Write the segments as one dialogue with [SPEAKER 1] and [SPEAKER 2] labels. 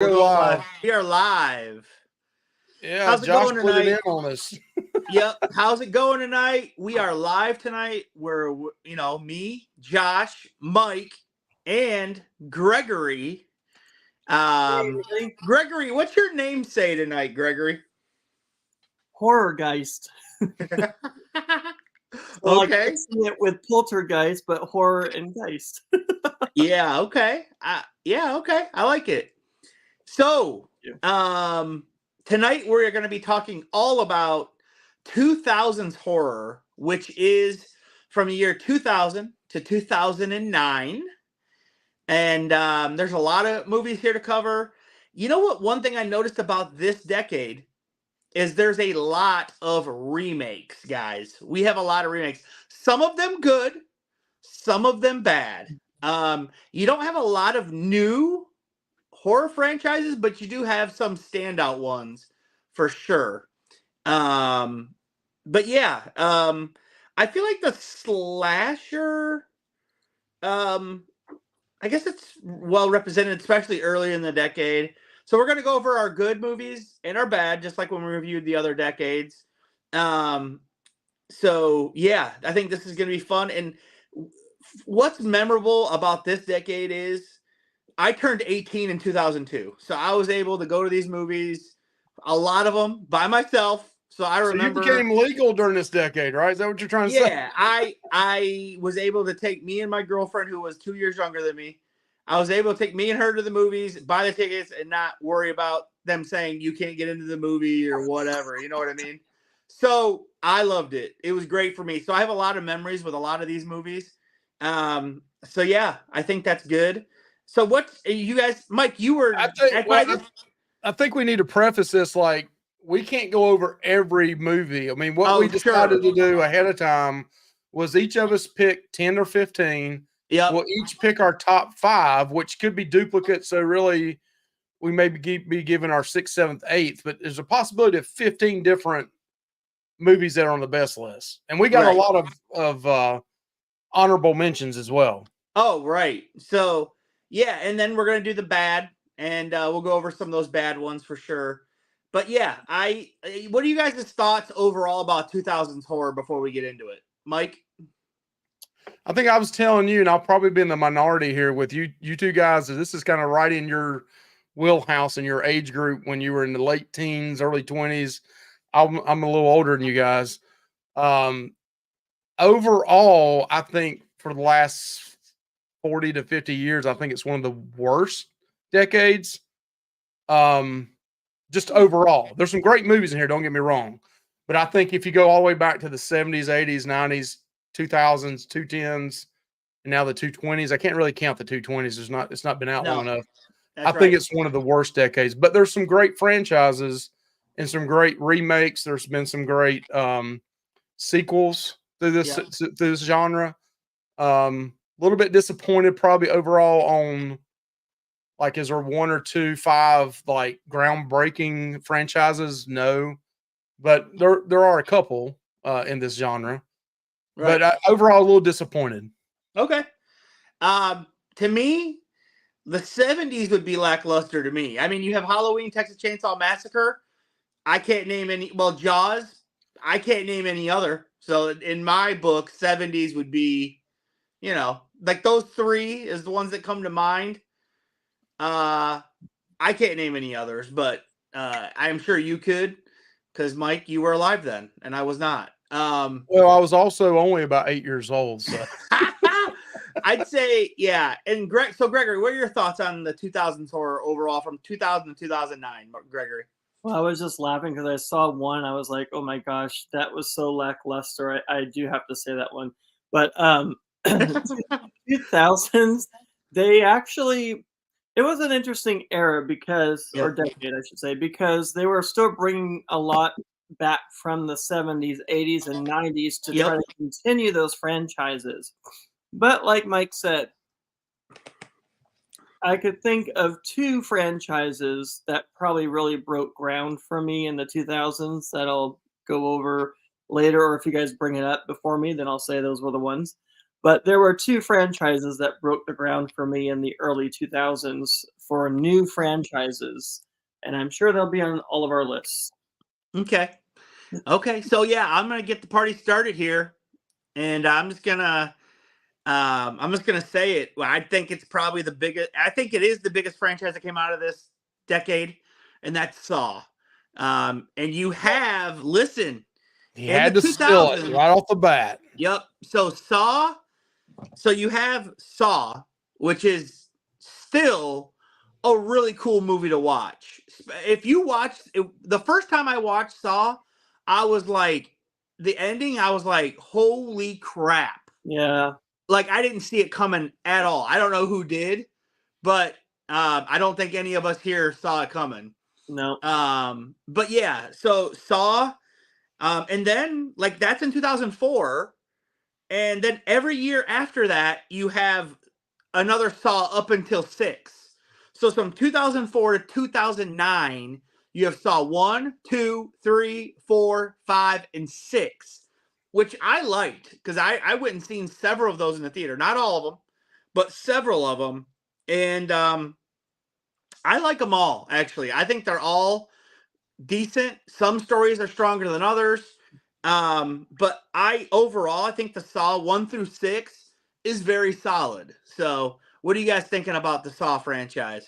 [SPEAKER 1] We're
[SPEAKER 2] Go
[SPEAKER 1] going live.
[SPEAKER 2] live.
[SPEAKER 1] We are live.
[SPEAKER 2] Yeah,
[SPEAKER 1] How's it
[SPEAKER 2] Josh
[SPEAKER 1] going
[SPEAKER 2] put it
[SPEAKER 1] tonight?
[SPEAKER 2] in on us.
[SPEAKER 1] Yep. How's it going tonight? We are live tonight. We're, me, Josh, Mike, and Gregory. Gregory, what's your name say tonight, Gregory?
[SPEAKER 3] Horror Geist. Well,
[SPEAKER 1] Okay.
[SPEAKER 3] I see it with Poltergeist, but horror and Geist.
[SPEAKER 1] Yeah, okay. Okay. I like it. So, tonight we're going to be talking all about 2000's horror, which is from the year 2000 to 2009. And there's a lot of movies here to cover. You know what? One thing I noticed about this decade is there's a lot of remakes, guys. We have a lot of remakes. Some of them good, some of them bad. You don't have a lot of new horror franchises, but you do have some standout ones for sure. But yeah, I feel like the slasher, I guess it's well represented, especially early in the decade. So we're gonna go over our good movies and our bad, just like when we reviewed the other decades. So yeah, I think this is gonna be fun. And what's memorable about this decade is I turned 18 in 2002, so I was able to go to these movies, a lot of them by myself. So I remember.
[SPEAKER 2] So you became legal during this decade, right? Is that what you're trying to say?
[SPEAKER 1] Yeah, I was able to take me and my girlfriend, who was 2 years younger than me. I was able to take me and her to the movies, buy the tickets, and not worry about them saying you can't get into the movie or whatever. You know what I mean? So I loved it. It was great for me. So I have a lot of memories with a lot of these movies. So yeah, I think that's good. So what you guys, Mike? You were.
[SPEAKER 2] I think we need to preface this like we can't go over every movie. I mean, what we decided to do ahead of time was each of us pick 10 or 15.
[SPEAKER 1] Yeah,
[SPEAKER 2] we'll each pick our top 5, which could be duplicates. So really, we may be given our 6th, 7th, 8th, but there's a possibility of 15 different movies that are on the best list, and we got a lot of honorable mentions as well.
[SPEAKER 1] Oh, right. So yeah, and then we're gonna do the bad, and we'll go over some of those bad ones for sure. But yeah, what are you guys' thoughts overall about 2000's horror before we get into it, Mike?
[SPEAKER 2] I think I was telling you, and I'll probably be in the minority here with you two guys. This is kind of right in your wheelhouse in your age group when you were in the late teens, early 20s. I'm a little older than you guys. Overall, I think for the last 40 to 50 years, I think it's one of the worst decades. Just overall, there's some great movies in here. Don't get me wrong, but I think if you go all the way back to the 70s, 80s, 90s, 2000s, 210s, and now the 220s, I can't really count the 220s. It's not been out long enough. I think it's one of the worst decades, but there's some great franchises and some great remakes. There's been some great sequels to this genre. A little bit disappointed probably overall on like, is there 1 or 2, 5 like groundbreaking franchises? No, but there are a couple in this genre. Right. But overall, a little disappointed.
[SPEAKER 1] Okay. To me, the 70s would be lackluster to me. I mean, you have Halloween, Texas Chainsaw Massacre. I can't name any. Well, Jaws. I can't name any other. So in my book, 70s would be, like those 3 is the ones that come to mind. I can't name any others, but I'm sure you could, because Mike, you were alive then, and I was not.
[SPEAKER 2] Well, I was also only about 8 years old, so
[SPEAKER 1] I'd say, yeah. And Gregory, what are your thoughts on the 2000s horror overall from 2000 to 2009, Gregory?
[SPEAKER 3] Well, I was just laughing because I saw one. I was like, oh my gosh, that was so lackluster. I do have to say that one. But 2000s, they actually, it was an interesting era because, or decade, I should say, because they were still bringing a lot back from the 70s, 80s, and 90s to try to continue those franchises. But like Mike said, I could think of 2 franchises that probably really broke ground for me in the 2000s that I'll go over later, or if you guys bring it up before me, then I'll say those were the ones. But there were 2 franchises that broke the ground for me in the early 2000s. for new franchises, and I'm sure they'll be on all of our lists.
[SPEAKER 1] Okay. So yeah, I'm gonna get the party started here, and I'm just gonna say it. Well, I think it's probably the biggest. I think it is the biggest franchise that came out of this decade, and that's Saw. And you have listen.
[SPEAKER 2] He
[SPEAKER 1] In
[SPEAKER 2] had
[SPEAKER 1] the
[SPEAKER 2] to steal it
[SPEAKER 1] 2000s,
[SPEAKER 2] right off the bat.
[SPEAKER 1] Yep. So you have Saw, which is still a really cool movie to watch. If you watch the first time I watched Saw, I was like, the ending, I was like, holy crap.
[SPEAKER 3] Yeah.
[SPEAKER 1] Like, I didn't see it coming at all. I don't know who did, but I don't think any of us here saw it coming.
[SPEAKER 3] No.
[SPEAKER 1] But yeah, so Saw, and then like that's in 2004, and then every year after that you have another Saw up until 6. So from 2004 to 2009, you have Saw 1, 2, 3, 4, 5, and 6, which I liked because I went and seen several of those in the theater. Not all of them, but several of them. And I like them all, actually. I think they're all decent. Some stories are stronger than others. But overall, I think the Saw 1 through 6 is very solid. So what are you guys thinking about the Saw franchise?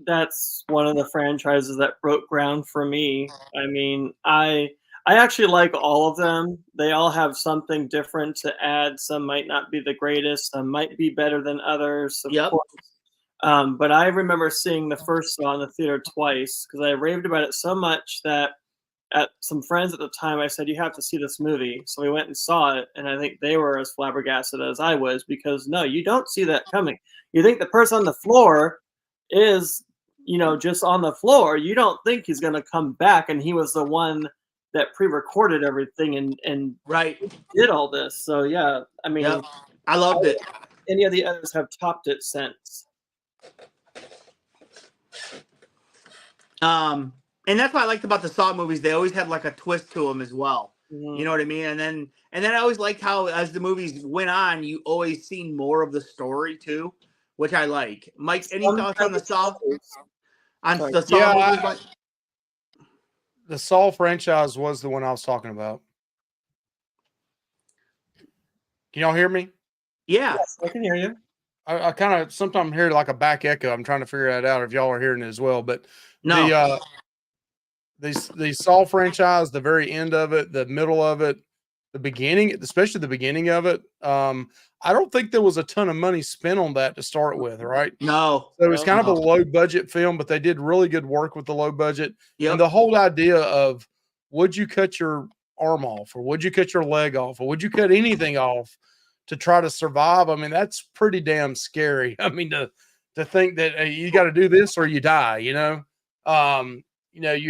[SPEAKER 3] That's one of the franchises that broke ground for me. I mean, I actually like all of them. They all have something different to add. Some might not be the greatest. Some might be better than others, of course. But I remember seeing the first Saw in the theater twice because I raved about it so much that at some friends at the time, I said, you have to see this movie. So we went and saw it, and I think they were as flabbergasted as I was because, no, you don't see that coming. You think the person on the floor is, just on the floor. You don't think he's going to come back, and he was the one that pre-recorded everything and did all this. So, yeah, I mean,
[SPEAKER 1] I loved it.
[SPEAKER 3] Any of the others have topped it since.
[SPEAKER 1] And that's what I liked about the Saw movies. They always had like a twist to them as well.
[SPEAKER 3] Mm-hmm.
[SPEAKER 1] You know what I mean? And then I always liked how as the movies went on, you always seen more of the story too, which I like. Mike, any thoughts on the Saw? Movies? Like?
[SPEAKER 2] The Saw franchise was the one I was talking about. Can y'all hear me?
[SPEAKER 1] Yeah.
[SPEAKER 3] Yes, I can hear you.
[SPEAKER 2] I kind of sometimes hear like a back echo. I'm trying to figure that out if y'all are hearing it as well. But
[SPEAKER 1] no.
[SPEAKER 2] The Saw franchise, the very end of it, the middle of it, the beginning, especially the beginning of it. I don't think there was a ton of money spent on that to start with, right?
[SPEAKER 1] No.
[SPEAKER 2] So it was kind of a low budget film, but they did really good work with the low budget. Yep. And the whole idea of would you cut your arm off or would you cut your leg off or would you cut anything off to try to survive? I mean, that's pretty damn scary. I mean, to think that you got to do this or you die, you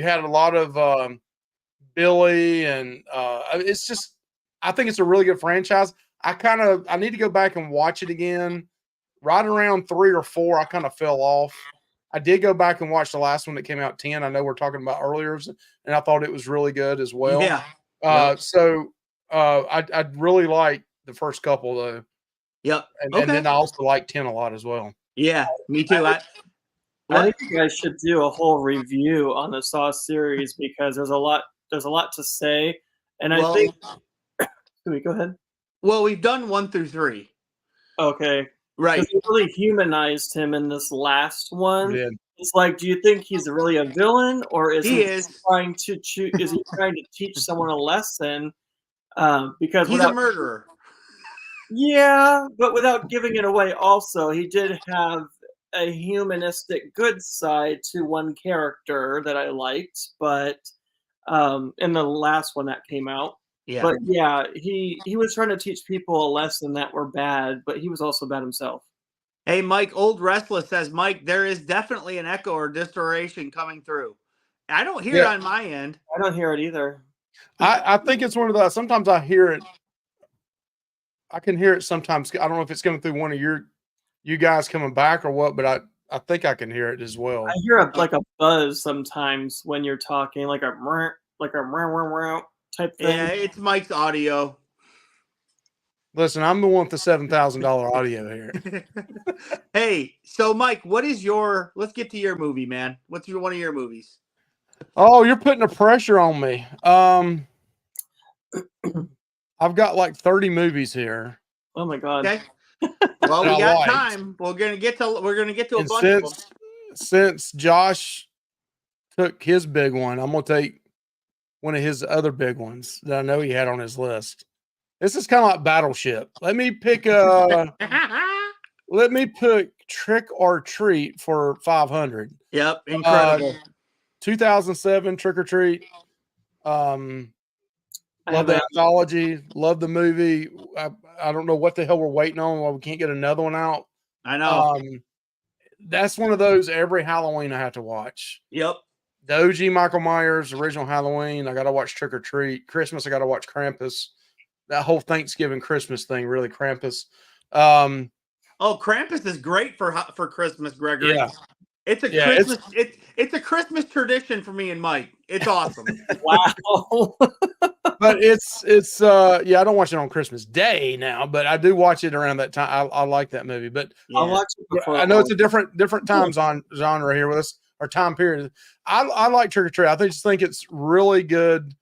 [SPEAKER 2] had a lot of Billy and it's just, I think it's a really good franchise. I need to go back and watch it again. Right around 3 or 4, I kind of fell off. I did go back and watch the last one that came out 10. I know we're talking about earlier, and I thought it was really good as well.
[SPEAKER 1] Yeah.
[SPEAKER 2] So I'd really like the first couple though.
[SPEAKER 1] Yep.
[SPEAKER 2] And then I also like 10 a lot as well.
[SPEAKER 1] Yeah, me too.
[SPEAKER 3] I think you guys should do a whole review on the Saw series because there's a lot to say. And I think go ahead.
[SPEAKER 1] Well, we've done 1 through 3.
[SPEAKER 3] Okay.
[SPEAKER 1] Right.
[SPEAKER 3] They really humanized him in this last one.
[SPEAKER 2] Yeah.
[SPEAKER 3] It's like, do you think he's really a villain or is he trying to teach someone a lesson? Because
[SPEAKER 1] he's a murderer.
[SPEAKER 3] Yeah, but without giving it away also, he did have a humanistic good side to one character that I liked, but in the last one that came out.
[SPEAKER 1] Yeah.
[SPEAKER 3] But yeah, he was trying to teach people a lesson that were bad, but he was also bad himself.
[SPEAKER 1] Hey, Mike, Old Restless says, Mike, there is definitely an echo or distortion coming through. I don't hear it on my end.
[SPEAKER 3] I don't hear it either.
[SPEAKER 2] I think it's one of those. Sometimes I hear it. I can hear it sometimes. I don't know if it's coming through one of you guys coming back or what, but I think I can hear it as well.
[SPEAKER 3] I hear like a buzz sometimes when you're talking, like a type thing.
[SPEAKER 1] Yeah, it's Mike's audio.
[SPEAKER 2] Listen, I'm the one with the $7,000 audio here.
[SPEAKER 1] Hey, so Mike, what is your? Let's get to your movie, man. What's one of your movies?
[SPEAKER 2] Oh, you're putting a pressure on me. I've got like 30 movies here.
[SPEAKER 3] Oh my God.
[SPEAKER 1] Okay. Well, we got time. We're gonna get to a bunch of them.
[SPEAKER 2] Since Josh took his big one, I'm gonna take one of his other big ones that I know he had on his list. This is kind of like Battleship. Let me pick Trick or Treat for 500.
[SPEAKER 1] Yep, incredible.
[SPEAKER 2] 2007 Trick or Treat. Love the anthology. Love the movie. I don't know what the hell we're waiting on. Why we can't get another one out.
[SPEAKER 1] I know.
[SPEAKER 2] That's one of those every Halloween I have to watch.
[SPEAKER 1] Yep.
[SPEAKER 2] The OG Michael Myers, original Halloween. I got to watch Trick or Treat. Christmas, I got to watch Krampus. That whole Thanksgiving Christmas thing, really Krampus.
[SPEAKER 1] Oh, Krampus is great for Christmas, Gregory. Yeah. It's a Christmas. It's a Christmas tradition for me and Mike. It's awesome.
[SPEAKER 3] Wow.
[SPEAKER 2] But it's I don't watch it on Christmas Day now, but I do watch it around that time. I like that movie, but
[SPEAKER 3] I'll watch it before.
[SPEAKER 2] I know it's a different time genre here with us, or time period. I like Trick or Treat. I just think it's really good.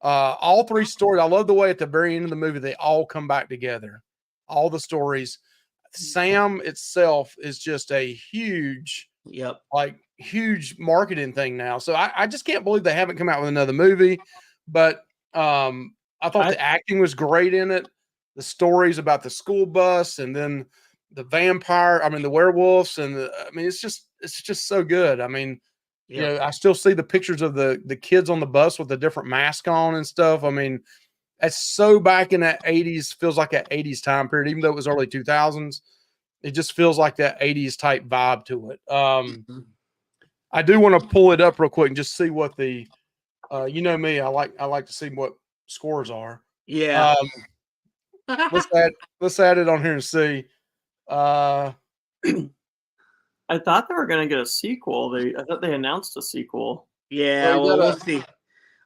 [SPEAKER 2] All three stories. I love the way at the very end of the movie they all come back together. All the stories. Sam itself is just a huge, huge marketing thing now. So I just can't believe they haven't come out with another movie. But I thought the acting was great in it. The stories about the school bus and then the the werewolves, and it's just so good. I mean, you know, I still see the pictures of the kids on the bus with the different mask on and stuff. I mean, it's so back in that 80s, feels like that 80s time period, even though it was early 2000s. It just feels like that 80s type vibe to it. I do want to pull it up real quick and just see what the you know me, I like to see what scores are.
[SPEAKER 1] Yeah.
[SPEAKER 2] Let's add it on here and see.
[SPEAKER 3] I thought they were going to get a sequel. I thought they announced a sequel.
[SPEAKER 1] Yeah, we'll see.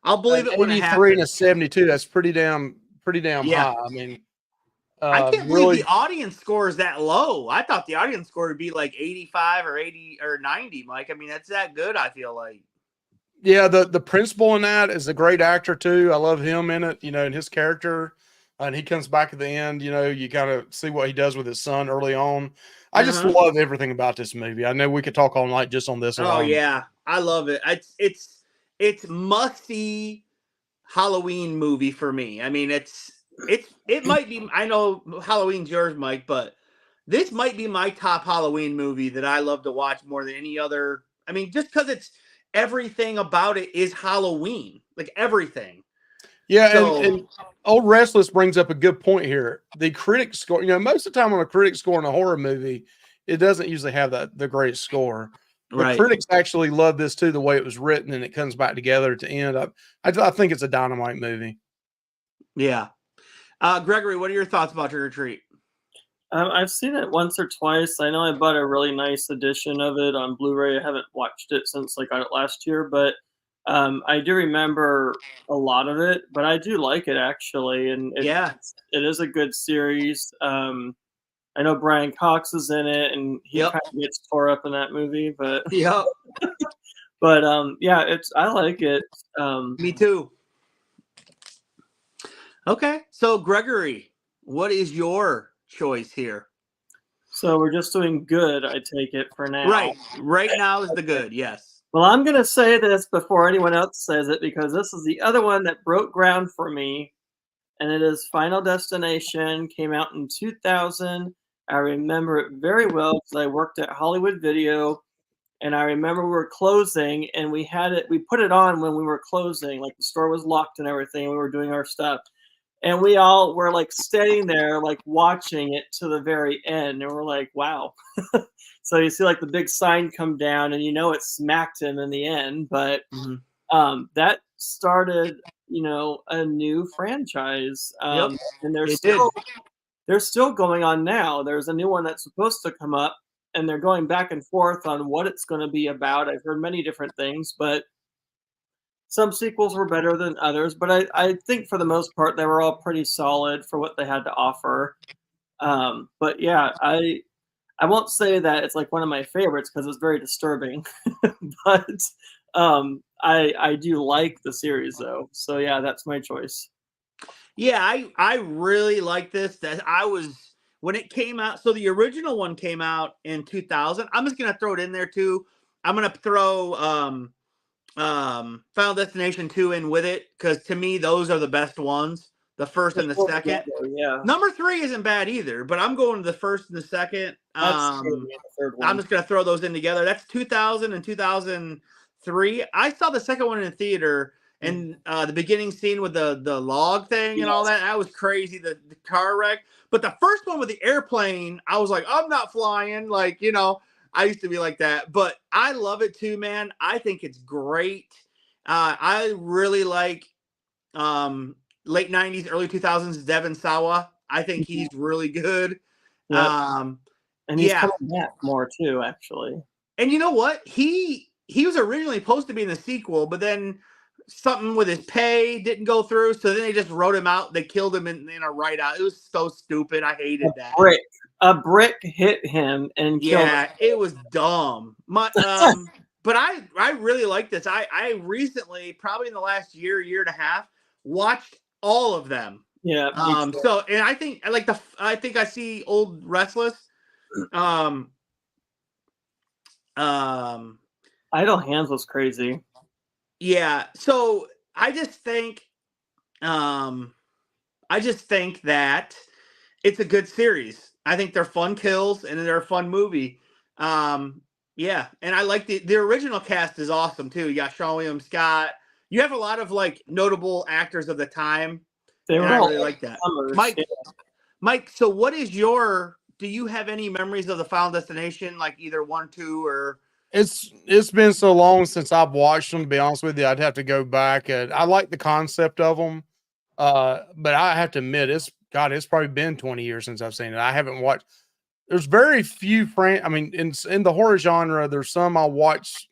[SPEAKER 1] I'll believe it when it happens.
[SPEAKER 2] 83 and a 72. That's pretty damn high. I mean,
[SPEAKER 1] I can't believe the audience score is that low. I thought the audience score would be like 85 or 80 or 90, Mike. I mean, that's that good, I feel like.
[SPEAKER 2] Yeah, the principal in that is a great actor too. I love him in it, you know, and his character. And he comes back at the end, you know, you kind of see what he does with his son early on. I just love everything about this movie. I know we could talk all night just on this alone.
[SPEAKER 1] Oh yeah, I love it. It's must-see Halloween movie for me. I mean, it might be. I know Halloween's yours, Mike, but this might be my top Halloween movie that I love to watch more than any other. I mean, just because everything about it is Halloween, like everything.
[SPEAKER 2] Yeah, so, and Old Restless brings up a good point here. The critic score, you know, most of the time on a critic score in a horror movie, it doesn't usually have the greatest score. The critics actually love this too, the way it was written and it comes back together at the end. I think it's a dynamite movie.
[SPEAKER 1] Yeah. Gregory, what are your thoughts about Trick or Treat?
[SPEAKER 3] I've seen it once or twice. I know I bought a really nice edition of it on Blu-ray. I haven't watched it since I got it last year, but I do remember a lot of it, but I do like it actually. And it is a good series. I know Brian Cox is in it, and he kind of gets tore up in that movie, but but I like it.
[SPEAKER 1] Me too. Okay, so Gregory, what is your choice here?
[SPEAKER 3] So we're just doing good, I take it for now.
[SPEAKER 1] Right now is the good, yes.
[SPEAKER 3] Well, I'm going to say this before anyone else says it, because this is the other one that broke ground for me, and it is Final Destination. Came out in 2000. I remember it very well because I worked at Hollywood Video, and I remember we were closing, and we put it on when we were closing, like the store was locked and everything, and we were doing our stuff. And we all were like standing there, like watching it to the very end. And we're like, wow. So you see like the big sign come down and you know it smacked him in the end. But that started, you know, a new franchise. And they're still going on now. There's a new one that's supposed to come up and they're going back and forth on what it's going to be about. I've heard many different things, but Some sequels were better than others, but I think for the most part they were all pretty solid for what they had to offer. But yeah, I won't say that it's like one of my favorites because it's very disturbing, but I do like the series though. So yeah, that's my choice.
[SPEAKER 1] Yeah, I really like this. That I was when it came out. So the original one came out in 2000. I'm just gonna throw it in there too. I'm gonna throw Final Destination 2 in with it because to me those are the best ones. The first and the second.
[SPEAKER 3] Yeah,
[SPEAKER 1] Number 3 isn't bad either, but I'm going to the first and the second.
[SPEAKER 3] that's the third one.
[SPEAKER 1] I'm just gonna throw those in together. That's 2000 and 2003. I saw the second one in theater, and the beginning scene with the log thing and all that was crazy. The car wreck, but the first one with the airplane, I was like, I'm not flying. Like, you know, I used to be like that, but I love it too, man. I think it's great. I really like late 90s, early 2000s Devon Sawa. I think he's really good.
[SPEAKER 3] Yep. And he's coming back more too, actually.
[SPEAKER 1] And you know what? He was originally supposed to be in the sequel, but then something with his pay didn't go through, so then they just wrote him out. They killed him in a write-out. It was so stupid. I hated that.
[SPEAKER 3] A brick hit him and killed him.
[SPEAKER 1] It was dumb. But I really like this. I recently, probably in the last year and a half, watched all of them.
[SPEAKER 3] Yeah.
[SPEAKER 1] So, and I think I think I see Old Restless. Idle
[SPEAKER 3] Hands was crazy.
[SPEAKER 1] Yeah. So I just think that it's a good series. I think they're fun kills and they're a fun movie. Yeah, and I like the original cast is awesome too. You got Sean William Scott. You have a lot of like notable actors of the time.
[SPEAKER 3] They were
[SPEAKER 1] I really like that.
[SPEAKER 3] Summers,
[SPEAKER 1] Mike, so what is do you have any memories of the Final Destination, like either 1, 2, or?
[SPEAKER 2] It's been so long since I've watched them, to be honest with you. I'd have to go back. And I like the concept of them. But I have to admit, it's probably been 20 years since I've seen it. I haven't watched. There's very few in the horror genre, there's some I'll watch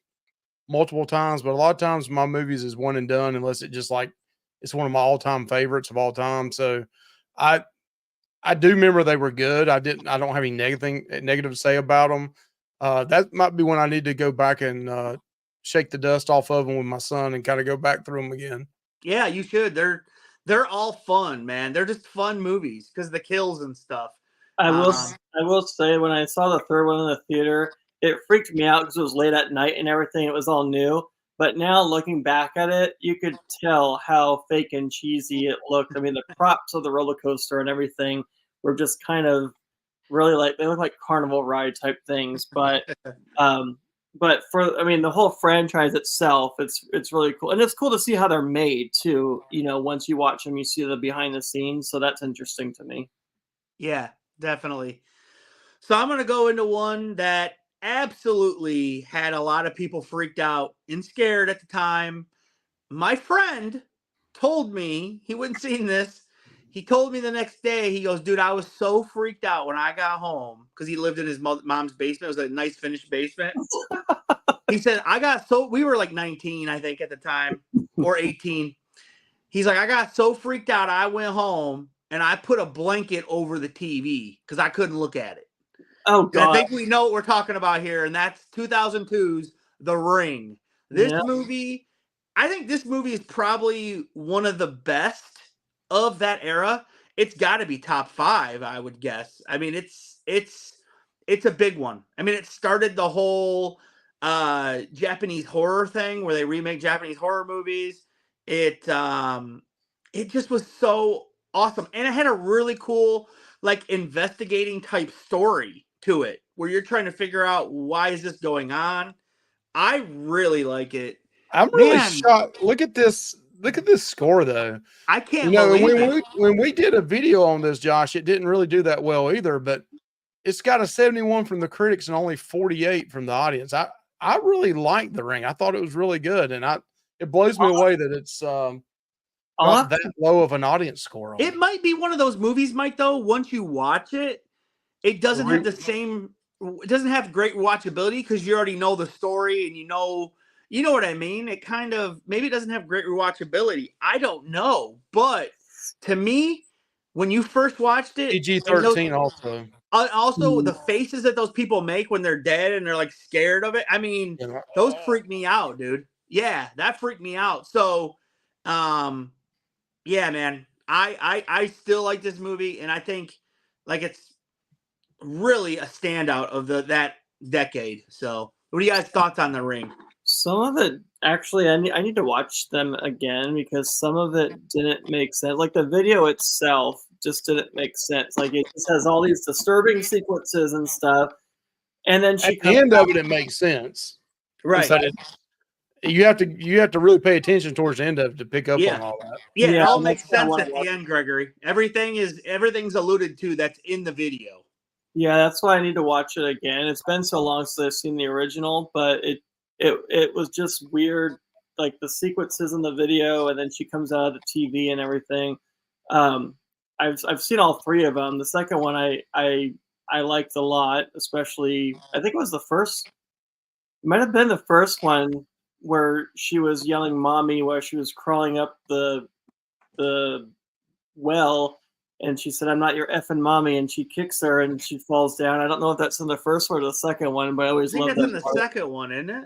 [SPEAKER 2] multiple times, but a lot of times my movies is one and done unless it just like it's one of my all-time favorites of all time. So I do remember they were good. I don't have any negative to say about them. That might be when I need to go back and shake the dust off of them with my son and kind of go back through them again.
[SPEAKER 1] Yeah, you should. They're all fun, man. They're just fun movies because of the kills and stuff.
[SPEAKER 3] I will say when I saw the third one in the theater, it freaked me out because it was late at night and everything. It was all new. But now looking back at it, you could tell how fake and cheesy it looked. I mean, the props of the roller coaster and everything were just kind of really they look like carnival ride type things. But the whole franchise itself, it's really cool. And it's cool to see how they're made too. You know, once you watch them, you see the behind the scenes. So that's interesting to me.
[SPEAKER 1] Yeah, definitely. So I'm going to go into one that absolutely had a lot of people freaked out and scared at the time. My friend told me, he wouldn't seen this. He told me the next day, he goes, dude, I was so freaked out when I got home because he lived in his mom's basement. It was a nice finished basement. He said, we were like 19, I think at the time, or 18. He's like, I got so freaked out. I went home and I put a blanket over the TV because I couldn't look at it.
[SPEAKER 3] Oh, God.
[SPEAKER 1] I think we know what we're talking about here, and that's 2002's The Ring. This movie, I think this movie is probably one of the best of that era. It's got to be top 5, I would guess. I mean, it's a big one. I mean, it started the whole Japanese horror thing where they remake Japanese horror movies. It just was so awesome, and it had a really cool like investigating type story to it where you're trying to figure out why is this going on. I really like it.
[SPEAKER 2] I'm really shocked. Look at this score though.
[SPEAKER 1] I can't believe it.
[SPEAKER 2] When we did a video on this, Josh, it didn't really do that well either, but it's got a 71 from the critics and only 48 from the audience. I really liked The Ring. I thought it was really good, and it blows me away that it's got that low of an audience score on it.
[SPEAKER 1] It might be one of those movies, Mike, though, once you watch it, it doesn't have the same, it doesn't have great watchability because you already know the story and you know you know what I mean? It kind of, maybe it doesn't have great rewatchability. I don't know. But to me, when you first watched it,
[SPEAKER 2] PG-13 also.
[SPEAKER 1] Also, the faces that those people make when they're dead and they're like scared of it. I mean, those freak me out, dude. Yeah, that freaked me out. So, yeah, man, I still like this movie, and I think like it's really a standout of that decade. So, what are you guys' thoughts on The Ring?
[SPEAKER 3] Some of it actually, I need to watch them again because some of it didn't make sense. Like the video itself just didn't make sense. Like it just has all these disturbing sequences and stuff. And then
[SPEAKER 2] at the end of it, it makes sense,
[SPEAKER 1] right?
[SPEAKER 2] You have to really pay attention towards the end of it to pick up on all that.
[SPEAKER 1] Yeah, it all makes sense at the end, Gregory. Everything's alluded to that's in the video.
[SPEAKER 3] Yeah, that's why I need to watch it again. It's been so long since I've seen the original, but it was just weird, like the sequences in the video, and then she comes out of the TV and everything. I've seen all three of them. The second one I liked a lot, especially I think it was the first. It might have been the first one where she was yelling "mommy" while she was crawling up the well, and she said, "I'm not your effing mommy," and she kicks her and she falls down. I don't know if that's in the first one or the second one, but I always love that.
[SPEAKER 1] That's in the second one, isn't it?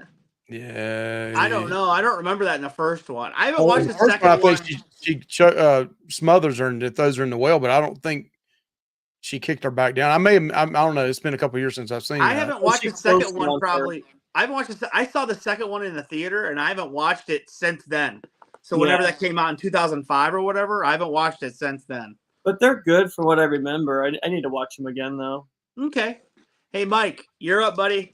[SPEAKER 2] Yeah.
[SPEAKER 1] I don't know. I don't remember that in the first one. I haven't watched the second one.
[SPEAKER 2] I think she smothers her and throws her in the well, but I don't think she kicked her back down. I don't know. It's been a couple years since I've seen that.
[SPEAKER 1] I haven't watched the second one probably. I haven't watched I saw the second one in the theater, and I haven't watched it since then. So whenever that came out in 2005 or whatever, I haven't watched it since then.
[SPEAKER 3] But they're good from what I remember. I need to watch them again, though.
[SPEAKER 1] Okay. Hey, Mike, you're up, buddy.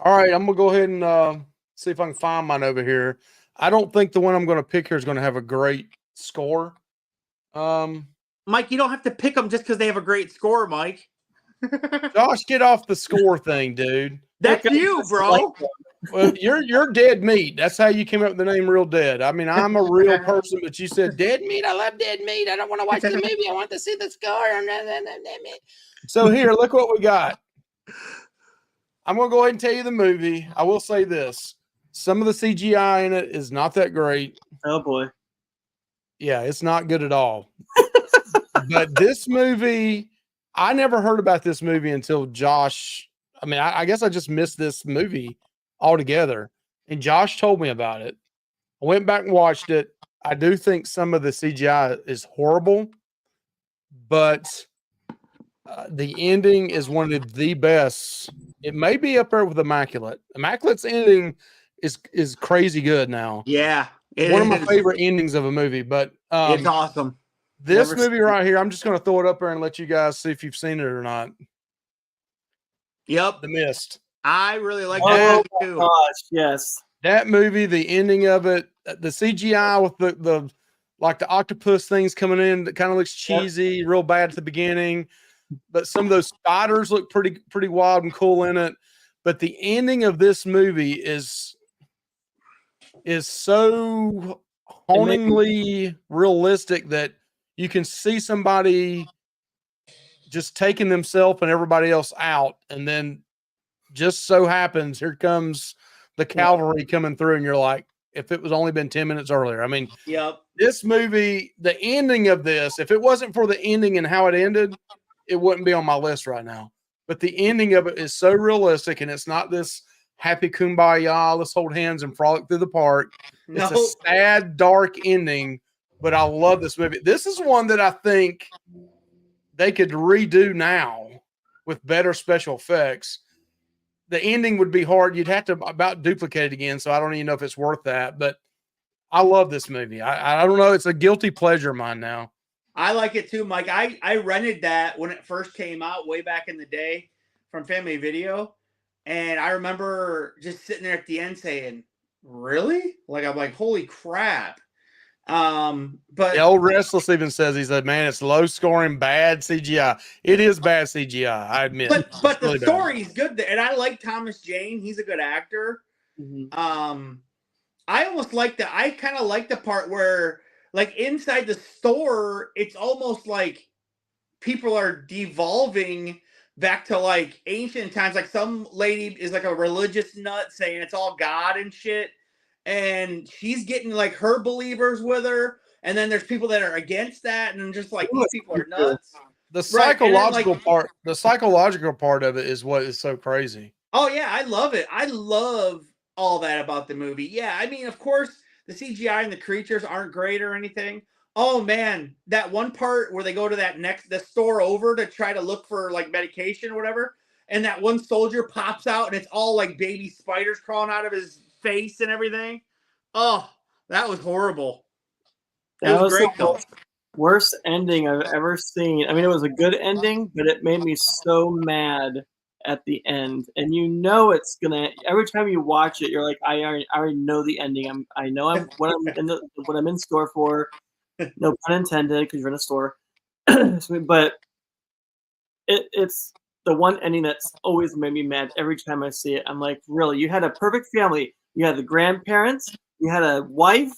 [SPEAKER 2] All right, I'm going to go ahead and see if I can find mine over here. I don't think the one I'm going to pick here is going to have a great score.
[SPEAKER 1] Mike, you don't have to pick them just because they have a great score, Mike.
[SPEAKER 2] Josh, get off the score thing, dude.
[SPEAKER 1] That's you, bro.
[SPEAKER 2] Well, you're dead meat. That's how you came up with the name Real Dead. I mean, I'm a real person, but you said dead meat. I love dead meat. I don't want to watch the movie. I want to see the score. So here, look what we got. I'm going to go ahead and tell you the movie. I will say this. Some of the CGI in it is not that great.
[SPEAKER 3] Oh, boy.
[SPEAKER 2] Yeah, it's not good at all. But this movie, I never heard about this movie until Josh. I mean, I guess I just missed this movie altogether. And Josh told me about it. I went back and watched it. I do think some of the CGI is horrible, but the ending is one of the best. It may be up there with Immaculate. Immaculate's ending is crazy good now.
[SPEAKER 1] Yeah.
[SPEAKER 2] One of my favorite endings of a movie, but
[SPEAKER 1] it's awesome.
[SPEAKER 2] This movie right here, I'm just going to throw it up there and let you guys see if you've seen it or not.
[SPEAKER 1] Yep.
[SPEAKER 2] The Mist.
[SPEAKER 1] I really like that movie too.
[SPEAKER 3] Gosh, yes.
[SPEAKER 2] That movie, the ending of it, the CGI with the like the octopus things coming in that kind of looks cheesy, real bad at the beginning. But some of those spiders look pretty wild and cool in it. But the ending of this movie is so hauntingly realistic that you can see somebody just taking themselves and everybody else out, and then just so happens here comes the cavalry coming through, and you're like, if it was only been 10 minutes earlier. I mean, this movie, the ending of this, if it wasn't for the ending and how it ended, it wouldn't be on my list right now. But the ending of it is so realistic, and it's not this happy kumbaya, let's hold hands and frolic through the park. It's a sad, dark ending, but I love this movie. This is one that I think they could redo now with better special effects. The ending would be hard. You'd have to about duplicate it again, so I don't even know if it's worth that. But I love this movie. I don't know. It's a guilty pleasure of mine now.
[SPEAKER 1] I like it too, Mike. I rented that when it first came out way back in the day from Family Video. And I remember just sitting there at the end saying, really? Like, I'm like, holy crap. But
[SPEAKER 2] the old Restless even says, he said, man, it's low scoring, bad CGI. It is bad CGI, I admit.
[SPEAKER 1] But the story's good there. And I like Thomas Jane. He's a good actor.
[SPEAKER 3] Mm-hmm.
[SPEAKER 1] I almost like I kind of like the part where, like, inside the store, it's almost like people are devolving back to like ancient times. Like some lady is like a religious nut saying it's all God and shit, and she's getting like her believers with her, and then there's people that are against that, and just like these people are nuts.
[SPEAKER 2] The
[SPEAKER 1] Right, and then, like,
[SPEAKER 2] the psychological part of it is what is so crazy.
[SPEAKER 1] oh yeah, I love it. I love all that about the movie. Yeah, I mean, of course, the CGI and the creatures aren't great or anything. Oh man, that one part where they go to the store over to try to look for like medication or whatever, and that one soldier pops out and it's all like baby spiders crawling out of his face and everything. Oh, that was horrible. It
[SPEAKER 3] That
[SPEAKER 1] was
[SPEAKER 3] was
[SPEAKER 1] great
[SPEAKER 3] the
[SPEAKER 1] though.
[SPEAKER 3] worst ending I've ever seen. I mean, it was a good ending, but it made me so mad at the end. And you know it's gonna. Every time you watch it, you're like, I already know the ending. I know what I'm in store for. No pun intended, because you're in a store. But it's the one ending that's always made me mad every time I see it. I'm like, really? You had a perfect family. You had the grandparents. You had a wife,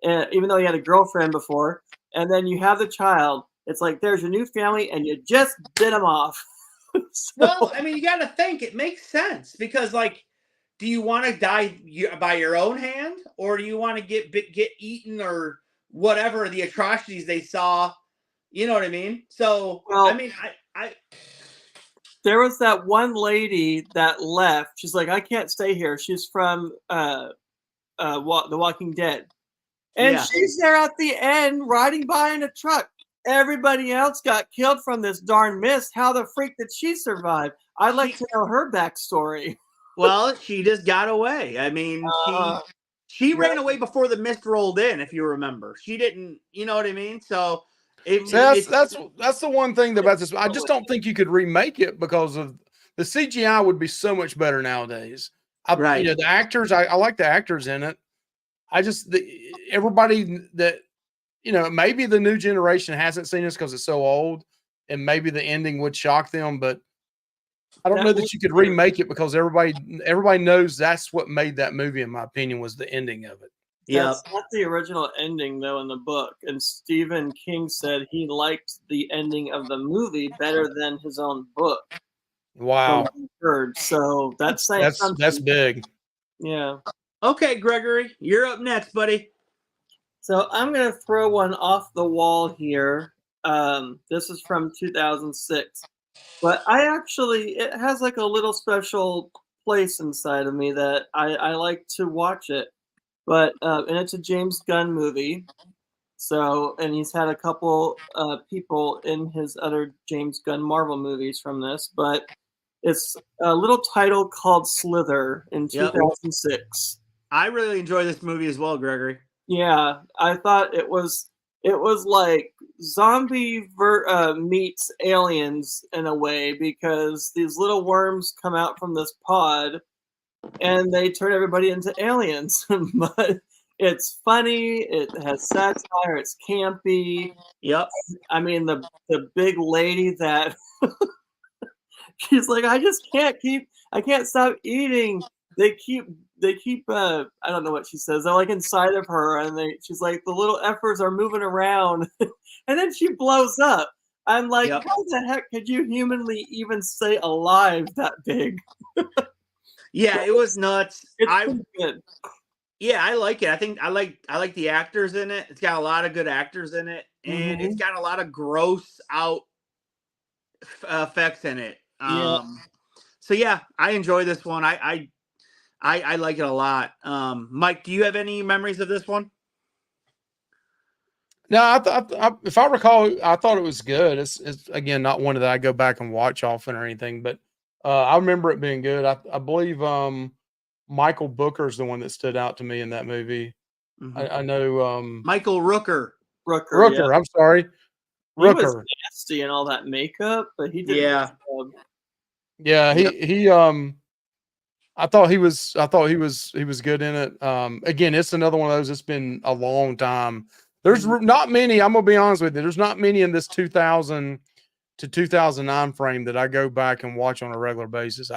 [SPEAKER 3] even though you had a girlfriend before, and then you have the child. It's like there's your new family, and you just bit them off.
[SPEAKER 1] Well, I mean, you got to think it makes sense because, like, do you want to die by your own hand, or do you want to get eaten or whatever the atrocities they saw? You know what I mean? So,
[SPEAKER 3] Well,
[SPEAKER 1] I mean, I
[SPEAKER 3] there was that one lady that left. She's like, I can't stay here. She's from The Walking Dead. And
[SPEAKER 1] yeah.
[SPEAKER 3] she's there at the end riding by in a truck. Everybody else got killed from this darn mist. How the freak did she survive? I'd like to know her backstory.
[SPEAKER 1] Well, she just got away. I mean, she ran away before the mist rolled in. If you remember, she didn't. You know what I mean? So
[SPEAKER 2] That's the one thing about this. I just don't think you could remake it because of the CGI would be so much better nowadays.
[SPEAKER 1] Right.
[SPEAKER 2] You know, the actors, I like the actors in it. Everybody that, you know, maybe the new generation hasn't seen this because it's so old, and maybe the ending would shock them, but I don't know that you could remake it because everybody knows that's what made that movie, in my opinion, was the ending of it.
[SPEAKER 1] Yeah.
[SPEAKER 3] That's not the original ending, though, in the book. And Stephen King said he liked the ending of the movie better than his own book.
[SPEAKER 2] Wow.
[SPEAKER 3] Heard. So that's saying something.
[SPEAKER 2] That's big.
[SPEAKER 3] Yeah.
[SPEAKER 1] Okay, Gregory, you're up next, buddy.
[SPEAKER 3] So I'm going to throw one off the wall here. This is from 2006. But it has like a little special place inside of me that I like to watch it. But and it's a James Gunn movie. So, and he's had a couple people in his other James Gunn Marvel movies from this, but it's a little title called Slither in 2006.
[SPEAKER 1] I really enjoy this movie as well, Gregory.
[SPEAKER 3] Yeah, I thought it was like zombie meets aliens in a way, because these little worms come out from this pod and they turn everybody into aliens. But it's funny, it has satire, it's campy.
[SPEAKER 1] Yep.
[SPEAKER 3] I mean, the big lady that she's like, I can't stop eating. They keep I don't know what she says. They're like inside of her, and she's like, the little effers are moving around. And then she blows up. I'm like, how the heck could you humanly even stay alive that big?
[SPEAKER 1] Yeah, it was nuts.
[SPEAKER 3] It's good.
[SPEAKER 1] Yeah, I like it. I think I like the actors in it. It's got a lot of good actors in it, and it's got a lot of gross out effects in it. So yeah, I enjoy this one. I like it a lot. Mike, do you have any memories of this one?
[SPEAKER 2] No, if I recall, I thought it was good. It's again not one that I go back and watch often or anything, but I remember it being good. I believe Michael Booker's the one that stood out to me in that movie. I know
[SPEAKER 1] Michael Rooker.
[SPEAKER 2] Rooker. Yeah. I'm sorry, Rooker.
[SPEAKER 3] He was nasty and all that makeup, but he did.
[SPEAKER 2] Yeah, he I thought he was good in it. Again, it's another one of those. It's been a long time. There's not many. I'm gonna be honest with you. There's not many in this 2000 to 2009 frame that I go back and watch on a regular basis.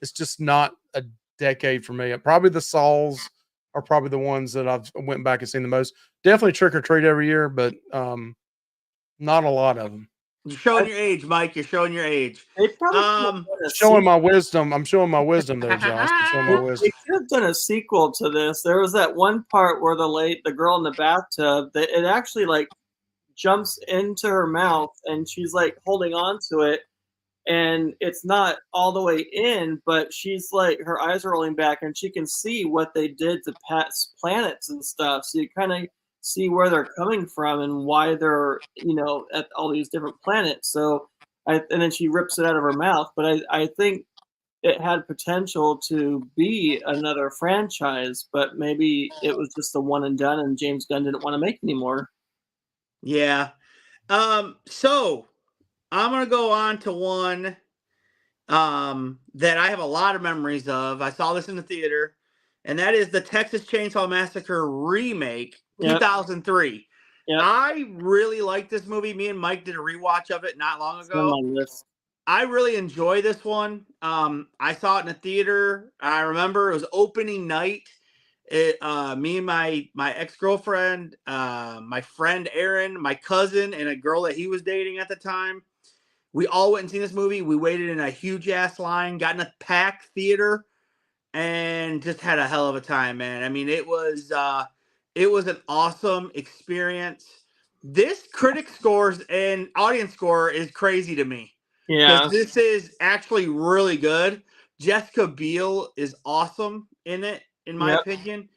[SPEAKER 2] It's just not a decade for me. Probably the Sauls are probably the ones that I've went back and seen the most. Definitely Trick or Treat every year, but not a lot of them.
[SPEAKER 1] You're showing your age, Mike. You're showing your age.
[SPEAKER 3] They probably could have done a
[SPEAKER 2] Showing my wisdom. I'm showing my wisdom there, Josh. I'm showing my wisdom.
[SPEAKER 3] They could have done a sequel to this. There was that one part where the girl in the bathtub, that it actually like jumps into her mouth and she's like holding on to it, and it's not all the way in, but she's like her eyes are rolling back and she can see what they did to past planets and stuff. So you kind of see where they're coming from and why they're at all these different planets. So and then she rips it out of her mouth. But I think it had potential to be another franchise, but maybe it was just the one and done, and James Gunn didn't want to make anymore.
[SPEAKER 1] Yeah. So I'm gonna go on to one that I have a lot of memories of. I saw this in the theater, and that is the Texas Chainsaw Massacre remake, 2003. Yep. I really like this movie. Me and Mike did a rewatch of it not long ago.
[SPEAKER 3] It's on my list.
[SPEAKER 1] I really enjoy this one. I saw it in the theater. I remember it was opening night. Me and my ex-girlfriend, my friend Aaron, my cousin, and a girl that he was dating at the time. We all went and seen this movie. We waited in a huge ass line, got in a packed theater, and just had a hell of a time, man. I mean, it was an awesome experience. This critic scores and audience score is crazy to me.
[SPEAKER 3] Yeah.
[SPEAKER 1] Because this is actually really good. Jessica Biel is awesome in it, in my opinion.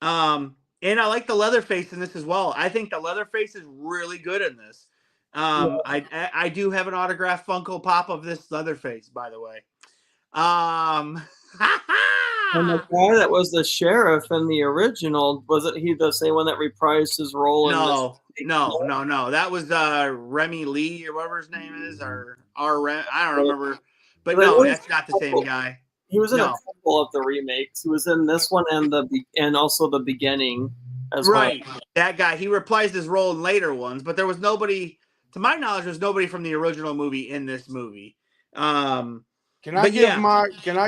[SPEAKER 1] And I like the Leatherface in this as well. I think the Leatherface is really good in this. I do have an autographed Funko Pop of this Leatherface, by the way.
[SPEAKER 3] And the guy that was the sheriff in the original, wasn't he the same one that reprised his role?
[SPEAKER 1] No. That was Remy Lee or whatever his name is, or I don't remember. But no, that's not the same guy.
[SPEAKER 3] He was in a couple of the remakes. He was in this one and also the beginning as well.
[SPEAKER 1] Right, that guy. He reprised his role in later ones, but there was nobody, to my knowledge, there's nobody from the original movie in this movie.
[SPEAKER 2] Can I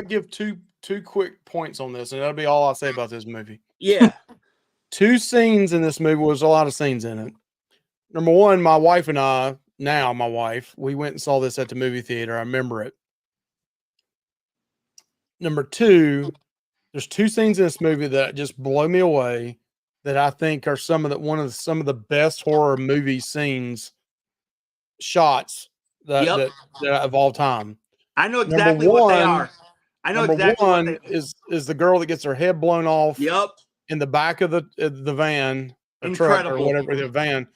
[SPEAKER 2] give two quick points on this, and that'll be all I'll say about this movie.
[SPEAKER 1] Yeah.
[SPEAKER 2] 2 scenes in this movie. Was a lot of scenes in it. Number one, my wife and I, now my wife, we went and saw this at the movie theater. I remember it. Number 2, there's 2 scenes in this movie that just blow me away, that I think are some of the best horror movie shots that of all time.
[SPEAKER 1] I know exactly what they are. I know exactly
[SPEAKER 2] what they are. Is the girl that gets her head blown off.
[SPEAKER 1] Yep.
[SPEAKER 2] In the back of the van, a truck or whatever, the van,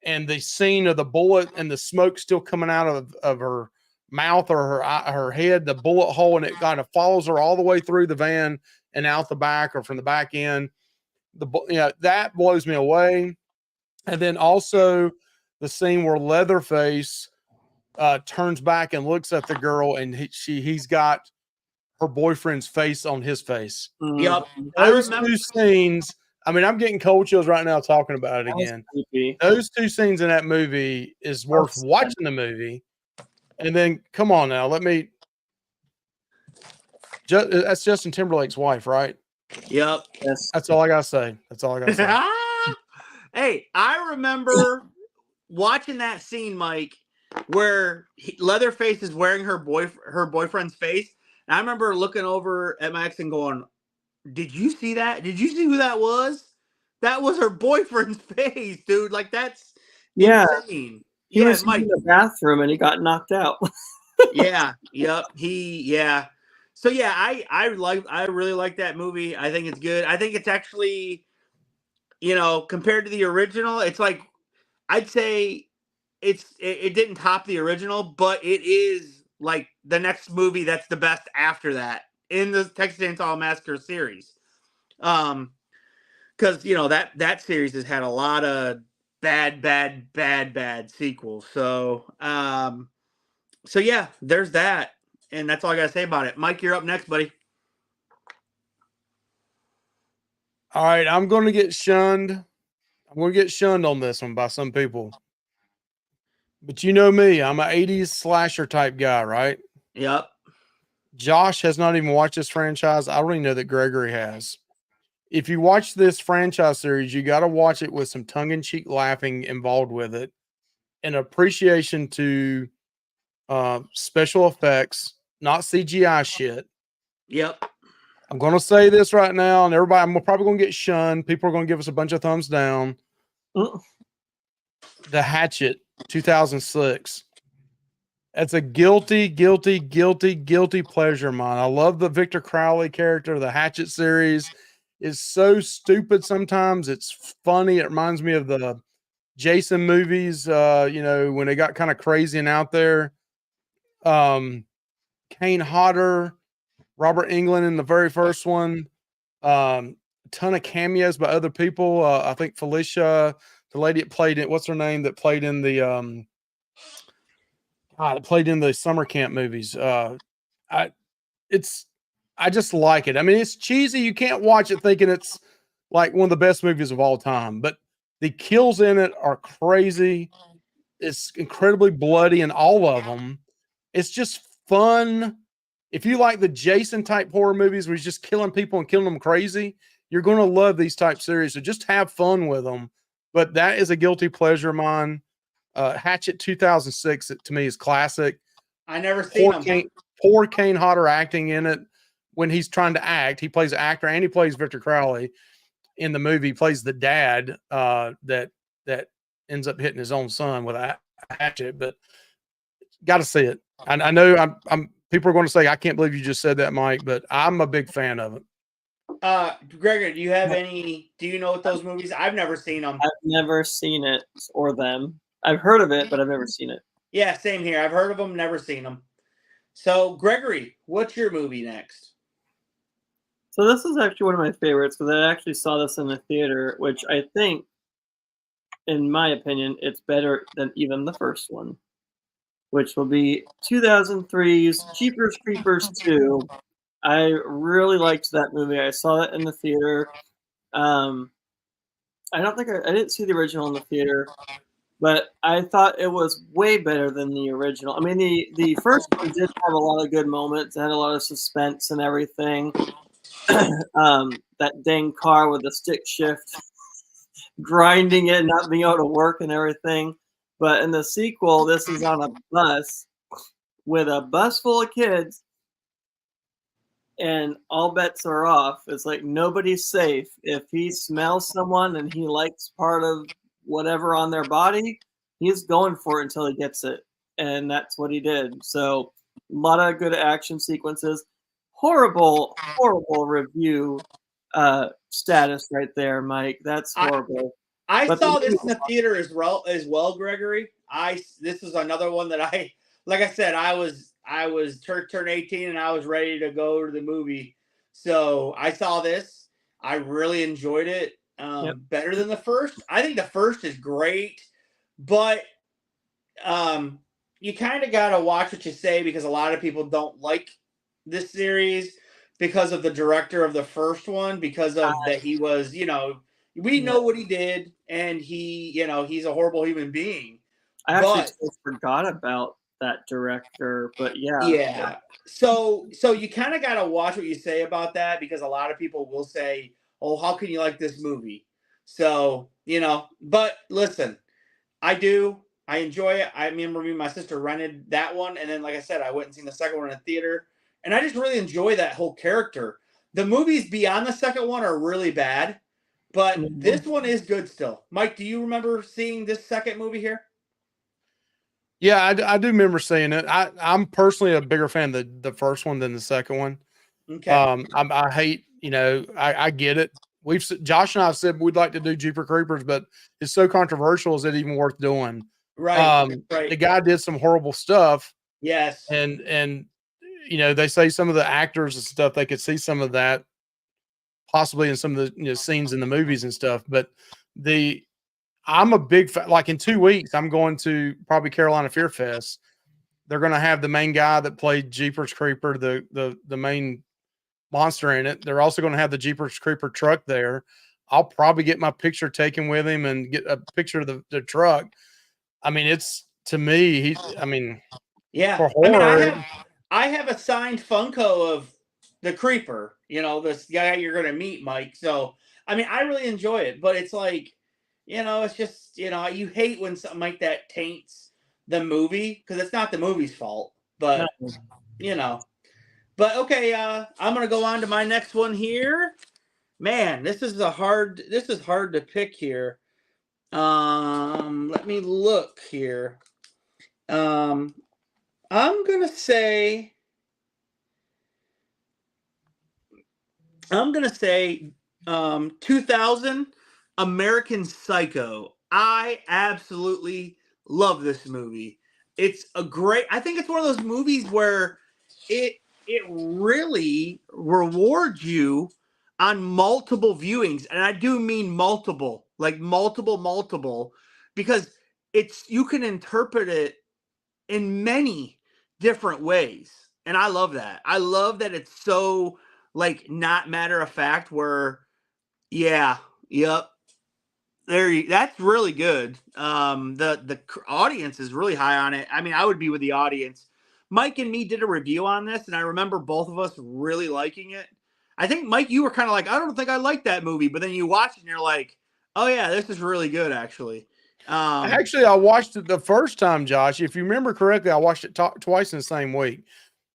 [SPEAKER 2] and the scene of the bullet and the smoke still coming out of her mouth or her head, the bullet hole, and it kind of follows her all the way through the van and out the back or from the back end. That blows me away. And then also the scene where Leatherface turns back and looks at the girl, and he's got her boyfriend's face on his face.
[SPEAKER 1] Yep.
[SPEAKER 2] Those 2 scenes, I mean, I'm getting cold chills right now talking about it again. Those 2 scenes in that movie is worth watching the movie. And then, come on now, that's Justin Timberlake's wife, right?
[SPEAKER 1] Yep.
[SPEAKER 3] Yes.
[SPEAKER 2] That's all I got to say.
[SPEAKER 1] Hey, I remember watching that scene, Mike, where Leatherface is wearing her boyfriend's face. And I remember looking over at my ex and going, "Did you see that? Did you see who that was? That was her boyfriend's face, dude. Like, that's insane."
[SPEAKER 3] He was in the bathroom and he got knocked out.
[SPEAKER 1] Yeah. Yep. So yeah, I really like that movie. I think it's good. I think it's actually, compared to the original, it's like, I'd say it didn't top the original, but it is like the next movie that's the best after that in the Texas Chainsaw Massacre series. Because that series has had a lot of bad sequels. So yeah, there's that, and that's all I gotta say about it. Mike, you're up next, buddy.
[SPEAKER 2] All right, I'm going to get shunned. I'm going to get shunned on this one by some people. But you know me, I'm an 80s slasher type guy, right?
[SPEAKER 1] Yep.
[SPEAKER 2] Josh has not even watched this franchise. I don't even know that Gregory has. If you watch this franchise series, you got to watch it with some tongue-in-cheek laughing involved with it. an appreciation to special effects, not CGI shit.
[SPEAKER 1] Yep.
[SPEAKER 2] I'm going to say this right now, and everybody, I'm probably going to get shunned. People are going to give us a bunch of thumbs down. The Hatchet 2006. That's a guilty pleasure of mine. I love the Victor Crowley character. The Hatchet series is so stupid sometimes. It's funny. It reminds me of the Jason movies, when they got kind of crazy and out there. Kane Hodder, Robert Englund in the very first one. A ton of cameos by other people. I think Felicia, the lady that played it, what's her name, that played in the summer camp movies. I just like it. I mean, it's cheesy. You can't watch it thinking it's like one of the best movies of all time, but the kills in it are crazy. It's incredibly bloody in all of them. It's just fun. If you like the Jason type horror movies where he's just killing people and killing them crazy, you're going to love these type series. So just have fun with them. But that is a guilty pleasure of mine. Hatchet 2006, to me, is classic.
[SPEAKER 1] I never seen him.
[SPEAKER 2] Poor Kane Hodder acting in it when he's trying to act. He plays an actor and he plays Victor Crowley in the movie. He plays the dad that ends up hitting his own son with a hatchet. But got to see it. I know I'm. People are going to say, I can't believe you just said that, Mike, but I'm a big fan of it.
[SPEAKER 1] Gregory, do you know what those movies? I've never seen them.
[SPEAKER 3] I've never seen it or them. I've heard of it, but I've never seen it.
[SPEAKER 1] Yeah, same here. I've heard of them, never seen them. So, Gregory, what's your movie next?
[SPEAKER 3] So this is actually one of my favorites because I actually saw this in the theater, which I think, in my opinion, it's better than even the first one, which will be 2003's Jeepers Creepers 2. I really liked that movie. I saw it in the theater. I don't think I didn't see the original in the theater, but I thought it was way better than the original. I mean, the first one did have a lot of good moments. It had a lot of suspense and everything. That dang car with the stick shift, grinding it, not being able to work and everything. But in the sequel, this is on a bus with a bus full of kids, and all bets are off. It's like nobody's safe. If he smells someone and he likes part of whatever on their body, he's going for it until he gets it. And that's what he did. So a lot of good action sequences. Horrible review status right there, Mike. That's horrible.
[SPEAKER 1] I saw this in the theater as well, Gregory. This is another one that like I said, I was turned 18 and I was ready to go to the movie. So I saw this. I really enjoyed it. Better than the first. I think the first is great, but you kind of got to watch what you say because a lot of people don't like this series because of the director of the first one, because of that he was, we know what he did, and he's a horrible human being.
[SPEAKER 3] I actually forgot about that director, but yeah.
[SPEAKER 1] Yeah. So you kind of got to watch what you say about that because a lot of people will say, "Oh, how can you like this movie?" So, but listen, I enjoy it. I remember me and my sister rented that one, and then, like I said, I went and seen the second one in the theater, and I just really enjoy that whole character. The movies beyond the second one are really bad, but this one is good still. Mike, do you remember seeing this second movie here?
[SPEAKER 2] Yeah, I do remember seeing it. I'm personally a bigger fan of the first one than the second one.
[SPEAKER 1] Okay.
[SPEAKER 2] I hate, I get it. Josh and I have said we'd like to do Jeepers Creepers, but it's so controversial. Is it even worth doing?
[SPEAKER 1] Right.
[SPEAKER 2] The guy did some horrible stuff.
[SPEAKER 1] Yes.
[SPEAKER 2] And they say some of the actors and stuff, they could see some of that possibly in some of the scenes in the movies and stuff. But I'm a big fan. Like in 2 weeks, I'm going to probably Carolina Fear Fest. They're going to have the main guy that played Jeepers Creeper, the main monster in it. They're also going to have the Jeepers Creeper truck there. I'll probably get my picture taken with him and get a picture of the truck. I mean, it's, to me,
[SPEAKER 1] yeah.
[SPEAKER 2] For horror,
[SPEAKER 1] I have a signed Funko of the Creeper, this guy you're going to meet, Mike. So, I really enjoy it, but it's like, it's just, you hate when something like that taints the movie because it's not the movie's fault. But, But okay, I'm gonna go on to my next one here. Man, this is hard to pick here. Let me look here. I'm gonna say 2000 American Psycho. I absolutely love this movie. It's I think it's one of those movies where it really rewards you on multiple viewings, and I do mean multiple, like multiple, because you can interpret it in many different ways. And I love that. I love that it's so like not matter of fact where yep. That's really good. The audience is really high on it. I mean, I would be with the audience. Mike and me did a review on this, and I remember both of us really liking it. I think, Mike, you were kind of like, I don't think I like that movie, but then you watch it and you're like, oh yeah, this is really good, actually.
[SPEAKER 2] Actually, I watched it the first time, Josh. If you remember correctly, I watched it twice in the same week.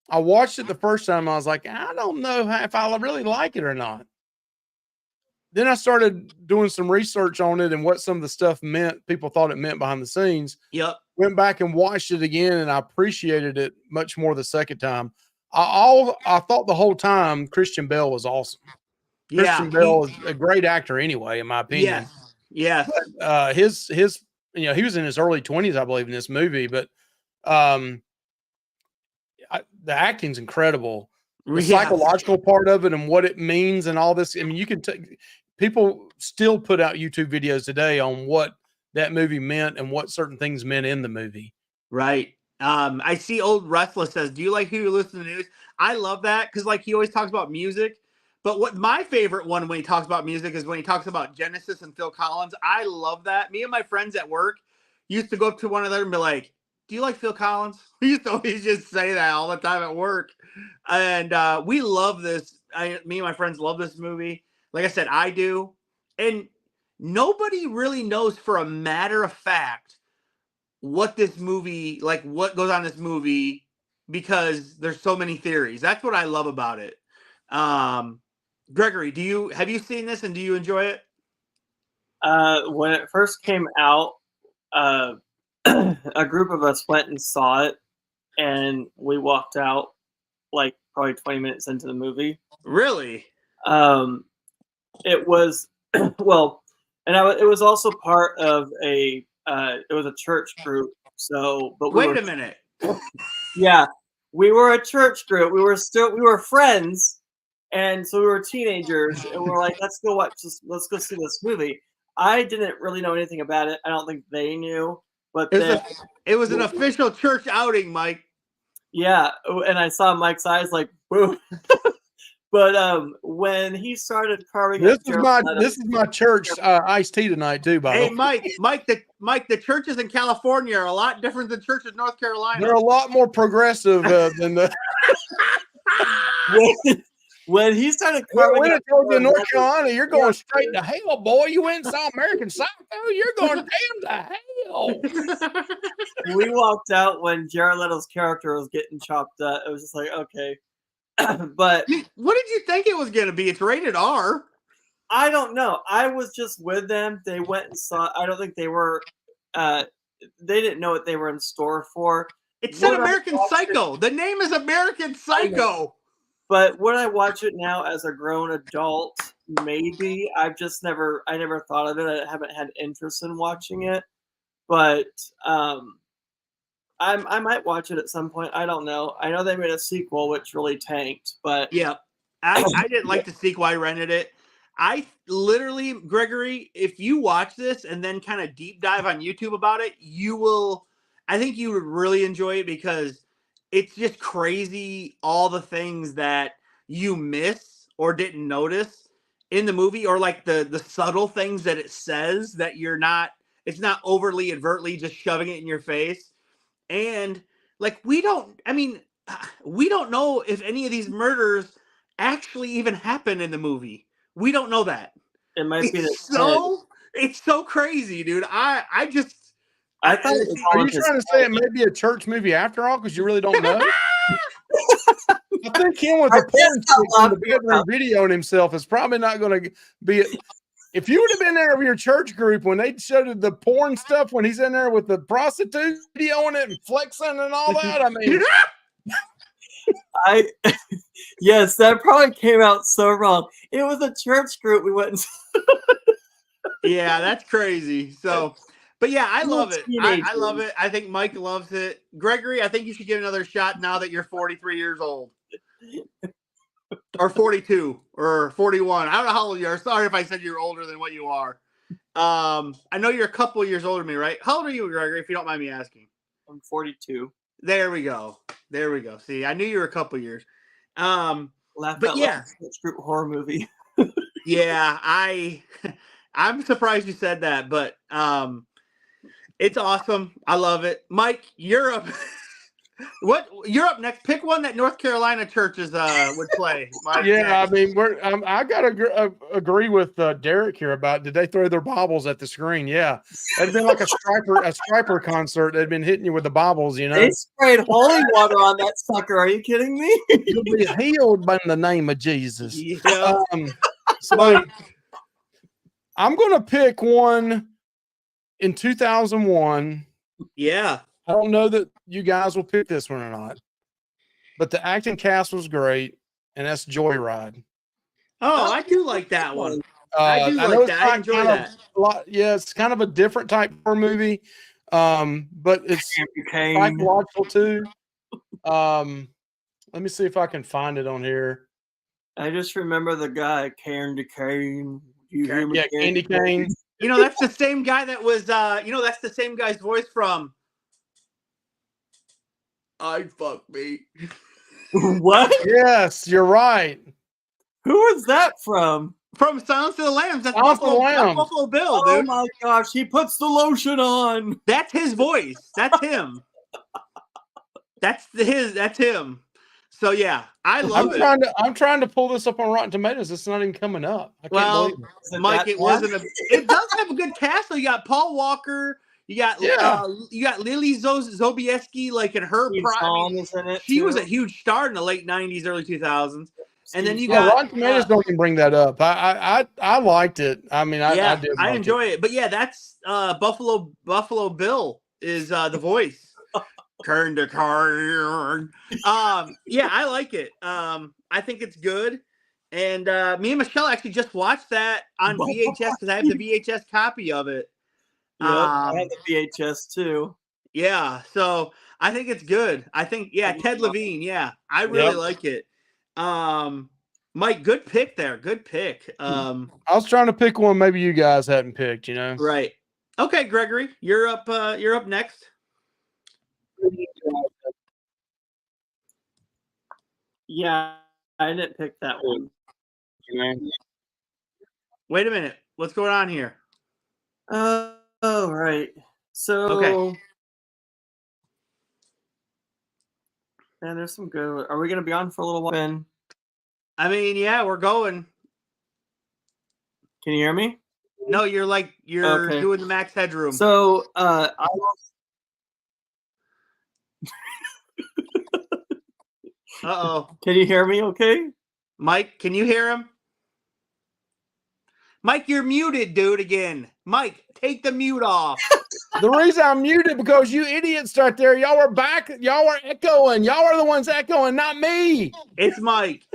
[SPEAKER 2] I watched it the first time. I was like, I don't know if I really like it or not. Then I started doing some research on it and what some of the stuff meant, people thought it meant behind the scenes.
[SPEAKER 1] Yep.
[SPEAKER 2] Went back and watched it again, and I appreciated it much more the second time. I thought the whole time Christian Bale was awesome. Christian Bale is a great actor anyway, in my opinion.
[SPEAKER 1] Yes.
[SPEAKER 2] But, his he was in his early 20s, I believe, in this movie, but the acting's incredible. The psychological part of it and what it means and all this. I mean, you can people still put out YouTube videos today on what that movie meant and what certain things meant in the movie.
[SPEAKER 1] Right. I see Old Restless says, do you like who you listen to the news? I love that because like he always talks about music. But what my favorite one when he talks about music is when he talks about Genesis and Phil Collins. I love that. Me and my friends at work used to go up to one another and be like, do you like Phil Collins? We used to always just say that all the time at work. And we love this. Me and my friends love this movie. Like I said, I do. And nobody really knows for a matter of fact what this movie, like what goes on in this movie, because there's so many theories. That's what I love about it. Gregory, have you seen this and do you enjoy it?
[SPEAKER 3] When it first came out, a group of us went and saw it, and we walked out like probably 20 minutes into the movie.
[SPEAKER 1] Really?
[SPEAKER 3] It was well, and it was also part of it was a church group. So, but
[SPEAKER 1] wait a minute.
[SPEAKER 3] Yeah, we were a church group. We were friends, and so we were teenagers, and we're like, let's go see this movie. I didn't really know anything about it. I don't think they knew, but
[SPEAKER 1] it was an official church outing, Mike.
[SPEAKER 3] Yeah, and I saw Mike's eyes like, boom. But when he started carving,
[SPEAKER 2] this is my church iced tea tonight too. By the
[SPEAKER 1] way, Mike, the churches in California are a lot different than churches in North Carolina.
[SPEAKER 2] They're a lot more progressive than the.
[SPEAKER 3] When he started carving,
[SPEAKER 2] when it goes to North Carolina, you're going straight to hell, boy. You went and saw American Psycho, you're going damn to hell.
[SPEAKER 3] We walked out when Jared Leto's character was getting chopped up. It was just like, okay. But
[SPEAKER 1] what did you think it was going to be? It's rated R.
[SPEAKER 3] I don't know. I was just with them. They went and saw. I don't think they were. They didn't know what they were in store for.
[SPEAKER 1] It said American Psycho. The name is American Psycho.
[SPEAKER 3] But when I watch it now as a grown adult, maybe I never thought of it. I haven't had interest in watching it, but I might watch it at some point. I don't know. I know they made a sequel which really tanked, but
[SPEAKER 1] yeah, I didn't like the sequel. I rented it. I literally, Gregory, if you watch this and then kind of deep dive on YouTube about it, I think you would really enjoy it because it's just crazy all the things that you miss or didn't notice in the movie, or like the subtle things that it says that it's not overly overtly just shoving it in your face. And like we don't know if any of these murders actually even happen in the movie. We don't know that.
[SPEAKER 3] It might be
[SPEAKER 1] It's so crazy, dude. I
[SPEAKER 3] thought it was
[SPEAKER 2] Are you trying to say it may be a church movie after all? Because you really don't know. I think him with the porn sticks in the bedroom videoing himself is probably not going to be. If you would have been there with your church group when they showed the porn stuff, when he's in there with the prostitute videoing it and flexing and all that, I mean,
[SPEAKER 3] yes, that probably came out so wrong. It was a church group we went and
[SPEAKER 1] yeah, that's crazy. So, but yeah, I love it. I love it. I think Mike loves it. Gregory, I think you should get another shot now that you're 43 years old. Or 42 or 41. I don't know how old you are. Sorry if I said you're older than what you are. I know you're a couple of years older than me, right? How old are you, Gregory, if you don't mind me asking?
[SPEAKER 3] I'm 42.
[SPEAKER 1] There we go. There we go. See, I knew you were a couple of years.
[SPEAKER 3] Laugh
[SPEAKER 1] but
[SPEAKER 3] out
[SPEAKER 1] yeah,
[SPEAKER 3] loud, group horror movie.
[SPEAKER 1] yeah, I'm surprised you said that, but it's awesome. I love it. Mike, you're up. You're up next. Pick one that North Carolina churches would play. Mike,
[SPEAKER 2] yeah, I mean, I gotta agree with Derek here about did they throw their Bibles at the screen? Yeah, it'd been like a striper concert. They'd been hitting you with the Bibles, you know.
[SPEAKER 3] They sprayed holy water on that sucker. Are you kidding me?
[SPEAKER 2] You'll be healed by the name of Jesus.
[SPEAKER 1] Yeah.
[SPEAKER 2] So I'm gonna pick one in 2001.
[SPEAKER 1] Yeah.
[SPEAKER 2] I don't know that you guys will pick this one or not, but the acting cast was great, and that's Joyride.
[SPEAKER 1] Oh, I do like that one. I do like that. I enjoy that.
[SPEAKER 2] It's kind of a different type of movie, but it's psychological too. Let me see if I can find it on here.
[SPEAKER 3] I just remember the guy, Candy Cane.
[SPEAKER 2] Candy Cane.
[SPEAKER 1] You know, that's the same guy that was, that's the same guy's voice from I'd Fuck Me.
[SPEAKER 3] What?
[SPEAKER 2] Yes, you're right.
[SPEAKER 3] Who is that from?
[SPEAKER 1] From Silence of the Lambs. That's
[SPEAKER 2] Buffalo
[SPEAKER 1] Bill, dude.
[SPEAKER 3] Oh my gosh, he puts the lotion on.
[SPEAKER 1] That's his voice. That's him. That's him. So yeah, I love it.
[SPEAKER 2] I'm trying to pull this up on Rotten Tomatoes. It's not even coming up. I can't believe it.
[SPEAKER 1] Mike, it does have a good cast. So you got Paul Walker. You got Lily Zobieski, like in her prime. She was a huge star in the late '90s, early 2000s. And then you got
[SPEAKER 2] Rotten Tomatoes don't even bring that up. I liked it. I mean, I did.
[SPEAKER 1] I enjoy it. But yeah, that's Buffalo Bill is the voice. Turn to corn. Yeah, I like it. I think it's good. And me and Michelle actually just watched that on VHS because I have the VHS copy of it.
[SPEAKER 3] I have the VHS too.
[SPEAKER 1] Yeah, so I think it's good. I think, Ted Levine. Yeah, I really like it. Mike, good pick there. Good pick.
[SPEAKER 2] I was trying to pick one maybe you guys hadn't picked, you know.
[SPEAKER 1] Right. Okay, Gregory, you're up next.
[SPEAKER 3] Yeah, I didn't pick that one.
[SPEAKER 1] Wait a minute. What's going on here?
[SPEAKER 3] Oh, right. So,
[SPEAKER 1] okay.
[SPEAKER 3] Man, there's some good. Are we going to be on for a little while, Ben?
[SPEAKER 1] I mean, yeah, we're going.
[SPEAKER 3] Can you hear me?
[SPEAKER 1] No, you're doing the max headroom.
[SPEAKER 3] So,
[SPEAKER 1] Uh-oh.
[SPEAKER 3] Can you hear me okay?
[SPEAKER 1] Mike, can you hear him? Mike, you're muted, dude, again. Mike, take the mute off.
[SPEAKER 2] The reason I'm muted because you idiots right there, y'all are back. Y'all are echoing. Y'all are the ones echoing, not me.
[SPEAKER 1] It's Mike.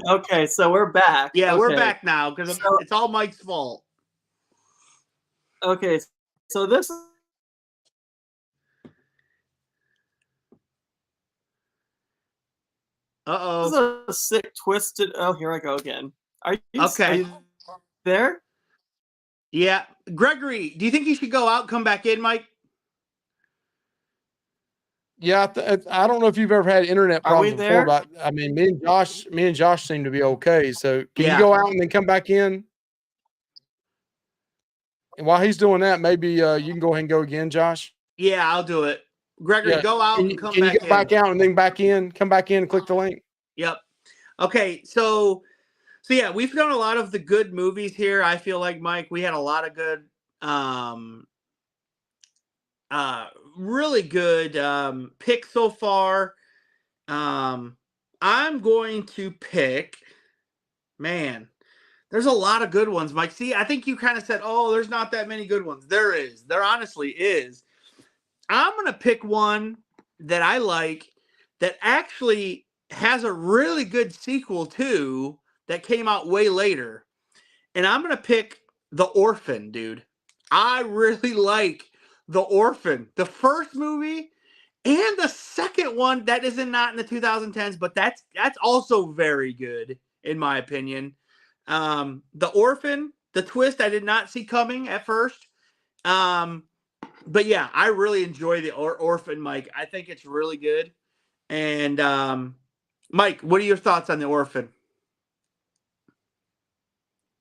[SPEAKER 3] Okay, so we're back.
[SPEAKER 1] Yeah, we're back now because it's all Mike's fault.
[SPEAKER 3] Okay, so this is a sick, twisted. Oh, here I go again. Are you there?
[SPEAKER 1] Yeah. Gregory, do you think you should go out and come back in, Mike?
[SPEAKER 2] Yeah, I don't know if you've ever had internet problems before, but I mean, me and Josh seem to be okay. So can you go out and then come back in? And while he's doing that, maybe you can go ahead and go again, Josh.
[SPEAKER 1] Yeah, I'll do it. Gregory, go out and come back in.
[SPEAKER 2] Can you get back out and then back in? Come back in and click the link.
[SPEAKER 1] Yep. Okay, so So yeah, we've done a lot of the good movies here. I feel like, Mike, we had a lot of good, really good picks so far. I'm going to pick, man, there's a lot of good ones, Mike. See, I think you kind of said, oh, there's not that many good ones. There is. There honestly is. I'm going to pick one that I like that actually has a really good sequel too that came out way later. And I'm going to pick The Orphan, dude. I really like The Orphan. The first movie and the second one that isn't not in the 2010s, but that's also very good in my opinion. The Orphan, the twist I did not see coming at first. But yeah, I really enjoy the Orphan, Mike. I think it's really good. And Mike, what are your thoughts on the Orphan?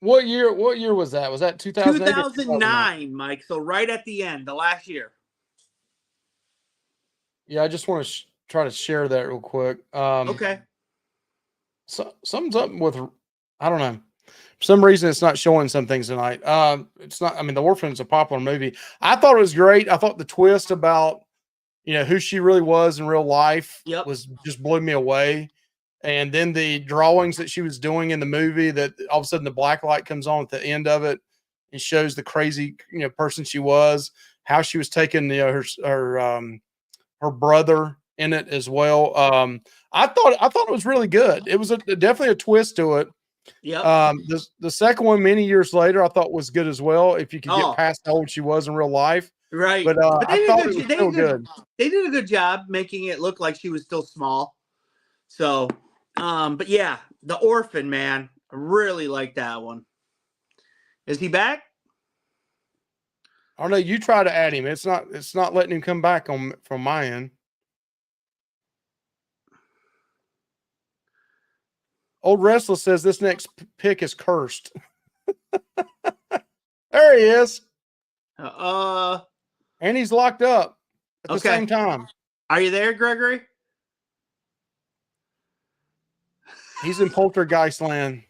[SPEAKER 2] What year was that? Was that 2008 or
[SPEAKER 1] 2009, Mike. So right at the end, the last year.
[SPEAKER 2] Yeah, I just want to try to share that real quick.
[SPEAKER 1] Okay.
[SPEAKER 2] So something's up with, I don't know. For some reason, it's not showing some things tonight. It's not. I mean, The Orphan's a popular movie. I thought it was great. I thought the twist about who she really was in real life was just blew me away. And then the drawings that she was doing in the movie, that all of a sudden the black light comes on at the end of it and shows the crazy person she was, how she was taking her brother in it as well. I thought it was really good. It was definitely a twist to it.
[SPEAKER 1] Yeah.
[SPEAKER 2] The second one, many years later, I thought was good as well. If you could get past how old she was in real life,
[SPEAKER 1] right?
[SPEAKER 2] But I thought it was still good.
[SPEAKER 1] They did a good job making it look like she was still small. So, but yeah, The Orphan, man, I really like that one. Is he back?
[SPEAKER 2] I don't know. You try to add him. It's not letting him come back from my end. Old Restless says this next pick is cursed. There he is. And he's locked up at the same time.
[SPEAKER 1] Are you there, Gregory?
[SPEAKER 2] He's in Poltergeist land.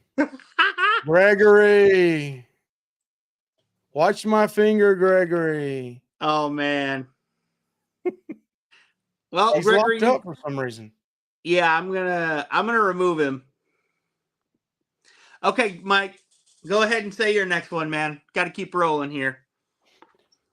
[SPEAKER 2] Gregory. Watch my finger, Gregory.
[SPEAKER 1] Oh, man. Well,
[SPEAKER 2] he's
[SPEAKER 1] Gregory,
[SPEAKER 2] locked up for some reason.
[SPEAKER 1] Yeah, I'm gonna remove him. Okay, Mike, go ahead and say your next one, man. Got to keep rolling here.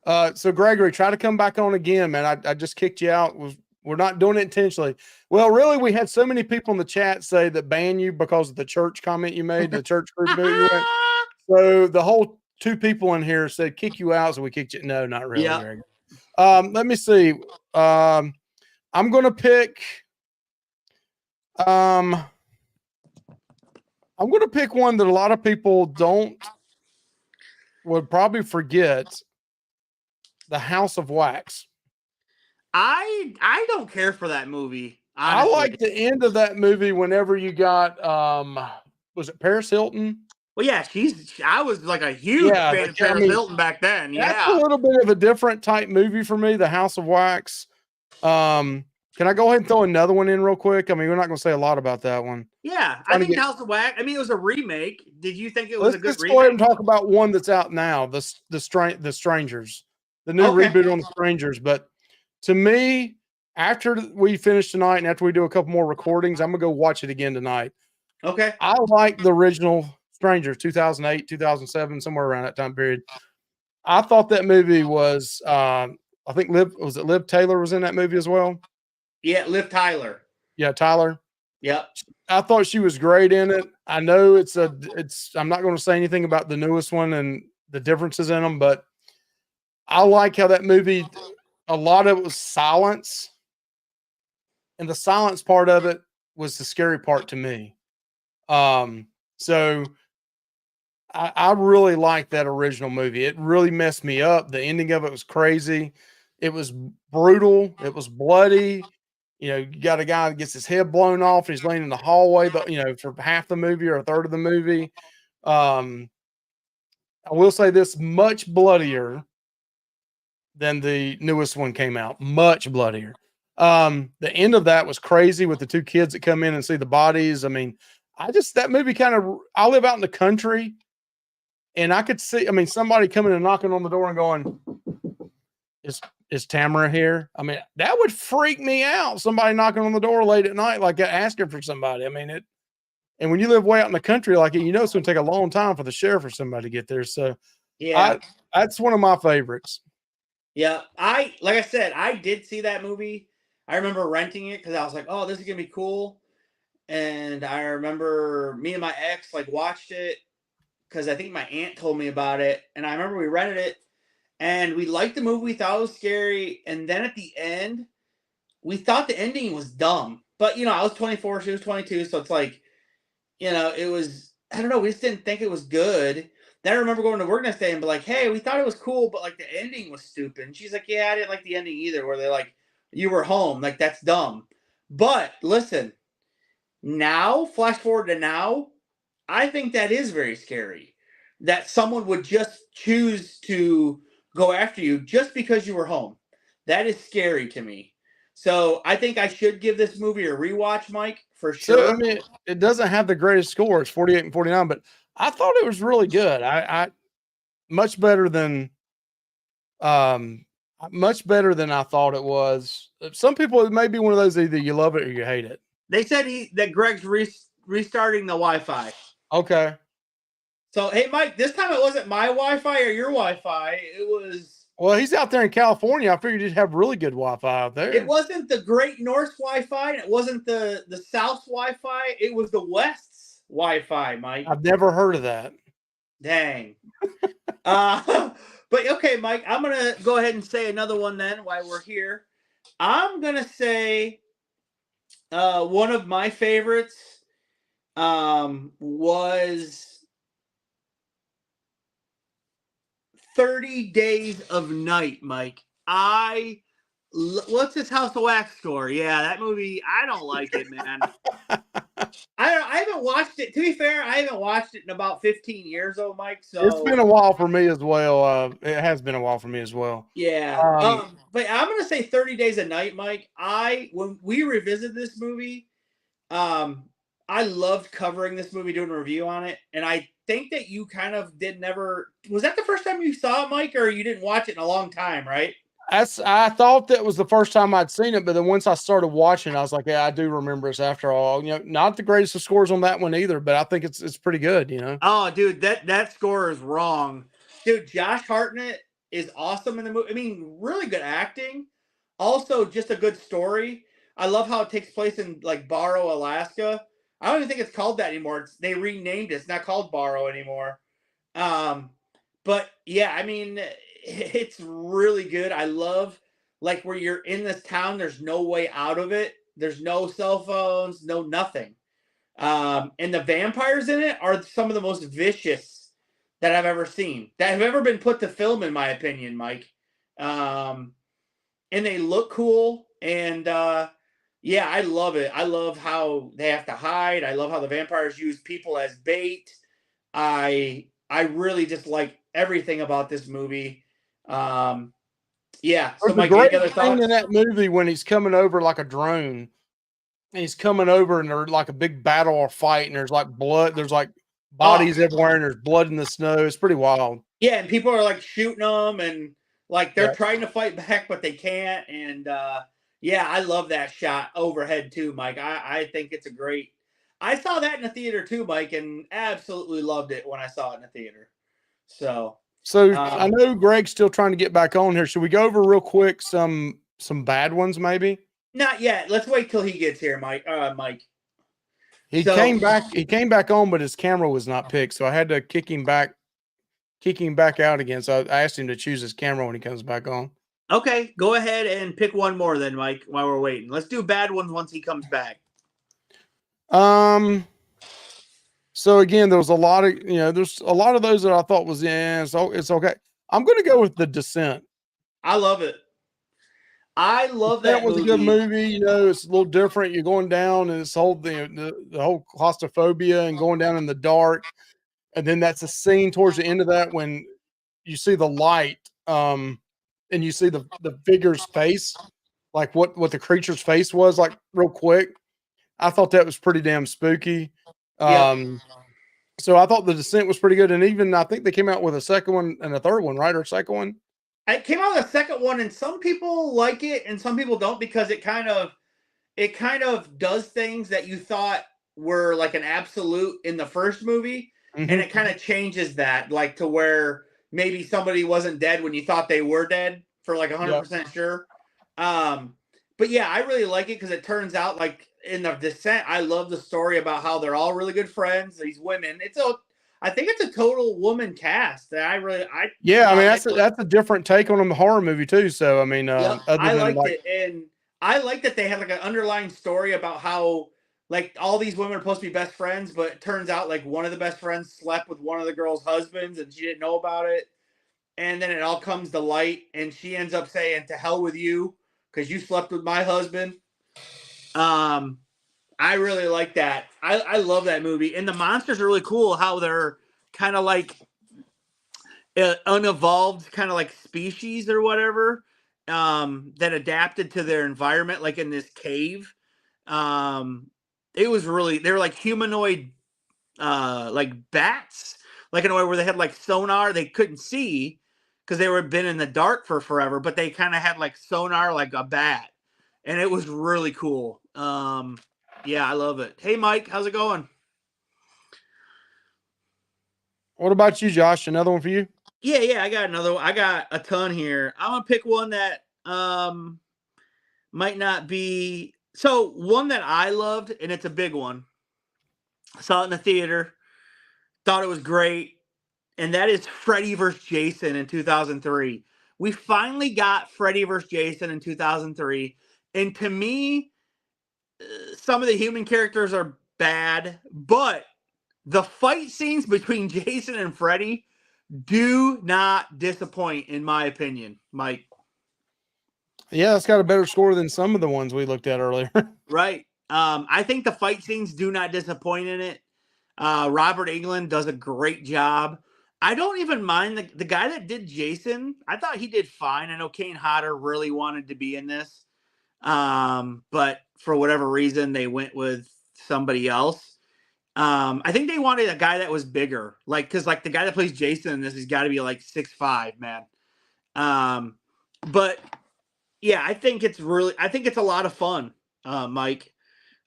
[SPEAKER 2] So Gregory, try to come back on again, man. I just kicked you out. We're not doing it intentionally. Well, really, we had so many people in the chat say that ban you because of the church comment you made, the church group you went. So the whole 2 people in here said kick you out, so we kicked you. No, not really, Gregory. Let me see. I'm gonna pick. I'm going to pick one that a lot of people would probably forget. The House of Wax.
[SPEAKER 1] I don't care for that movie.
[SPEAKER 2] I
[SPEAKER 1] Honestly.
[SPEAKER 2] like the end of that movie whenever you got was it Paris Hilton?
[SPEAKER 1] Well, yeah, I was like a huge fan of Paris Hilton back then.
[SPEAKER 2] That's a little bit of a different type movie for me, The House of Wax. Can I go ahead and throw another one in real quick? I mean, we're not going to say a lot about that one.
[SPEAKER 1] Yeah, I think House of Wax. I mean, it was a remake. Did you think it was a good remake?
[SPEAKER 2] Let's go ahead and talk about one that's out now, the Strangers, the new reboot on The Strangers. But to me, after we finish tonight and after we do a couple more recordings, I'm going to go watch it again tonight.
[SPEAKER 1] Okay.
[SPEAKER 2] I like the original Strangers, 2008, 2007, somewhere around that time period. I thought that movie was, I think Liv Taylor was in that movie as well?
[SPEAKER 1] Yeah, Liv Tyler.
[SPEAKER 2] Yeah, Tyler.
[SPEAKER 1] Yep.
[SPEAKER 2] I thought she was great in it. I know I'm not going to say anything about the newest one and the differences in them, but I like how that movie, a lot of it was silence. And the silence part of it was the scary part to me. So I really liked that original movie. It really messed me up. The ending of it was crazy. It was brutal. It was bloody. You got a guy that gets his head blown off and he's laying in the hallway, for half the movie or a third of the movie. I will say this, much bloodier than the newest one came out. Much bloodier. The end of that was crazy with the 2 kids that come in and see the bodies. I mean, that movie kind of, I live out in the country and I could see, I mean, somebody coming and knocking on the door and going, is Tamara here? I mean, that would freak me out. Somebody knocking on the door late at night, like asking for somebody. I mean, and when you live way out in the country, like you know, it's going to take a long time for the sheriff or somebody to get there. So
[SPEAKER 1] Yeah.
[SPEAKER 2] That's one of my favorites.
[SPEAKER 1] Yeah. Like I said, I did see that movie. I remember renting it because I was like, oh, this is going to be cool. And I remember me and my ex like watched it because I think my aunt told me about it. And I remember we rented it and we liked the movie. We thought it was scary. And then at the end, we thought the ending was dumb. But, I was 24, she was 22. So it's like, it was, I don't know. We just didn't think it was good. Then I remember going to work next day and be like, hey, we thought it was cool, but like the ending was stupid. And she's like, yeah, I didn't like the ending either, where they're like, you were home. Like, that's dumb. But listen, now, flash forward to now, I think that is very scary. That someone would just choose to go after you just because you were home. That is scary to me. So I think I should give this movie a rewatch, Mike, for sure.
[SPEAKER 2] So I mean, it doesn't have the greatest score. It's 48 and 49, but I thought it was really good. I much better than much better than I thought it was. Some people, it may be one of those, either you love it or you hate it.
[SPEAKER 1] They said that Greg's restarting the Wi-Fi.
[SPEAKER 2] Okay.
[SPEAKER 1] So, hey, Mike, this time it wasn't my Wi-Fi or your Wi-Fi. It was...
[SPEAKER 2] Well, he's out there in California. I figured you'd have really good Wi-Fi out there.
[SPEAKER 1] It wasn't the Great North Wi-Fi, and it wasn't the South Wi-Fi. It was the West's Wi-Fi, Mike.
[SPEAKER 2] I've never heard of that.
[SPEAKER 1] Dang. But okay, Mike, I'm going to go ahead and say another one then while we're here. I'm going to say one of my favorites was 30 Days of Night, Mike. What's this House of Wax score? Yeah, that movie, I don't like it, man. I haven't watched it. To be fair, I haven't watched it in about 15 years, though, Mike. So
[SPEAKER 2] it's been a while for me as well. It has been a while for me as well.
[SPEAKER 1] Yeah. But I'm gonna say 30 Days a Night, Mike. When we revisit this movie, I loved covering this movie, doing a review on it, and I think that you kind of was that the first time you saw it, Mike, or you didn't watch it in a long time, right?
[SPEAKER 2] I thought that was the first time I'd seen it, but then once I started watching, I was like, yeah, I do remember this after all. Not the greatest of scores on that one either, but I think it's pretty good,
[SPEAKER 1] Oh, dude, that score is wrong. Dude, Josh Hartnett is awesome in the movie. I mean, really good acting. Also, just a good story. I love how it takes place in like Barrow, Alaska. I don't even think it's called that anymore. They renamed it. It's not called Barrow anymore. But yeah, I mean, it's really good. I love like where you're in this town. There's no way out of it. There's no cell phones, no nothing. And the vampires in it are some of the most vicious that I've ever seen, that have ever been put to film, in my opinion, Mike. And they look cool. And yeah, I love it. I love how they have to hide. I love how the vampires use people as bait. I really just like everything about this movie. Yeah. So, Mike, any other thoughts
[SPEAKER 2] in that movie when he's coming over like a drone? And he's coming over and there's like a big battle or fight, and there's like blood, there's like bodies everywhere, and there's blood in the snow. It's pretty wild.
[SPEAKER 1] Yeah, and people are like shooting them, and like they're trying to fight back, but they can't. And yeah, I love that shot overhead too, Mike. I think it's a great. I saw that in the theater too, Mike, and absolutely loved it when I saw it in the theater. So
[SPEAKER 2] I know Greg's still trying to get back on here. Should we go over real quick some bad ones, maybe?
[SPEAKER 1] Not yet. Let's wait till he gets here, Mike. Mike.
[SPEAKER 2] He came back on, but his camera was not picked, so I had to kick him back out again. So I asked him to choose his camera when he comes back on.
[SPEAKER 1] Okay, go ahead and pick one more then, Mike, while we're waiting. Let's do bad ones once he comes back.
[SPEAKER 2] So again, there was a lot of, there's a lot of those that I thought was so it's okay. I'm going to go with The Descent.
[SPEAKER 1] I love it. I love that
[SPEAKER 2] was
[SPEAKER 1] movie.
[SPEAKER 2] A good movie. It's a little different. You're going down and this whole the whole claustrophobia and going down in the dark. And then that's a scene towards the end of that when you see the light, and you see the figure's face, like what the creature's face was, like real quick. I thought that was pretty damn spooky. So I thought The Descent was pretty good, and even I think they came out with a second one and a third one, right? Or second one.
[SPEAKER 1] It came out with a second one, and some people like it, and some people don't because it kind of does things that you thought were like an absolute in the first movie, and it kind of changes that, like to where maybe somebody wasn't dead when you thought they were dead for like 100% sure. But yeah, I really like it because it turns out like in The Descent, I love the story about how they're all really good friends. These women, I think it's a total woman cast. I mean
[SPEAKER 2] that's a different take on a horror movie too. So I mean,
[SPEAKER 1] I liked it, and I like that they had like an underlying story about how like all these women are supposed to be best friends, but it turns out like one of the best friends slept with one of the girl's husbands, and she didn't know about it. And then it all comes to light, and she ends up saying, "To hell with you, because you slept with my husband." I really like that. I love that movie, and the monsters are really cool. How they're kind of like unevolved, kind of like species or whatever, that adapted to their environment, like in this cave. It was really they were like humanoid, like bats, like in a way where they had like sonar. They couldn't see because they were been in the dark for forever, but they kind of had like sonar, like a bat, and it was really cool. Yeah, I love it. Hey, Mike, how's it going?
[SPEAKER 2] What about you, Josh? Another one for you?
[SPEAKER 1] Yeah, I got another one. I got a ton here. I'm gonna pick one that might not be so one that I loved, and it's a big one. Saw it in the theater, thought it was great, and that is Freddy vs. Jason in 2003. We finally got Freddy vs. Jason in 2003, and to me, some of the human characters are bad, but the fight scenes between Jason and Freddy do not disappoint, in my opinion, Mike.
[SPEAKER 2] Yeah, it's got a better score than some of the ones we looked at earlier.
[SPEAKER 1] Right. I think the fight scenes do not disappoint in it. Robert Englund does a great job. I don't even mind the guy that did Jason. I thought he did fine. I know Kane Hodder really wanted to be in this. But for whatever reason, they went with somebody else. I think they wanted a guy that was bigger, like because like the guy that plays Jason in this has got to be like 6'5", man. But yeah, I think it's a lot of fun, Mike.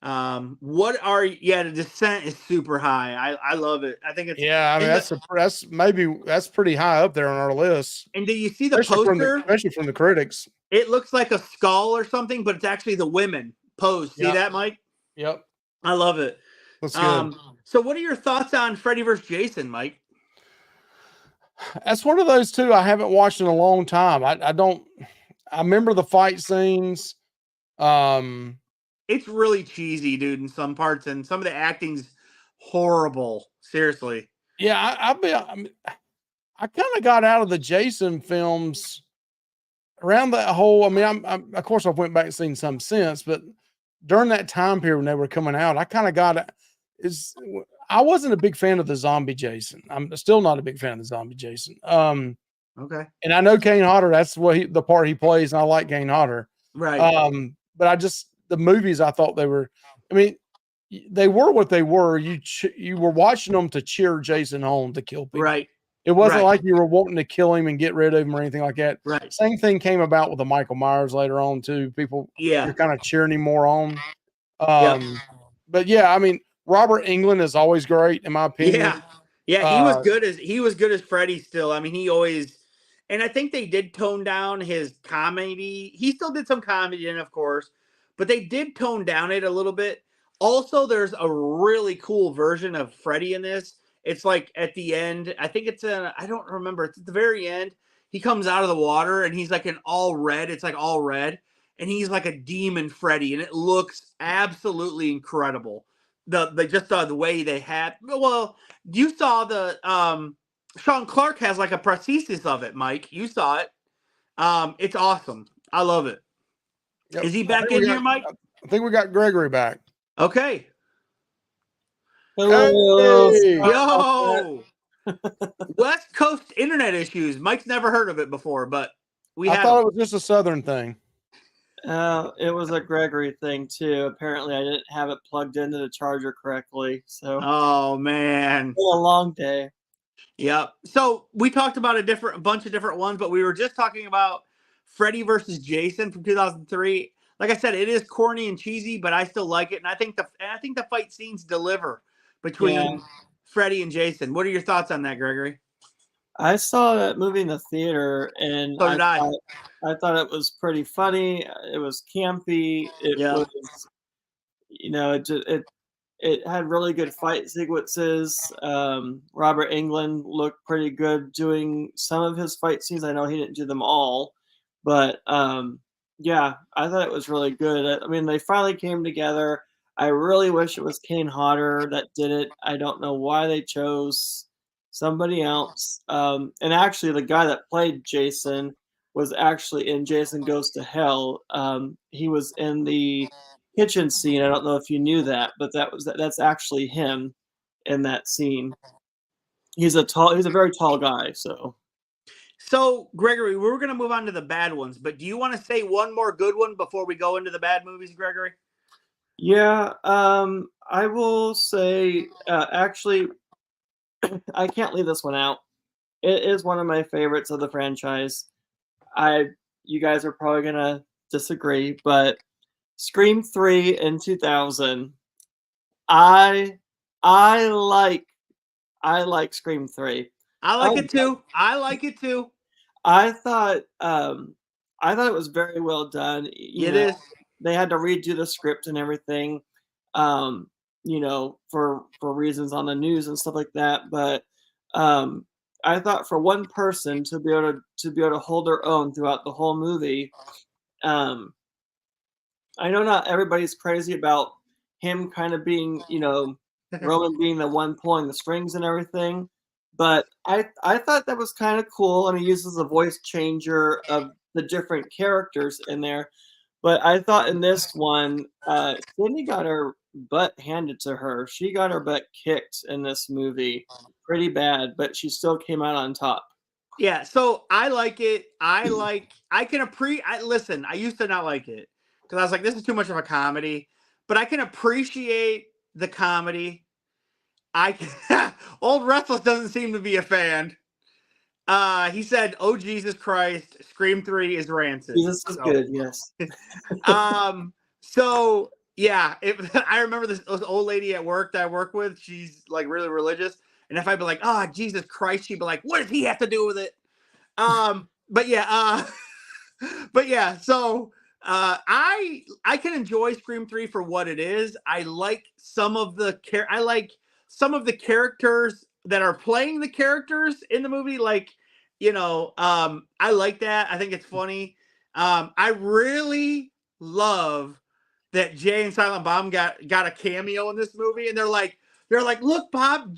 [SPEAKER 1] The Descent is super high. I love it. I think it's
[SPEAKER 2] I mean that's pretty high up there on our list.
[SPEAKER 1] And do you see the poster?
[SPEAKER 2] Especially from the critics.
[SPEAKER 1] It looks like a skull or something, but it's actually the women posed. See that, Mike?
[SPEAKER 2] Yep.
[SPEAKER 1] I love it.
[SPEAKER 2] That's good.
[SPEAKER 1] So what are your thoughts on Freddy vs. Jason, Mike?
[SPEAKER 2] That's one of those two I haven't watched in a long time. I remember the fight scenes.
[SPEAKER 1] It's really cheesy, dude, in some parts, and some of the acting's horrible. Seriously.
[SPEAKER 2] Yeah, I kind of got out of the Jason films around that whole. I mean, I'm of course I went back and seen some since, but during that time period when they were coming out, I kind of got I wasn't a big fan of the zombie Jason. I'm still not a big fan of the zombie Jason.
[SPEAKER 1] Okay.
[SPEAKER 2] And I know Kane Hodder, that's the part he plays, and I like Kane Hodder.
[SPEAKER 1] Right.
[SPEAKER 2] But the movies, I thought they were, I mean, they were what they were. You were watching them to cheer Jason on to kill people.
[SPEAKER 1] Right.
[SPEAKER 2] It wasn't like you were wanting to kill him and get rid of him or anything like that.
[SPEAKER 1] Right.
[SPEAKER 2] Same thing came about with the Michael Myers later on too. People, you're kind of cheering him more on. But yeah, I mean, Robert Englund is always great in my opinion.
[SPEAKER 1] Yeah, he was good as Freddy still. I mean, he always, and I think they did tone down his comedy. He still did some comedy in, of course, but they did tone down it a little bit. Also, there's a really cool version of Freddy in this. It's like at the end, I think I don't remember. It's at the very end. He comes out of the water and he's like in all red. It's like all red. And he's like a demon Freddy. And it looks absolutely incredible. The way they had. Well, you saw the Sean Clark has like a prosthesis of it, Mike. You saw it. It's awesome. I love it. Yep. Is he back in here, Mike?
[SPEAKER 2] I think we got Gregory back.
[SPEAKER 1] Okay.
[SPEAKER 3] Hello.
[SPEAKER 1] Hey. Yo. West Coast internet issues. Mike's never heard of it before, but
[SPEAKER 2] I thought it was just a Southern thing.
[SPEAKER 3] It was a Gregory thing too. Apparently, I didn't have it plugged into the charger correctly, so
[SPEAKER 1] Oh man.
[SPEAKER 3] it's been a long day.
[SPEAKER 1] Yep. So we talked about a bunch of different ones, but we were just talking about Freddy versus Jason from 2003. Like I said, it is corny and cheesy, but I still like it, and I think the fight scenes deliver
[SPEAKER 3] Yeah,
[SPEAKER 1] between Freddy and Jason. What are your thoughts on that, Gregory?
[SPEAKER 3] I saw that movie in the theater, and
[SPEAKER 1] So did I.
[SPEAKER 3] I thought it was pretty funny. It was campy. It
[SPEAKER 1] Yeah.
[SPEAKER 3] was, it had really good fight sequences. Robert Englund looked pretty good doing some of his fight scenes. I know he didn't do them all, but yeah, I thought it was really good. I mean, they finally came together. I really wish it was Kane Hodder that did it. I don't know why they chose somebody else. And actually, the guy that played Jason was actually in Jason Goes to Hell. He was in the kitchen scene. I don't know if you knew that, but that's actually him in that scene. He's a very tall guy.
[SPEAKER 1] So, Gregory, we're going to move on to the bad ones, but do you want to say one more good one before we go into the bad movies, Gregory?
[SPEAKER 3] Yeah, I will say, actually, I can't leave this one out. It is one of my favorites of the franchise. You guys are probably gonna disagree, but Scream 3 in 2000. I I like I like Scream 3.
[SPEAKER 1] I like it too. I like it too.
[SPEAKER 3] I thought I thought it was very well done.
[SPEAKER 1] It is.
[SPEAKER 3] They had to redo the script and everything, for reasons on the news and stuff like that. But I thought for one person to be able to hold their own throughout the whole movie, um, I know not everybody's crazy about him kind of being, Roman being the one pulling the strings and everything, but I thought that was kind of cool, and he uses a voice changer of the different characters in there. But I thought in this one, Sydney got her butt handed to her. She got her butt kicked in this movie pretty bad, but she still came out on top.
[SPEAKER 1] Yeah, so I like it. Listen, I used to not like it because I was like, this is too much of a comedy, but I can appreciate the comedy. Old Restless doesn't seem to be a fan. He said, "Oh Jesus Christ, Scream 3 is rancid."
[SPEAKER 3] Jesus is good, yes.
[SPEAKER 1] So yeah, I remember this old lady at work that I work with. She's like really religious, and if I'd be like, "Oh Jesus Christ," she'd be like, "What does he have to do with it?" But yeah, but yeah. So I can enjoy Scream 3 for what it is. I like some of the characters that are playing the characters in the movie. Like, I like that. I think it's funny. I really love that Jay and Silent Bob got a cameo in this movie, and they're like, look, Bob,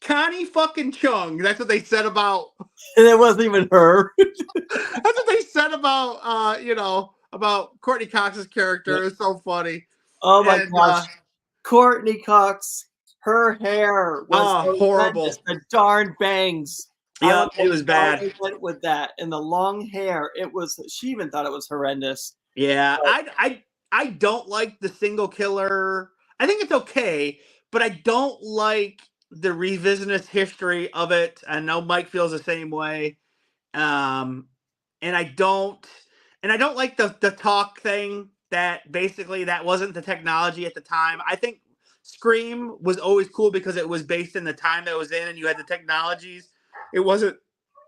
[SPEAKER 1] Connie fucking Chung. That's what they said about.
[SPEAKER 3] And it wasn't even her.
[SPEAKER 1] That's what they said about Courtney Cox's character. It's so funny.
[SPEAKER 3] Oh my
[SPEAKER 1] And,
[SPEAKER 3] gosh. Courtney Cox, her hair was
[SPEAKER 1] horrible.
[SPEAKER 3] The darn bangs.
[SPEAKER 1] Yeah, it was bad.
[SPEAKER 3] They went with that and the long hair. She even thought it was horrendous.
[SPEAKER 1] Yeah, I don't like the single killer. I think it's okay, but I don't like the revisionist history of it. I know Mike feels the same way. And I don't like the talk thing that basically that wasn't the technology at the time. I think Scream was always cool because it was based in the time that it was in and you had the technologies. It wasn't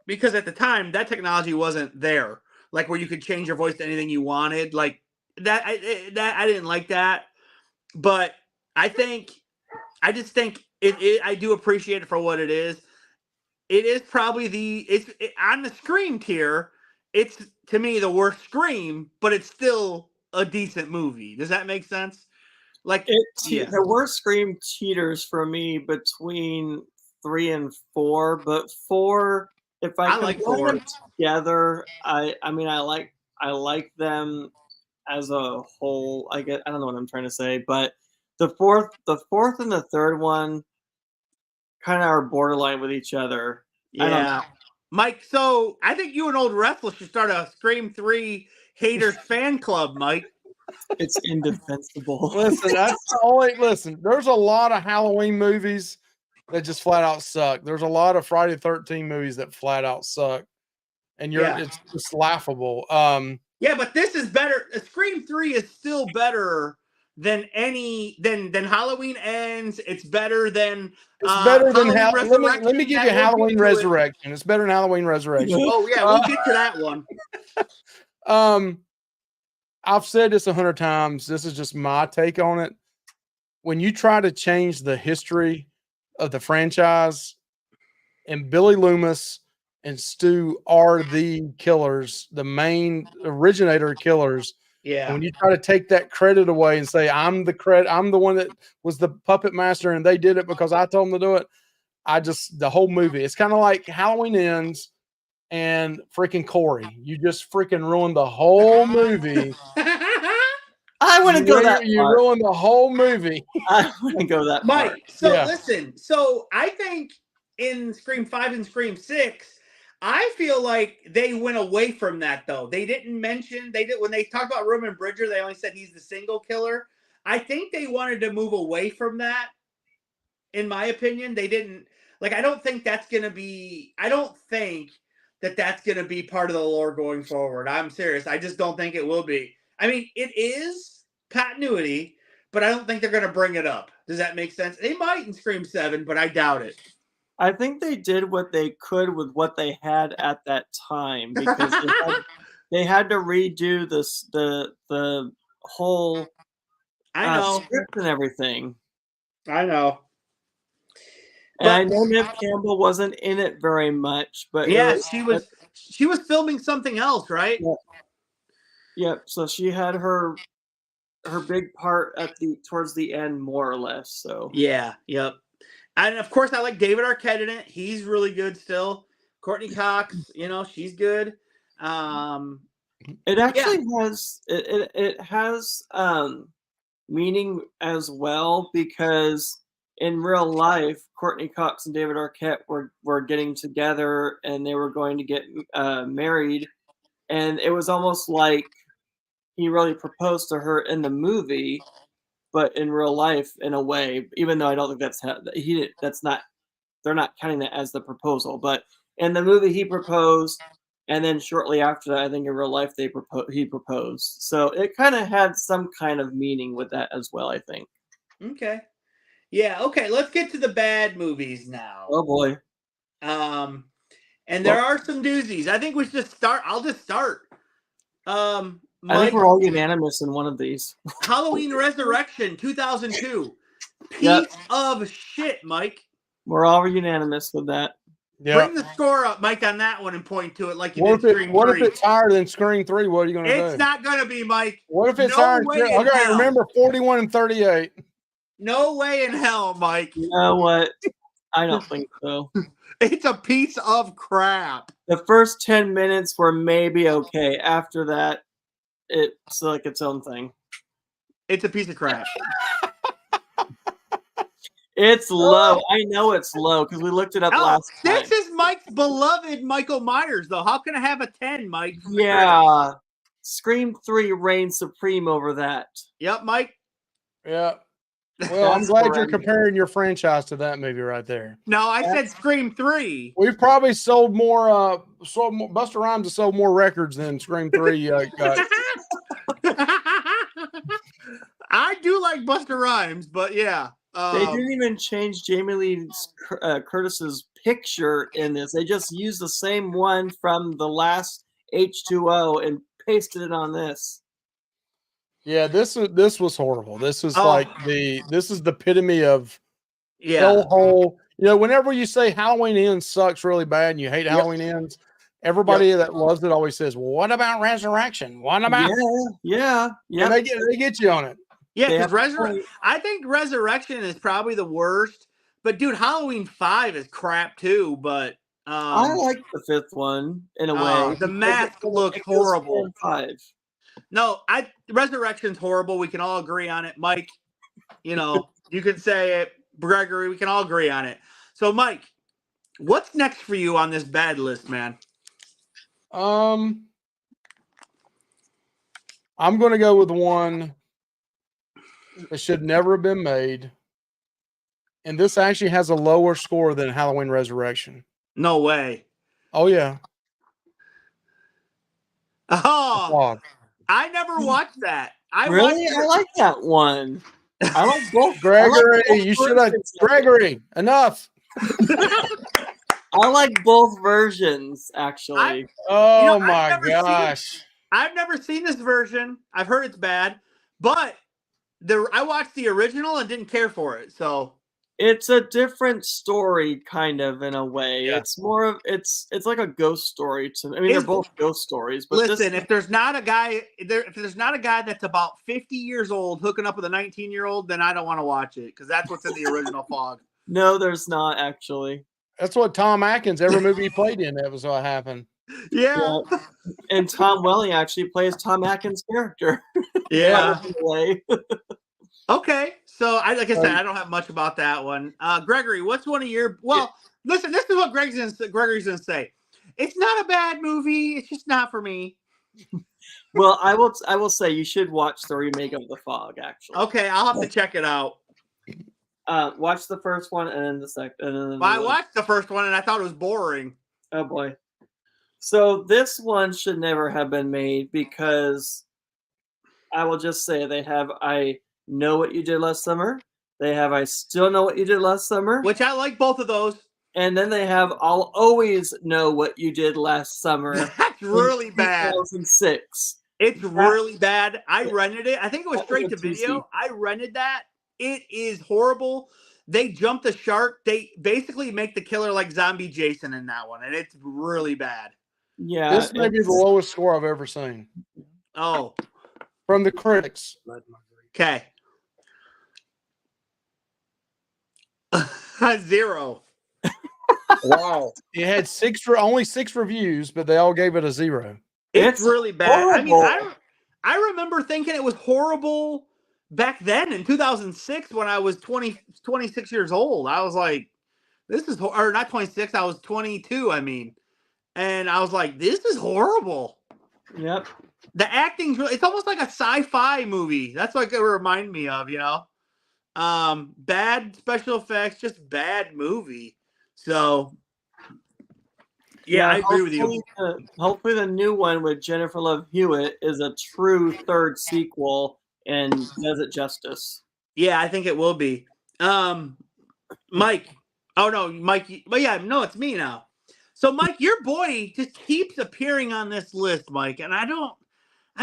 [SPEAKER 1] because at the time that technology wasn't there, like where you could change your voice to anything you wanted. Like that I didn't like that. But I just think I do appreciate it for what it is. It is probably on the Scream tier. It's to me the worst Scream, but it's still a decent movie. Does that make sense? Like,
[SPEAKER 3] there were Scream cheaters for me between 3 and 4, but 4, if I
[SPEAKER 1] like
[SPEAKER 3] combine
[SPEAKER 1] 4
[SPEAKER 3] them together, I like them as a whole. I don't know what I'm trying to say, but the fourth and the third one kind of are borderline with each other.
[SPEAKER 1] Yeah, Mike. So I think you and Old Restless should start a Scream 3 haters fan club, Mike.
[SPEAKER 3] It's indefensible.
[SPEAKER 2] Listen, that's the only. Listen, there's a lot of Halloween movies that just flat out suck. There's a lot of Friday the 13th movies that flat out suck, and it's just laughable.
[SPEAKER 1] Yeah, but this is better. Scream 3 is still better than Halloween Ends. It's better than Halloween Resurrection.
[SPEAKER 2] Let me give you Halloween Resurrection. It's better than Halloween Resurrection.
[SPEAKER 1] Oh yeah, we'll get to that one.
[SPEAKER 2] I've said this 100 times. This is just my take on it. When you try to change the history of the franchise, and Billy Loomis and Stu are the killers, the main originator killers.
[SPEAKER 1] Yeah.
[SPEAKER 2] And when you try to take that credit away and say, I'm the one that was the puppet master and they did it because I told them to do it. The whole movie, it's kind of like Halloween Ends and freaking Corey. You just freaking ruined the whole movie.
[SPEAKER 3] I wouldn't go that far.
[SPEAKER 2] You ruined the whole movie.
[SPEAKER 3] I wouldn't go that far.
[SPEAKER 1] Mike, listen. So I think in Scream 5 and Scream 6, I feel like they went away from that, though. They didn't mention, when they talked about Roman Bridger, they only said he's the single killer. I think they wanted to move away from that, in my opinion. They didn't, I don't think that's going to be part of the lore going forward. I'm serious. I just don't think it will be. I mean, it is continuity, but I don't think they're going to bring it up. Does that make sense? They might in Scream 7, but I doubt it.
[SPEAKER 3] I think they did what they could with what they had at that time, because they had to redo the whole script and everything.
[SPEAKER 1] I know.
[SPEAKER 3] And I know Neve Campbell wasn't in it very much, but
[SPEAKER 1] she was filming something else, right?
[SPEAKER 3] Yep. So she had her big part towards the end, more or less. So
[SPEAKER 1] yeah, yep. And of course, I like David Arquette in it. He's really good still. Courtney Cox, she's good.
[SPEAKER 3] It actually has meaning as well, because in real life, Courtney Cox and David Arquette were getting together and they were going to get married, and it was almost like he really proposed to her in the movie. But in real life, in a way, even though I don't think they're not counting that as the proposal. But in the movie, he proposed, and then shortly after that, I think in real life, he proposed. So it kind of had some kind of meaning with that as well, I think.
[SPEAKER 1] Okay. Yeah. Okay. Let's get to the bad movies now.
[SPEAKER 3] Oh boy.
[SPEAKER 1] And there are some doozies. I think we should just start. I'll just start.
[SPEAKER 3] I think we're all unanimous in one of these.
[SPEAKER 1] Halloween Resurrection 2002. Piece of shit, Mike.
[SPEAKER 3] We're all unanimous with that.
[SPEAKER 2] Yep.
[SPEAKER 1] Bring the score up, Mike, on that one and point to it like you
[SPEAKER 2] did
[SPEAKER 1] Scream 3.
[SPEAKER 2] What if it's higher than Scream 3? What are you going to do?
[SPEAKER 1] It's not going to be, Mike.
[SPEAKER 2] What if it's higher? Okay, remember 41 and 38.
[SPEAKER 1] No way in hell, Mike.
[SPEAKER 3] You know what? I don't think so.
[SPEAKER 1] It's a piece of crap.
[SPEAKER 3] The first 10 minutes were maybe okay. After that, it's like its own thing.
[SPEAKER 1] It's a piece of crap.
[SPEAKER 3] It's low. I know it's low because we looked it up last time.
[SPEAKER 1] This is Mike's beloved Michael Myers, though. How can I have a 10, Mike?
[SPEAKER 3] Yeah. Scream 3 reigns supreme over that.
[SPEAKER 1] Yep, Mike.
[SPEAKER 2] Yeah. Well, I'm glad you're comparing your franchise to that movie right there.
[SPEAKER 1] No, I said Scream 3.
[SPEAKER 2] We've probably sold more. Busta Rhymes has sold more records than Scream 3 got.
[SPEAKER 1] I do like Busta Rhymes, but yeah.
[SPEAKER 3] They didn't even change Jamie Lee Curtis's picture in this. They just used the same one from the last H2O and pasted it on this.
[SPEAKER 2] Yeah, this was horrible. This is this is the epitome of hellhole. Whenever you say Halloween Ends sucks really bad and you hate Halloween Ends, everybody that loves it always says, "Well, what about Resurrection? What about?"
[SPEAKER 3] Yeah.
[SPEAKER 2] And they get you on it.
[SPEAKER 1] Yeah, because I think Resurrection is probably the worst. But dude, Halloween 5 is crap too. But
[SPEAKER 3] I like the fifth one in a way.
[SPEAKER 1] The mask looks horrible.
[SPEAKER 3] 5.
[SPEAKER 1] No, Resurrection's horrible. We can all agree on it, Mike. You can say it, Gregory. We can all agree on it. So, Mike, what's next for you on this bad list, man?
[SPEAKER 2] I'm going to go with one that should never have been made. And this actually has a lower score than Halloween Resurrection.
[SPEAKER 1] No way.
[SPEAKER 2] Oh, yeah.
[SPEAKER 1] Oh, I never watched that. I
[SPEAKER 3] like that one. I like both.
[SPEAKER 2] Gregory,
[SPEAKER 3] I like both
[SPEAKER 2] you should have.
[SPEAKER 3] versions.
[SPEAKER 2] Gregory, enough.
[SPEAKER 3] I like both versions, actually.
[SPEAKER 2] Oh, my gosh.
[SPEAKER 1] I've never seen this version. I've heard it's bad, but I watched the original and didn't care for it. So
[SPEAKER 3] it's a different story, kind of, in a way.
[SPEAKER 2] Yeah.
[SPEAKER 3] It's more of it's like a ghost story to me. I mean, they're both ghost stories. But
[SPEAKER 1] listen, if there's not a guy that's about 50 years old hooking up with a 19-year-old, then I don't want to watch it because that's what's in the original Fog.
[SPEAKER 3] No, there's not actually.
[SPEAKER 2] That's what Tom Atkins, every movie he played in, that was what happened.
[SPEAKER 1] Yeah.
[SPEAKER 3] And Tom Welling actually plays Tom Atkins' character.
[SPEAKER 1] Yeah. Okay. So like I said, I don't have much about that one. Gregory, what's one of your listen, this is what Gregory's gonna say. It's not a bad movie, it's just not for me.
[SPEAKER 3] Well, I will say you should watch the remake of The Fog, actually.
[SPEAKER 1] Okay, I'll have to check it out.
[SPEAKER 3] Watch the first one and then the second.
[SPEAKER 1] I watched the first one and I thought it was boring.
[SPEAKER 3] Oh boy. So this one should never have been made because I will just say they have I Know What You Did Last Summer. They have I Still Know What You Did Last Summer.
[SPEAKER 1] Which I like both of those.
[SPEAKER 3] And then they have I'll Always Know What You Did Last Summer.
[SPEAKER 1] That's really bad.
[SPEAKER 3] 2006.
[SPEAKER 1] It's really bad. I rented it. I think it was straight to video. I rented that. It is horrible. They jump the shark. They basically make the killer like Zombie Jason in that one, and it's really bad.
[SPEAKER 3] Yeah.
[SPEAKER 2] This may be the lowest score I've ever seen.
[SPEAKER 1] Oh.
[SPEAKER 2] From the critics.
[SPEAKER 1] Okay. 0.
[SPEAKER 2] Wow. It had only 6 reviews, but they all gave it a 0.
[SPEAKER 1] It's really bad.
[SPEAKER 3] Horrible.
[SPEAKER 1] I mean, I remember thinking it was horrible back then in 2006 when I was 26 years old. I was like, this is, or not 26, I was 22, I mean. And I was like, this is horrible.
[SPEAKER 3] Yep.
[SPEAKER 1] The acting's really, it's almost like a sci-fi movie. That's what it reminded me of, you know? Bad special effects, just bad movie. So, yeah, I agree with you.
[SPEAKER 3] Hopefully the new one with Jennifer Love Hewitt is a true third sequel and does it justice.
[SPEAKER 1] Yeah, I think it will be. Mike. Oh, no, Mike. But yeah, no, it's me now. So, Mike, your boy just keeps appearing on this list, Mike. And I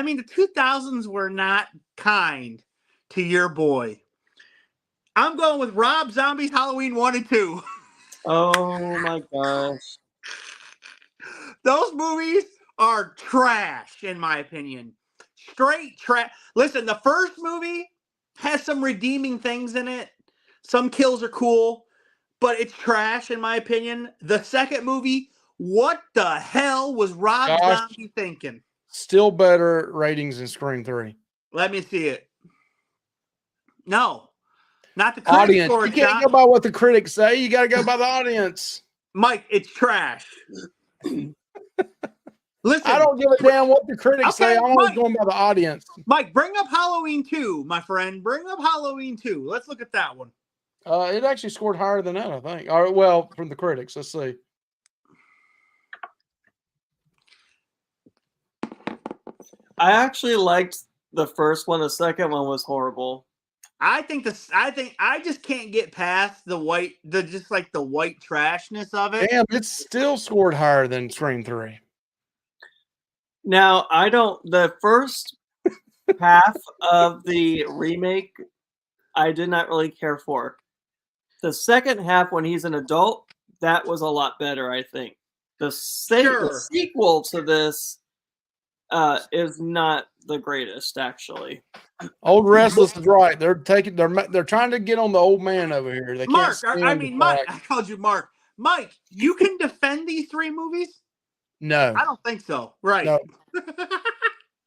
[SPEAKER 1] mean, the 2000s were not kind to your boy. I'm going with Rob Zombie's Halloween 1 and 2.
[SPEAKER 3] Oh, my gosh.
[SPEAKER 1] Those movies are trash, in my opinion. Straight trash. Listen, the first movie has some redeeming things in it. Some kills are cool, but it's trash, in my opinion. The second movie, what the hell was Rob Zombie thinking?
[SPEAKER 2] Still better ratings than Scream 3.
[SPEAKER 1] Let me see it. No. Not the
[SPEAKER 2] audience. You can't go by what the critics say. You got to go by the audience.
[SPEAKER 1] Mike, it's trash. Listen,
[SPEAKER 2] I don't give a damn what the critics say. I'm always going by the audience.
[SPEAKER 1] Mike, bring up Halloween 2, my friend. Bring up Halloween 2. Let's look at that one.
[SPEAKER 2] It actually scored higher than that, I think. Or, well, from the critics. Let's see.
[SPEAKER 3] I actually liked the first one. The second one was horrible.
[SPEAKER 1] I just can't get past the white trashness of it.
[SPEAKER 2] Damn, it's still scored higher than Scream 3.
[SPEAKER 3] Now, the first half of the remake, I did not really care for. The second half, when he's an adult, that was a lot better, I think. The sequel to this is not the greatest, actually.
[SPEAKER 2] Old Restless is right. They're trying to get on the old man over here. They
[SPEAKER 1] Mike, I called you Mark. Mike, you can defend these 3 movies?
[SPEAKER 2] No.
[SPEAKER 1] I don't think so. Right.
[SPEAKER 2] No.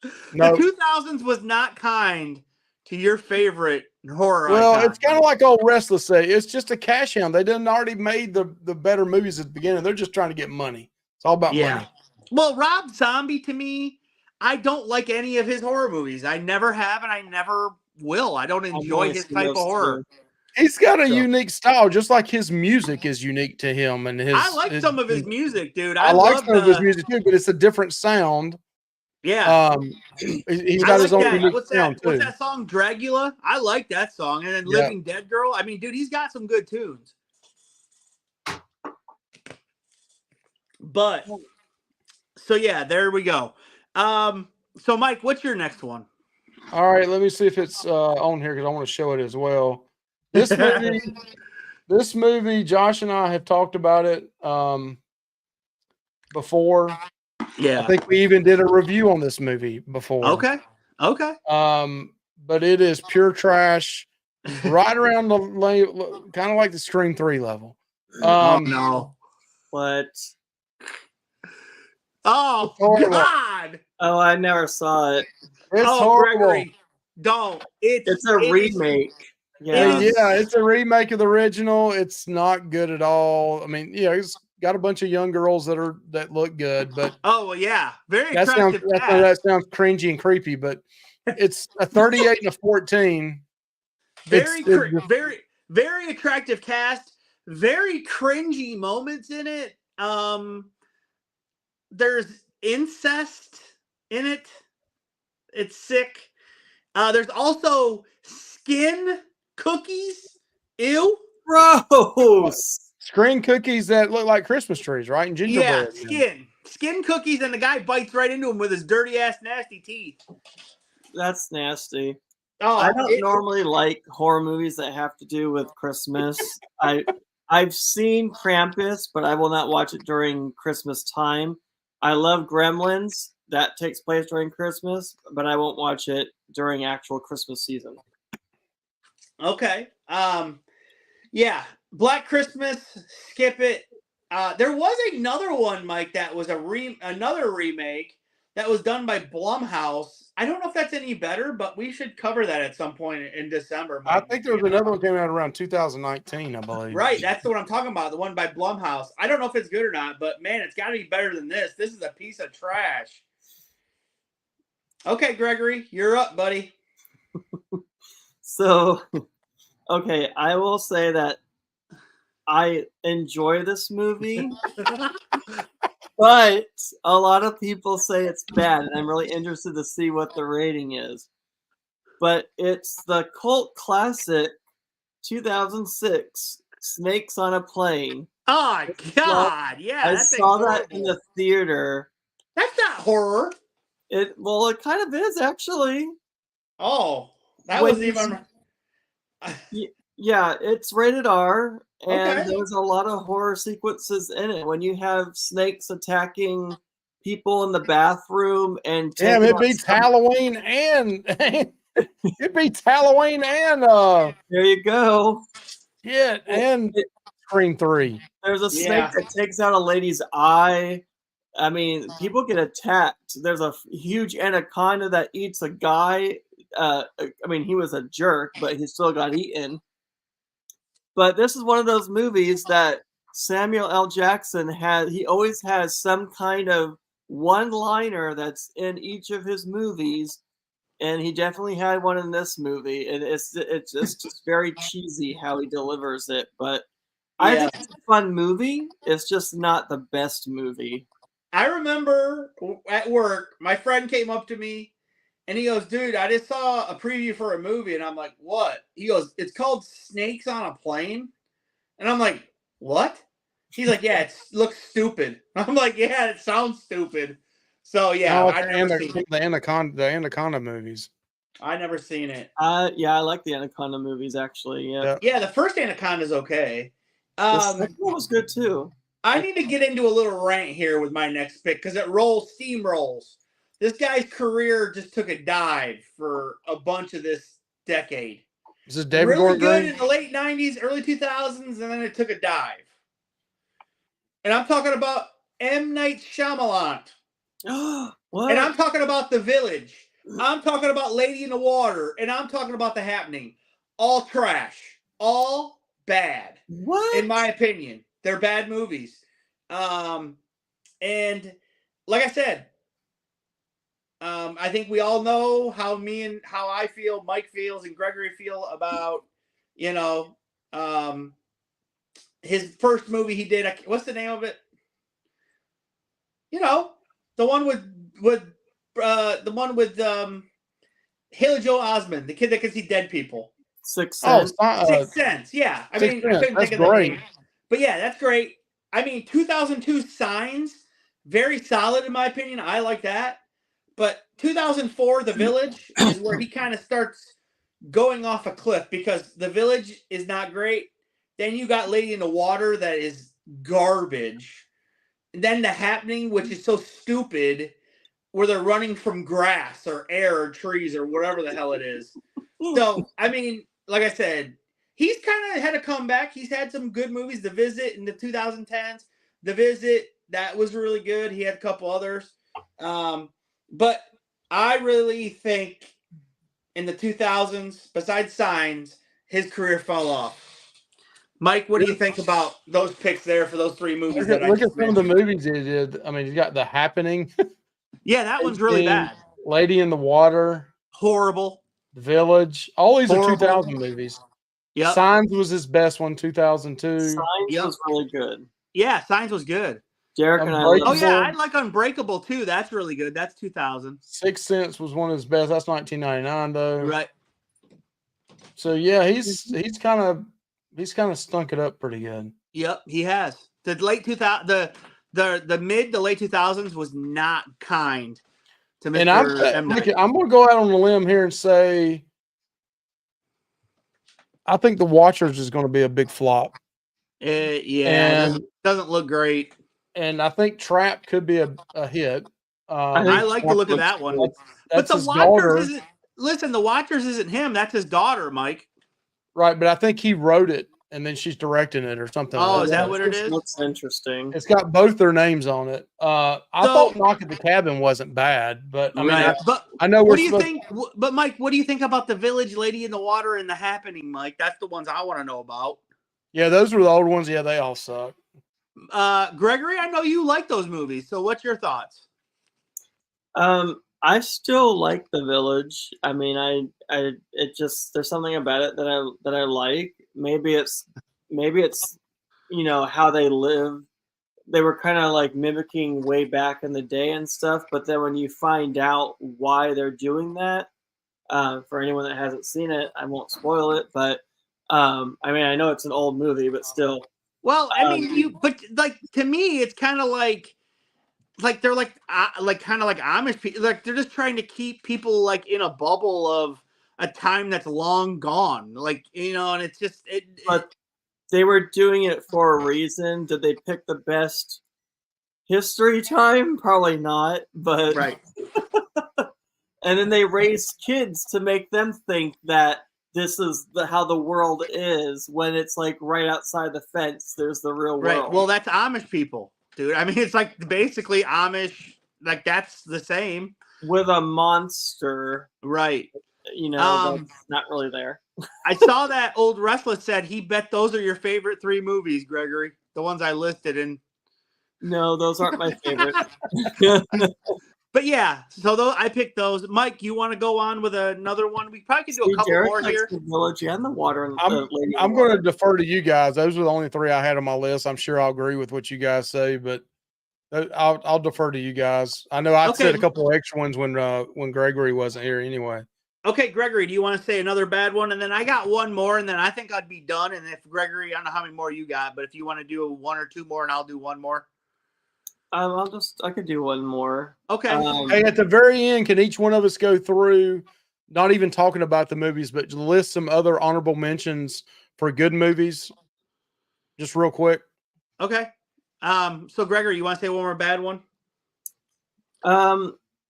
[SPEAKER 1] The 2000s was not kind to your favorite horror icon.
[SPEAKER 2] It's kind of like Old Restless say. It's just a cash in. They didn't already made the better movies at the beginning. They're just trying to get money. It's all about money.
[SPEAKER 1] Well, Rob Zombie, to me, I don't like any of his horror movies. I never have, and I never will. I don't enjoy his type of horror.
[SPEAKER 2] He's got a unique style, just like his music is unique to him. And
[SPEAKER 1] I like some of his music, dude.
[SPEAKER 2] I like some of his music too, but it's a different sound.
[SPEAKER 1] Yeah.
[SPEAKER 2] He's got his own unique sound too.
[SPEAKER 1] What's that song, Dragula? I like that song. And then Living Dead Girl. I mean, dude, he's got some good tunes. But so yeah, there we go. So Mike, what's your next one?
[SPEAKER 2] All right, let me see if it's on here because I want to show it as well. This movie, Josh and I have talked about it before.
[SPEAKER 1] Yeah,
[SPEAKER 2] I think we even did a review on this movie before.
[SPEAKER 1] Okay.
[SPEAKER 2] But it is pure trash, right around the kind of like the Scream 3 level.
[SPEAKER 1] Oh no!
[SPEAKER 3] What?
[SPEAKER 1] Oh God!
[SPEAKER 3] Oh, I never saw it.
[SPEAKER 2] It's horrible.
[SPEAKER 1] Gregory, don't.
[SPEAKER 3] It's a remake.
[SPEAKER 2] Yeah, it's a remake of the original. It's not good at all. I mean, yeah, it's got a bunch of young girls that look good, but
[SPEAKER 1] very
[SPEAKER 2] that sounds cringy and creepy. But it's a 38 and a 14.
[SPEAKER 1] Very attractive cast. Very cringy moments in it. There's incest in it. It's sick. There's also skin cookies. Ew.
[SPEAKER 3] Gross.
[SPEAKER 2] Screen cookies that look like Christmas trees, right? And gingerbread.
[SPEAKER 1] Yeah, skin cookies, and the guy bites right into them with his dirty ass nasty teeth.
[SPEAKER 3] That's nasty. I don't normally like horror movies that have to do with Christmas. I've seen Krampus, but I will not watch it during Christmas time. I love Gremlins. That takes place during Christmas, but I won't watch it during actual Christmas season.
[SPEAKER 1] Okay. Yeah. Black Christmas, skip it. There was another one, Mike, that was another remake that was done by Blumhouse. I don't know if that's any better, but we should cover that at some point in December. Mike.
[SPEAKER 2] I think there was another one came out around 2019, I believe.
[SPEAKER 1] Right, that's the one I'm talking about, the one by Blumhouse. I don't know if it's good or not, but man, it's got to be better than this. This is a piece of trash. Okay, Gregory, you're up, buddy.
[SPEAKER 3] So, okay, I will say that I enjoy this movie, but a lot of people say it's bad, and I'm really interested to see what the rating is. But it's the cult classic 2006, Snakes on a Plane.
[SPEAKER 1] Oh, God, yeah.
[SPEAKER 3] I saw that in the theater.
[SPEAKER 1] That's not horror.
[SPEAKER 3] It kind of is, actually.
[SPEAKER 1] Oh, that wasn't even...
[SPEAKER 3] Yeah, it's rated R, and there's a lot of horror sequences in it. When you have snakes attacking people in the bathroom and
[SPEAKER 2] it beats Halloween and it beats Halloween and
[SPEAKER 3] there you go.
[SPEAKER 2] Yeah, and Scream 3.
[SPEAKER 3] There's a snake that takes out a lady's eye. I mean, people get attacked. There's a huge anaconda that eats a guy. I mean, he was a jerk, but he still got eaten. But this is one of those movies that Samuel L. Jackson he always has some kind of one-liner that's in each of his movies, and he definitely had one in this movie. And it's just very cheesy how he delivers it. But I think it's a fun movie. It's just not the best movie.
[SPEAKER 1] I remember at work, my friend came up to me and he goes, "Dude, I just saw a preview for a movie." And I'm like, "What?" He goes, "It's called Snakes on a Plane." And I'm like, "What?" He's like, "Yeah, it looks stupid." I'm like, "Yeah, it sounds stupid." So yeah,
[SPEAKER 2] the Anaconda movies.
[SPEAKER 1] I never seen it.
[SPEAKER 3] Yeah, I like the Anaconda movies actually.
[SPEAKER 1] Yeah, the first Anaconda is okay.
[SPEAKER 3] The second one was good too.
[SPEAKER 1] I need to get into a little rant here with my next pick because it steamrolls. This guy's career just took a dive for a bunch of this decade.
[SPEAKER 2] Is this David
[SPEAKER 1] really
[SPEAKER 2] Gordon
[SPEAKER 1] good
[SPEAKER 2] Green?
[SPEAKER 1] In the late 90s, early 2000s, and then it took a dive. And I'm talking about M. Night Shyamalan.
[SPEAKER 3] What?
[SPEAKER 1] And I'm talking about The Village. I'm talking about Lady in the Water. And I'm talking about The Happening. All trash. All bad.
[SPEAKER 3] What?
[SPEAKER 1] In my opinion. They're bad movies. And like I said, I think we all know how I feel, Mike feels, and Gregory feel about, his first movie he did. What's the name of it? The one with Haley Joel Osment, the kid that can see dead people.
[SPEAKER 3] Sixth Sense.
[SPEAKER 1] Sixth Sense. Yeah, I couldn't think of the name. But yeah, that's great. 2002 Signs, very solid in my opinion. I like that. But 2004 The Village is where he kind of starts going off a cliff, because The Village is not great. Then you got Lady in the Water that is garbage. And then The Happening, which is so stupid, where they're running from grass or air or trees or whatever the hell it is. So, like I said, he's kind of had a comeback. He's had some good movies. The Visit in the 2010s. The Visit, that was really good. He had a couple others. But I really think in the 2000s, besides Signs, his career fell off. Mike, what do you think about those picks there for those three movies?
[SPEAKER 2] Look at some of the movies he did. He's got The Happening.
[SPEAKER 1] Yeah, that one's really bad.
[SPEAKER 2] Lady in the Water.
[SPEAKER 1] Horrible.
[SPEAKER 2] The Village. All these are 2000 movies.
[SPEAKER 1] Yep.
[SPEAKER 2] Signs was his best one, 2002.
[SPEAKER 3] Signs was really good.
[SPEAKER 1] Yeah, Signs was good.
[SPEAKER 3] Derek and I.
[SPEAKER 1] Oh yeah, I like Unbreakable too. That's really good. That's 2000.
[SPEAKER 2] Sixth Sense was one of his best. That's 1999 though.
[SPEAKER 1] Right.
[SPEAKER 2] So yeah, he's kind of stunk it up pretty good.
[SPEAKER 1] Yep, he has. The late 2000, the mid to late 2000s was not kind to Mr.
[SPEAKER 2] And I'm going to go out on a limb here and say I think The Watchers is going to be a big flop.
[SPEAKER 1] It doesn't look great.
[SPEAKER 2] And I think Trap could be a hit.
[SPEAKER 1] I like the look of that one. But The Watchers isn't. Listen, The Watchers isn't him. That's his daughter, Mike.
[SPEAKER 2] Right, but I think he wrote it and then she's directing it or something.
[SPEAKER 1] Oh, is that what it is?
[SPEAKER 3] Looks interesting.
[SPEAKER 2] It's got both their names on it. I thought Knock at the Cabin wasn't bad, but I know.
[SPEAKER 1] What do you think? But Mike, what do you think about The Village, Lady in the Water, and The Happening, Mike? That's the ones I want to know about.
[SPEAKER 2] Yeah, those were the old ones. Yeah, they all suck.
[SPEAKER 3] Gregory,
[SPEAKER 1] I know you like those movies. So what's your thoughts?
[SPEAKER 3] I still like The Village. It just, there's something about it that I like. Maybe it's how they live. They were kind of like mimicking way back in the day and stuff. But then when you find out why they're doing that, for anyone that hasn't seen it, I won't spoil it. But I know it's an old movie, but still.
[SPEAKER 1] Well, but to me, it's kind of like they're kind of like Amish people. Like they're just trying to keep people like in a bubble of a time that's long gone. And it's just it.
[SPEAKER 3] But they were doing it for a reason. Did they pick the best history time? Probably not. But
[SPEAKER 1] right.
[SPEAKER 3] And then they raised kids to make them think that this is how the world is, when it's like right outside the fence. There's the real world.
[SPEAKER 1] Right. Well, that's Amish people, dude. It's like basically Amish. Like that's the same
[SPEAKER 3] with a monster,
[SPEAKER 1] right?
[SPEAKER 3] That's not really there.
[SPEAKER 1] I saw that Old Restless said he bet those are your favorite three movies, Gregory. The ones I listed in.
[SPEAKER 3] No, those aren't my favorite.
[SPEAKER 1] But yeah, so I picked those. Mike, you want to go on with another one? We probably could do a couple more here.
[SPEAKER 3] The Village and The Water. And
[SPEAKER 2] I'm going to defer to you guys. Those were the only three I had on my list. I'm sure I'll agree with what you guys say, but I'll defer to you guys. I know I said a couple of extra ones when Gregory wasn't here anyway.
[SPEAKER 1] Okay, Gregory, do you want to say another bad one? And then I got one more, and then I think I'd be done. And if Gregory, I don't know how many more you got, but if you want to do one or two more, and I'll do one more.
[SPEAKER 3] I could do one more.
[SPEAKER 1] Okay.
[SPEAKER 2] Hey, at the very end, can each one of us go through, not even talking about the movies, but list some other honorable mentions for good movies? Just real quick.
[SPEAKER 1] Okay. So Gregory, you want to say one more bad one?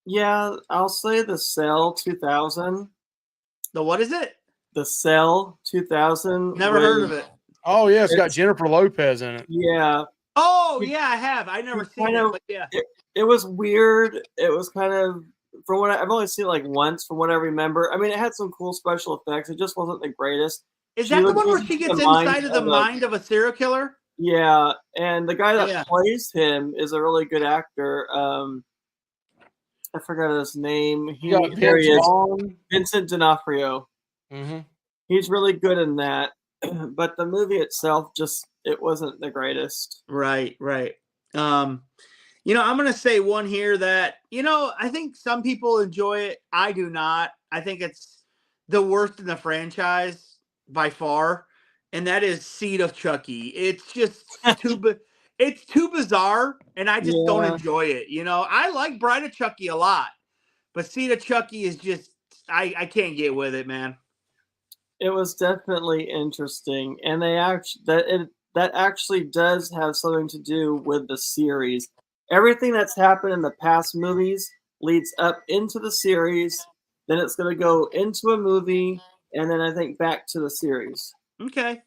[SPEAKER 3] Yeah, I'll say The Cell 2000.
[SPEAKER 1] The what is it?
[SPEAKER 3] The Cell 2000.
[SPEAKER 1] Never heard of it.
[SPEAKER 2] Oh yeah, it's got Jennifer Lopez in it.
[SPEAKER 3] Yeah.
[SPEAKER 1] Oh yeah, I have. I never seen it. But yeah.
[SPEAKER 3] It was weird. It was kind of, from what I've only seen it like once, from what I remember. It had some cool special effects. It just wasn't the greatest.
[SPEAKER 1] Is that the one where she gets inside of the mind of a serial killer?
[SPEAKER 3] Yeah, and the guy that plays him is a really good actor. I forgot his name.
[SPEAKER 2] You got
[SPEAKER 3] There he is.
[SPEAKER 2] Vaughn.
[SPEAKER 3] Vincent D'Onofrio.
[SPEAKER 2] Mm-hmm.
[SPEAKER 3] He's really good in that, but the movie itself it wasn't the greatest.
[SPEAKER 1] Right. I'm going to say one here that, I think some people enjoy it. I do not. I think it's the worst in the franchise by far, and that is Seed of Chucky. It's just it's too bizarre, and I just don't enjoy it. I like Bride of Chucky a lot, but Seed of Chucky is just, I can't get with it, man.
[SPEAKER 3] It was definitely interesting, and that actually does have something to do with the series. Everything that's happened in the past movies leads up into the series. Then it's going to go into a movie, and then I think back to the series.
[SPEAKER 1] Okay.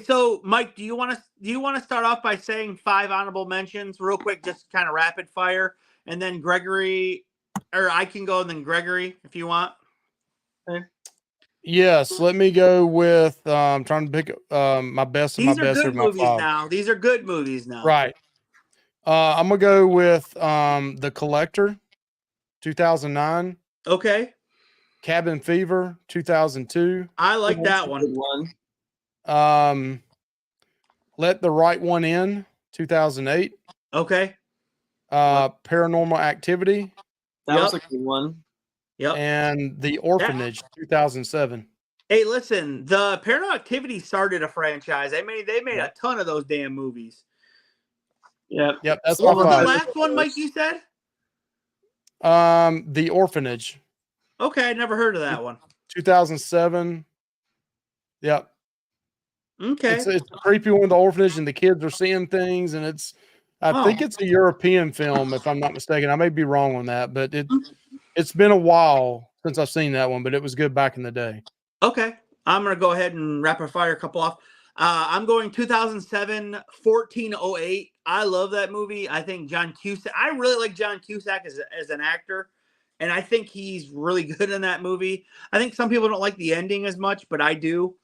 [SPEAKER 1] So, Mike, do you want to start off by saying 5 honorable mentions real quick, just kind of rapid fire, and then Gregory, or I can go, and then Gregory if you want.
[SPEAKER 3] Okay.
[SPEAKER 2] Yes, let me go with trying to pick my best of my best.
[SPEAKER 1] These are good movies now. These are good movies now.
[SPEAKER 2] Right. I'm gonna go with The Collector, 2009.
[SPEAKER 1] Okay.
[SPEAKER 2] Cabin Fever, 2002.
[SPEAKER 1] I like that
[SPEAKER 3] one.
[SPEAKER 2] Let the Right One In, 2008.
[SPEAKER 1] Okay.
[SPEAKER 2] Paranormal Activity.
[SPEAKER 3] That was a good one.
[SPEAKER 2] Yep. And The Orphanage, 2007.
[SPEAKER 1] Hey, listen, the Paranormal Activity started a franchise. They made a ton of those damn movies.
[SPEAKER 3] Yep.
[SPEAKER 2] That's
[SPEAKER 1] what
[SPEAKER 2] my
[SPEAKER 1] was
[SPEAKER 2] 5.
[SPEAKER 1] the last one, Mike? You said
[SPEAKER 2] The Orphanage.
[SPEAKER 1] Okay, I never heard of that one.
[SPEAKER 2] 2007. Yep.
[SPEAKER 1] Okay.
[SPEAKER 2] It's a creepy one with the orphanage, and the kids are seeing things, and I think it's a European film, if I'm not mistaken. I may be wrong on that, but it's been a while since I've seen that one, but it was good back in the day.
[SPEAKER 1] Okay. I'm going to go ahead and rapid fire a couple off. I'm going 2007, 1408. I love that movie. I think John Cusack, I really like John Cusack as an actor, and I think he's really good in that movie. I think some people don't like the ending as much, but I do.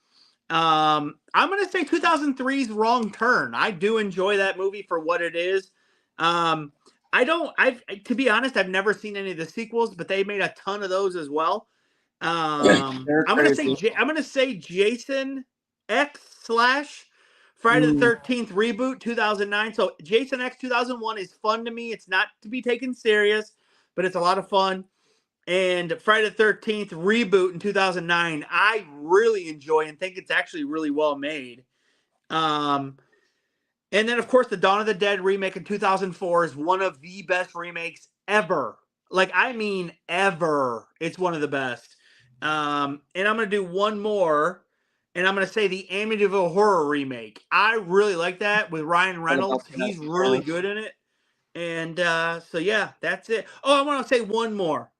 [SPEAKER 1] I'm going to say 2003's Wrong Turn. I do enjoy that movie for what it is. To be honest, I've never seen any of the sequels, but they made a ton of those as well. I'm going to say Jason X / Friday the 13th reboot 2009. So Jason X 2001 is fun to me. It's not to be taken serious, but it's a lot of fun. And Friday the 13th reboot in 2009, I really enjoy and think it's actually really well made. And then, of course, the Dawn of the Dead remake in 2004 is one of the best remakes ever. Like, I mean, ever. It's one of the best. And I'm going to do one more, and I'm going to say the Amityville Horror remake. I really like that with Ryan Reynolds. He's really good in it. And so, yeah, that's it. Oh, I want to say one more.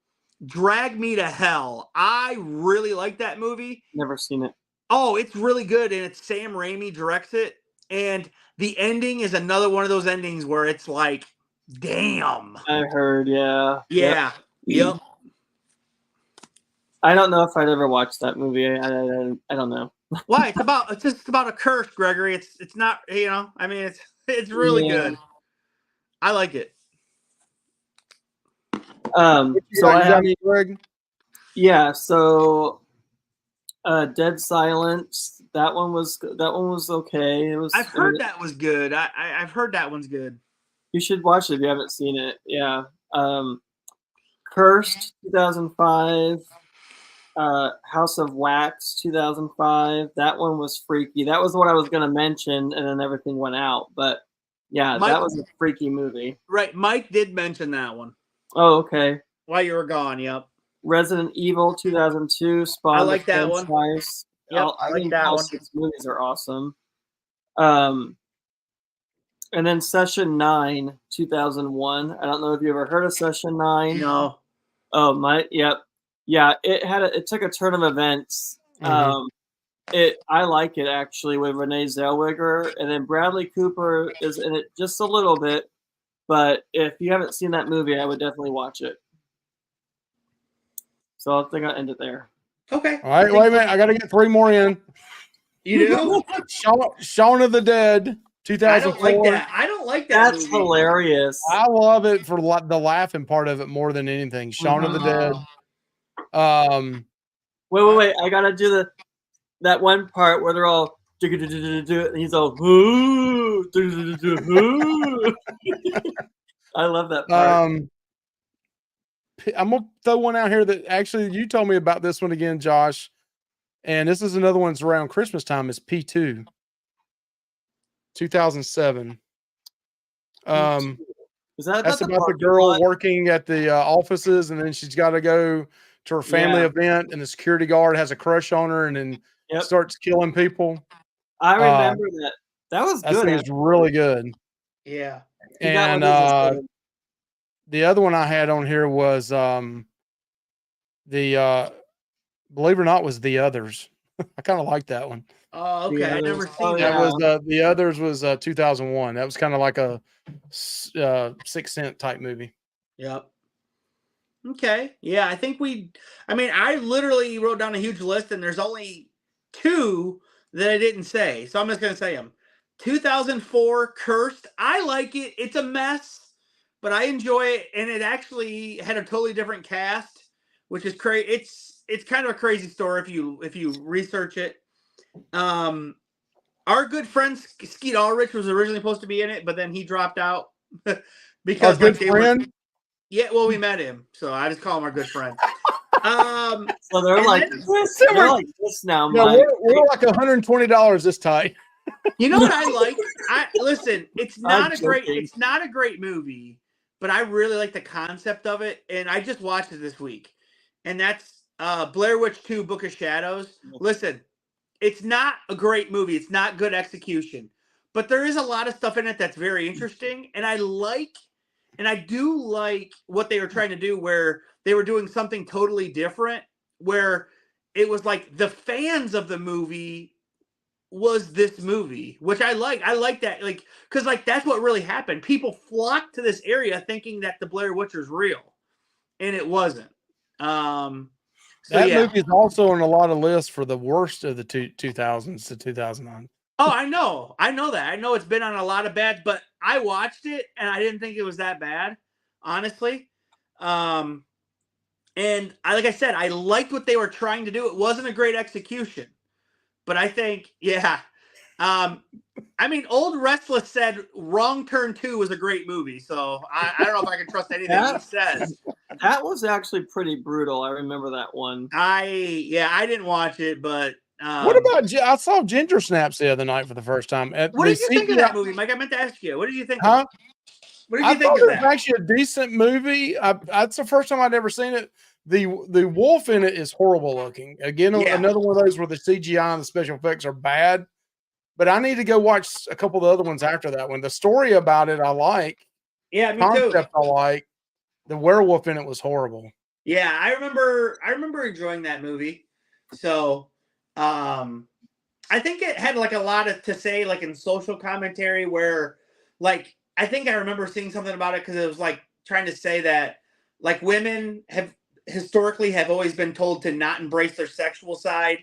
[SPEAKER 1] Drag Me to Hell. I really like that movie.
[SPEAKER 3] Never seen it.
[SPEAKER 1] Oh, it's really good, and it's Sam Raimi directs it. And the ending is another one of those endings where it's like, damn.
[SPEAKER 3] I heard, yeah.
[SPEAKER 1] Yep.
[SPEAKER 3] I don't know if I'd ever watch that movie. I don't know.
[SPEAKER 1] Why? It's just about a curse, Gregory. It's not, I mean, it's really good. I like it.
[SPEAKER 3] So I have Greg. Yeah, so Dead Silence. That one was okay.
[SPEAKER 1] I've heard that was good. I've heard that one's good.
[SPEAKER 3] You should watch it if you haven't seen it. Yeah. Cursed 2005. House of Wax 2005. That one was freaky. That was what I was going to mention, and then everything went out. But yeah, that was a freaky movie.
[SPEAKER 1] Right, Mike did mention that one.
[SPEAKER 3] Oh, okay.
[SPEAKER 1] While you were gone, yep.
[SPEAKER 3] Resident Evil 2002. Spawn.
[SPEAKER 1] I like that one.
[SPEAKER 3] Yep, I like that one. 6 movies are awesome. And then Session 9 2001. I don't know if you ever heard of Session 9.
[SPEAKER 1] No.
[SPEAKER 3] Oh, yep. Yeah, it took a turn of events.
[SPEAKER 2] Mm-hmm.
[SPEAKER 3] I like it actually with Renee Zellweger, and then Bradley Cooper is in it just a little bit. But if you haven't seen that movie, I would definitely watch it. So I think I'll end it there.
[SPEAKER 1] Okay.
[SPEAKER 2] All right, wait a minute. I got to get 3 more in.
[SPEAKER 1] You do?
[SPEAKER 2] Shaun of the Dead. 2004.
[SPEAKER 1] I don't like that. I don't like that.
[SPEAKER 3] That's
[SPEAKER 1] movie.
[SPEAKER 3] hilarious.
[SPEAKER 2] I love it for the laughing part of it more than anything. Shaun of the Dead.
[SPEAKER 3] Wait. I gotta do that one part where they're all and he's all I love that part.
[SPEAKER 2] I'm gonna throw one out here that actually you told me about this one again, Josh. And this is another one's around Christmas time. Is P2, 2007.
[SPEAKER 3] Is that
[SPEAKER 2] that's about the girl working at the offices, and then she's got to go to her family event, and the security guard has a crush on her, and then starts killing people.
[SPEAKER 3] I remember that. That was good.
[SPEAKER 2] That was really good.
[SPEAKER 1] Yeah.
[SPEAKER 2] And the other one I had on here was believe it or not, was The Others. I kind of like that one.
[SPEAKER 1] Oh, okay. I never seen
[SPEAKER 2] that. Was The Others was 2001. That was kind of like a Sixth Sense type movie.
[SPEAKER 1] Yep. Okay. Yeah, I think I literally wrote down a huge list, and there's only 2 that I didn't say. So I'm just going to say them. 2004, Cursed. I like it. It's a mess, but I enjoy it, and it actually had a totally different cast, which is crazy. It's kind of a crazy story if you research it. Our good friend Skeet Ulrich was originally supposed to be in it, but then he dropped out because
[SPEAKER 2] our good friend.
[SPEAKER 1] Yeah, well, we met him, so I just call him our good friend.
[SPEAKER 3] So they're like this now.
[SPEAKER 2] Yeah, we're like $120 this time.
[SPEAKER 1] You know what I like? Listen, it's not a great movie, but I really like the concept of it, and I just watched it this week, and that's Blair Witch 2: Book of Shadows. Listen, it's not a great movie. It's not good execution, but there is a lot of stuff in it that's very interesting, and I do like what they were trying to do, where they were doing something totally different, where it was like the fans of the movie was this movie, which I like. I like that, like, because like that's what really happened. People flocked to this area thinking that the Blair Witch was real, and it wasn't.
[SPEAKER 2] That movie is also on a lot of lists for the worst of the 2000s to 2009.
[SPEAKER 1] Oh, I know that. I know it's been on a lot of bad, but I watched it and I didn't think it was that bad, honestly. And like I said, I liked what they were trying to do. It wasn't a great execution, but I think, Old Restless said Wrong Turn 2 was a great movie, so I don't know if I can trust anything he says.
[SPEAKER 3] That was actually pretty brutal. I remember that one.
[SPEAKER 1] I didn't watch it, but
[SPEAKER 2] what about I saw Ginger Snaps the other night for the first time.
[SPEAKER 1] What did you think of that movie, Mike? I meant to ask you. What did you think?
[SPEAKER 2] Huh?
[SPEAKER 1] What did you think of that?
[SPEAKER 2] It was actually a decent movie. That's the first time I'd ever seen it. The wolf in it is horrible looking. Again, another one of those where the CGI and the special effects are bad. But I need to go watch a couple of the other ones after that one. The story about it I like.
[SPEAKER 1] Yeah, me
[SPEAKER 2] Concept
[SPEAKER 1] too.
[SPEAKER 2] I like. The werewolf in it was horrible.
[SPEAKER 1] Yeah, I remember enjoying that movie. So I think it had like a lot to say, like in social commentary, where like I think I remember seeing something about it because it was like trying to say that like women have historically always been told to not embrace their sexual side,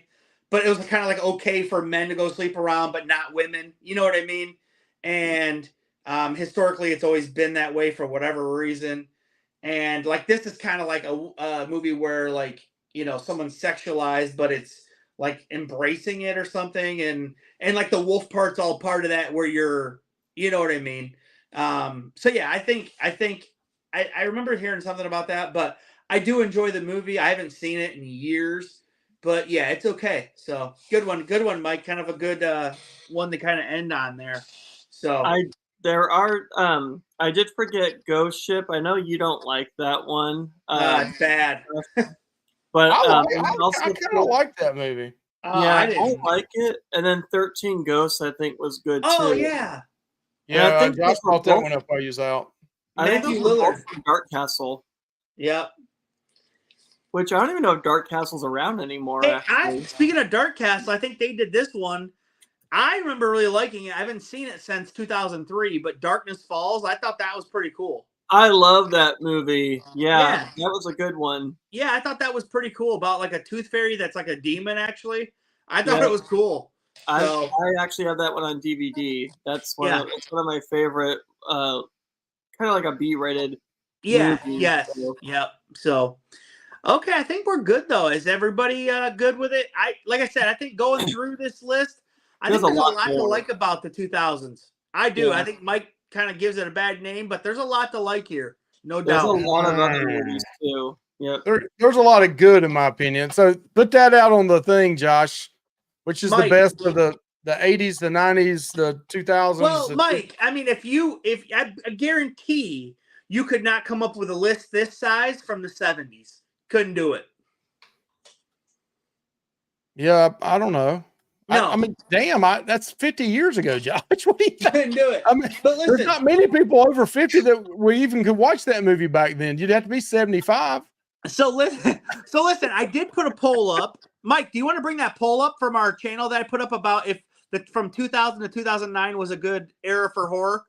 [SPEAKER 1] but it was kind of like okay for men to go sleep around, but not women. You know what I mean? And historically, it's always been that way for whatever reason. And like this is kind of like a movie where like someone's sexualized, but it's like embracing it or something, and like the wolf part's all part of that, where you know what I mean. So yeah, I think I remember hearing something about that, but I do enjoy the movie. I haven't seen it in years, but yeah, it's okay. So good one, Mike. Kind of a good one to kind of end on there. So
[SPEAKER 3] I did forget Ghost Ship. I know you don't like that one.
[SPEAKER 1] It's bad.
[SPEAKER 3] But
[SPEAKER 2] I kind of like that movie.
[SPEAKER 3] I like it. And then 13 Ghosts, I think, was good too.
[SPEAKER 1] Oh yeah.
[SPEAKER 2] Yeah, I brought that one up while you was out.
[SPEAKER 3] I think those were both from Dark Castle.
[SPEAKER 1] Yep.
[SPEAKER 3] Which I don't even know if Dark Castle's around anymore.
[SPEAKER 1] Hey, speaking of Dark Castle, I think they did this one. I remember really liking it. I haven't seen it since 2003, but Darkness Falls, I thought that was pretty cool.
[SPEAKER 3] I love that movie. Yeah, that was a good one.
[SPEAKER 1] Yeah, I thought that was pretty cool, about like a tooth fairy that's like a demon, actually. I thought it was cool.
[SPEAKER 3] I actually have that one on DVD. That's one of my favorite. Kind of like a B-rated.
[SPEAKER 1] Yeah.
[SPEAKER 3] movie.
[SPEAKER 1] Yes. Yep. So. Okay, I think we're good though. Is everybody good with it? Like I said, I think going through this list, I think there's a lot to like about the 2000s. I do. I think Mike kind of gives it a bad name, but there's a lot to like here. No doubt.
[SPEAKER 3] There's a lot of other movies too. Yep.
[SPEAKER 2] There's a lot of good in my opinion. So put that out on the thing, Josh. Which is Mike, the best of the 80s, the 90s, the 2000s?
[SPEAKER 1] Well, Mike, I mean, if I guarantee you could not come up with a list this size from the 70s. Couldn't do it.
[SPEAKER 2] Yeah, I don't know.
[SPEAKER 1] No.
[SPEAKER 2] I mean, damn, that's 50 years ago, Josh. What do you think?
[SPEAKER 1] Couldn't do it.
[SPEAKER 2] I mean, but listen, there's not many people over 50 that we even could watch that movie back then. You'd have to be 75.
[SPEAKER 1] So listen, I did put a poll up. Mike, do you want to bring that poll up from our channel that I put up about if from 2000 to 2009 was a good era for horror?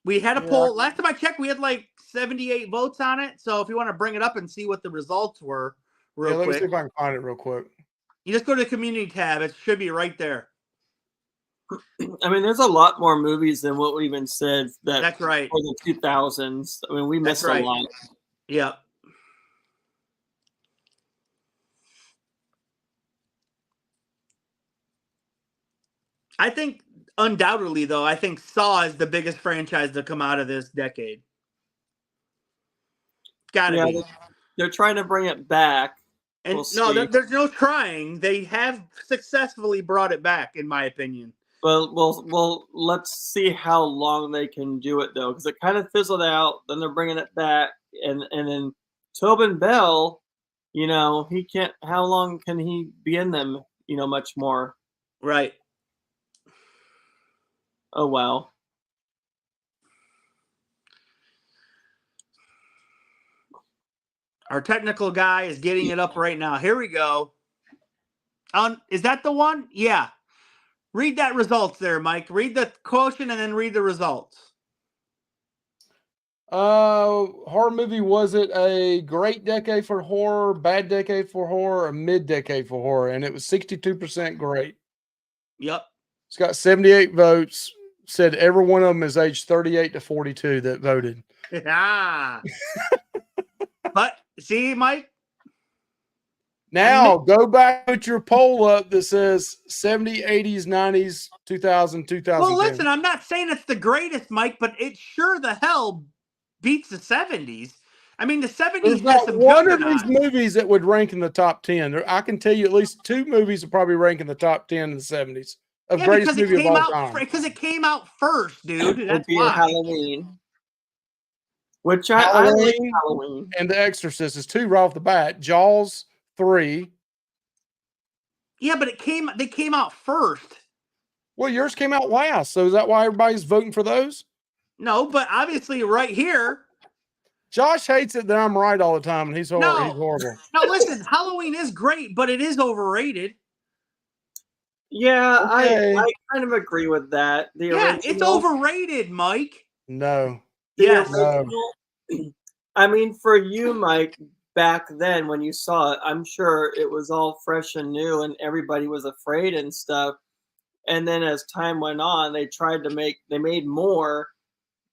[SPEAKER 1] We had a poll. Last time I checked, we had like 78 votes on it. So if you want to bring it up and see what the results were real quick.
[SPEAKER 2] Let me see if I can find it real quick.
[SPEAKER 1] You just go to the community tab. It should be right there.
[SPEAKER 3] I mean, there's a lot more movies than what we even said.
[SPEAKER 1] That's right.
[SPEAKER 3] For the 2000s. I mean, we missed a lot.
[SPEAKER 1] Yep. I think undoubtedly, though, I think Saw is the biggest franchise to come out of this decade. Gotta be.
[SPEAKER 3] They're trying to bring it back.
[SPEAKER 1] And there's no trying. They have successfully brought it back, in my opinion.
[SPEAKER 3] Well, let's see how long they can do it, though, because it kind of fizzled out. Then they're bringing it back, and then Tobin Bell, he can't. How long can he be in them? Much more.
[SPEAKER 1] Right.
[SPEAKER 3] Oh wow.
[SPEAKER 1] Our technical guy is getting it up right now. Here we go. Is that the one? Yeah. Read that results there, Mike. Read the quotient and then read the results.
[SPEAKER 2] Horror movie, was it a great decade for horror, bad decade for horror, or mid decade for horror? And it was 62% great.
[SPEAKER 1] Yep.
[SPEAKER 2] It's got 78 votes. Said every one of them is age 38 to 42 that voted.
[SPEAKER 1] Ah. But see, Mike.
[SPEAKER 2] Now go back, put your poll up that says 70, 80s, 90s, 2000, 2010.
[SPEAKER 1] Well, listen, I'm not saying it's the greatest, Mike, but it sure the hell beats the 70s. I mean, the 70s.
[SPEAKER 2] There's not one of these movies that would rank in the top 10. I can tell you at least two movies would probably rank in the top 10 in the 70s. Greatest movie of all time.
[SPEAKER 1] Because it came out first, dude. That's
[SPEAKER 3] why. Halloween. Which I like Halloween.
[SPEAKER 2] And The Exorcist is 2 right off the bat. Jaws 3.
[SPEAKER 1] Yeah, but they came out first.
[SPEAKER 2] Well, yours came out last, so is that why everybody's voting for those?
[SPEAKER 1] No, but obviously right here.
[SPEAKER 2] Josh hates it that I'm right all the time, and he's horrible.
[SPEAKER 1] No, listen, Halloween is great, but it is overrated.
[SPEAKER 3] Yeah, okay. I kind of agree with that.
[SPEAKER 1] It's overrated, Mike.
[SPEAKER 2] No.
[SPEAKER 1] Yes.
[SPEAKER 2] No.
[SPEAKER 3] I mean, for you, Mike, back then when you saw it, I'm sure it was all fresh and new and everybody was afraid and stuff. And then as time went on, they made more,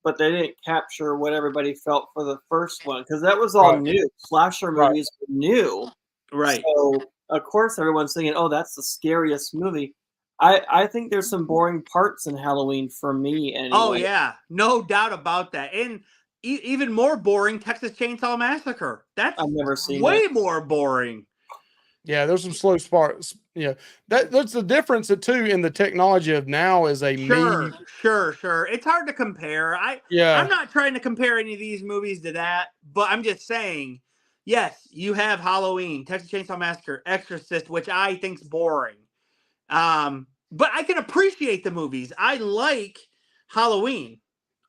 [SPEAKER 3] but they didn't capture what everybody felt for the first one because that was all new. Slasher movies were new.
[SPEAKER 1] Right.
[SPEAKER 3] So, of course, everyone's thinking, oh, that's the scariest movie. I think there's some boring parts in Halloween for me anyway.
[SPEAKER 1] Oh, yeah. No doubt about that. And even more boring, Texas Chainsaw Massacre. That's
[SPEAKER 3] I've never seen
[SPEAKER 1] way more boring.
[SPEAKER 2] Yeah, there's some slow spots. Yeah, that's the difference too in the technology of now is a
[SPEAKER 1] Sure. It's hard to compare. I'm not trying to compare any of these movies to that, but I'm just saying, yes, you have Halloween, Texas Chainsaw Massacre, Exorcist, which I think's boring. But I can appreciate the movies. I like Halloween.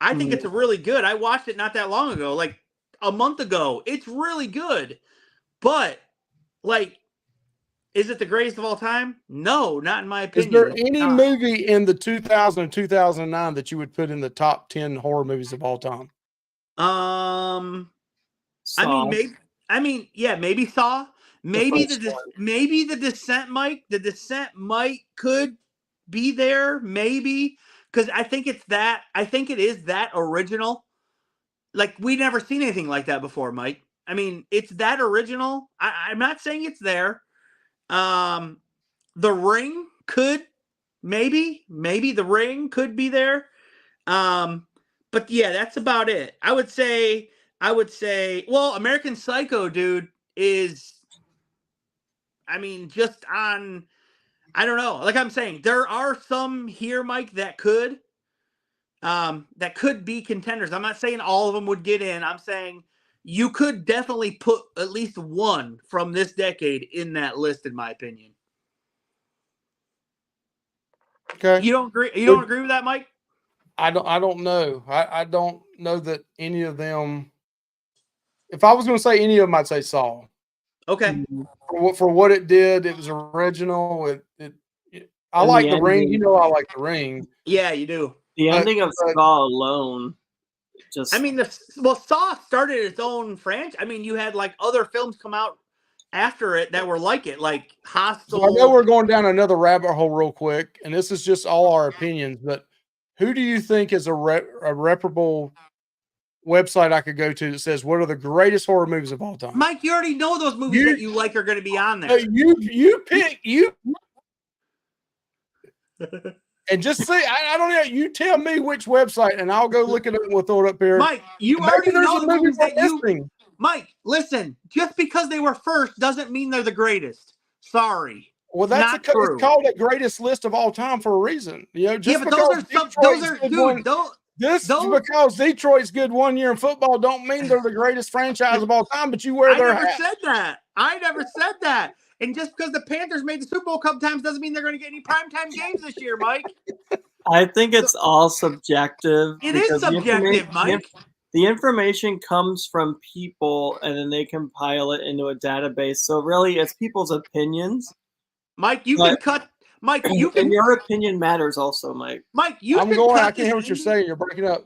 [SPEAKER 1] I think it's really good. I watched it not that long ago, like a month ago. It's really good. But, like, is it the greatest of all time? No, not in my opinion.
[SPEAKER 2] Is there any movie in the 2000 and 2009 that you would put in the top 10 horror movies of all time?
[SPEAKER 3] Saw.
[SPEAKER 1] Maybe Saw. Maybe the Descent, Mike. The Descent could be there, maybe, because I think it is that original. Like, we never seen anything like that before, Mike. I mean, it's that original. I'm not saying it's there. The Ring could, maybe The Ring could be there. But yeah, that's about it. I would say, well, American Psycho, dude, is, I mean, just on, I don't know. Like I'm saying, there are some here, Mike, that could be contenders. I'm not saying all of them would get in. I'm saying you could definitely put at least one from this decade in that list, in my opinion.
[SPEAKER 2] Okay.
[SPEAKER 1] You don't agree? You don't agree with that, Mike?
[SPEAKER 2] I don't know. I don't know that any of them. If I was going to say any of them, I'd say Saw.
[SPEAKER 1] Okay.
[SPEAKER 2] For what it did, it was original. I like The Ring. You know, I like The Ring.
[SPEAKER 1] Yeah, you do.
[SPEAKER 3] The ending of Saw alone, just.
[SPEAKER 1] I mean, Saw started its own franchise. I mean, you had like other films come out after it that were like it, like Hostel.
[SPEAKER 2] So I know we're going down another rabbit hole real quick, and this is just all our opinions, but who do you think is a reputable website I could go to that says what are the greatest horror movies of all time?
[SPEAKER 1] Mike, you already know those movies that you like are going to be on there.
[SPEAKER 2] You pick. And just see, I don't know. You tell me which website, and I'll go look it up and we'll throw it up here.
[SPEAKER 1] Mike, you already know the movies that you. Mike, listen. Just because they were first doesn't mean they're the greatest. Sorry.
[SPEAKER 2] Well, it's called the greatest list of all time for a reason. You know, just
[SPEAKER 1] because
[SPEAKER 2] because Detroit's good 1 year in football don't mean they're the greatest franchise of all time. But you wear their hat.
[SPEAKER 1] I never said that. And just because the Panthers made the Super Bowl a couple times doesn't mean they're going to get any primetime games this year, Mike.
[SPEAKER 3] I think it's all subjective.
[SPEAKER 1] It is subjective, Mike.
[SPEAKER 3] The information comes from people, and then they compile it into a database. So really, it's people's opinions.
[SPEAKER 1] Mike, can cut. Mike, you can.
[SPEAKER 3] And your opinion matters also, Mike.
[SPEAKER 1] Mike,
[SPEAKER 2] I can't hear what you're saying. You're breaking up.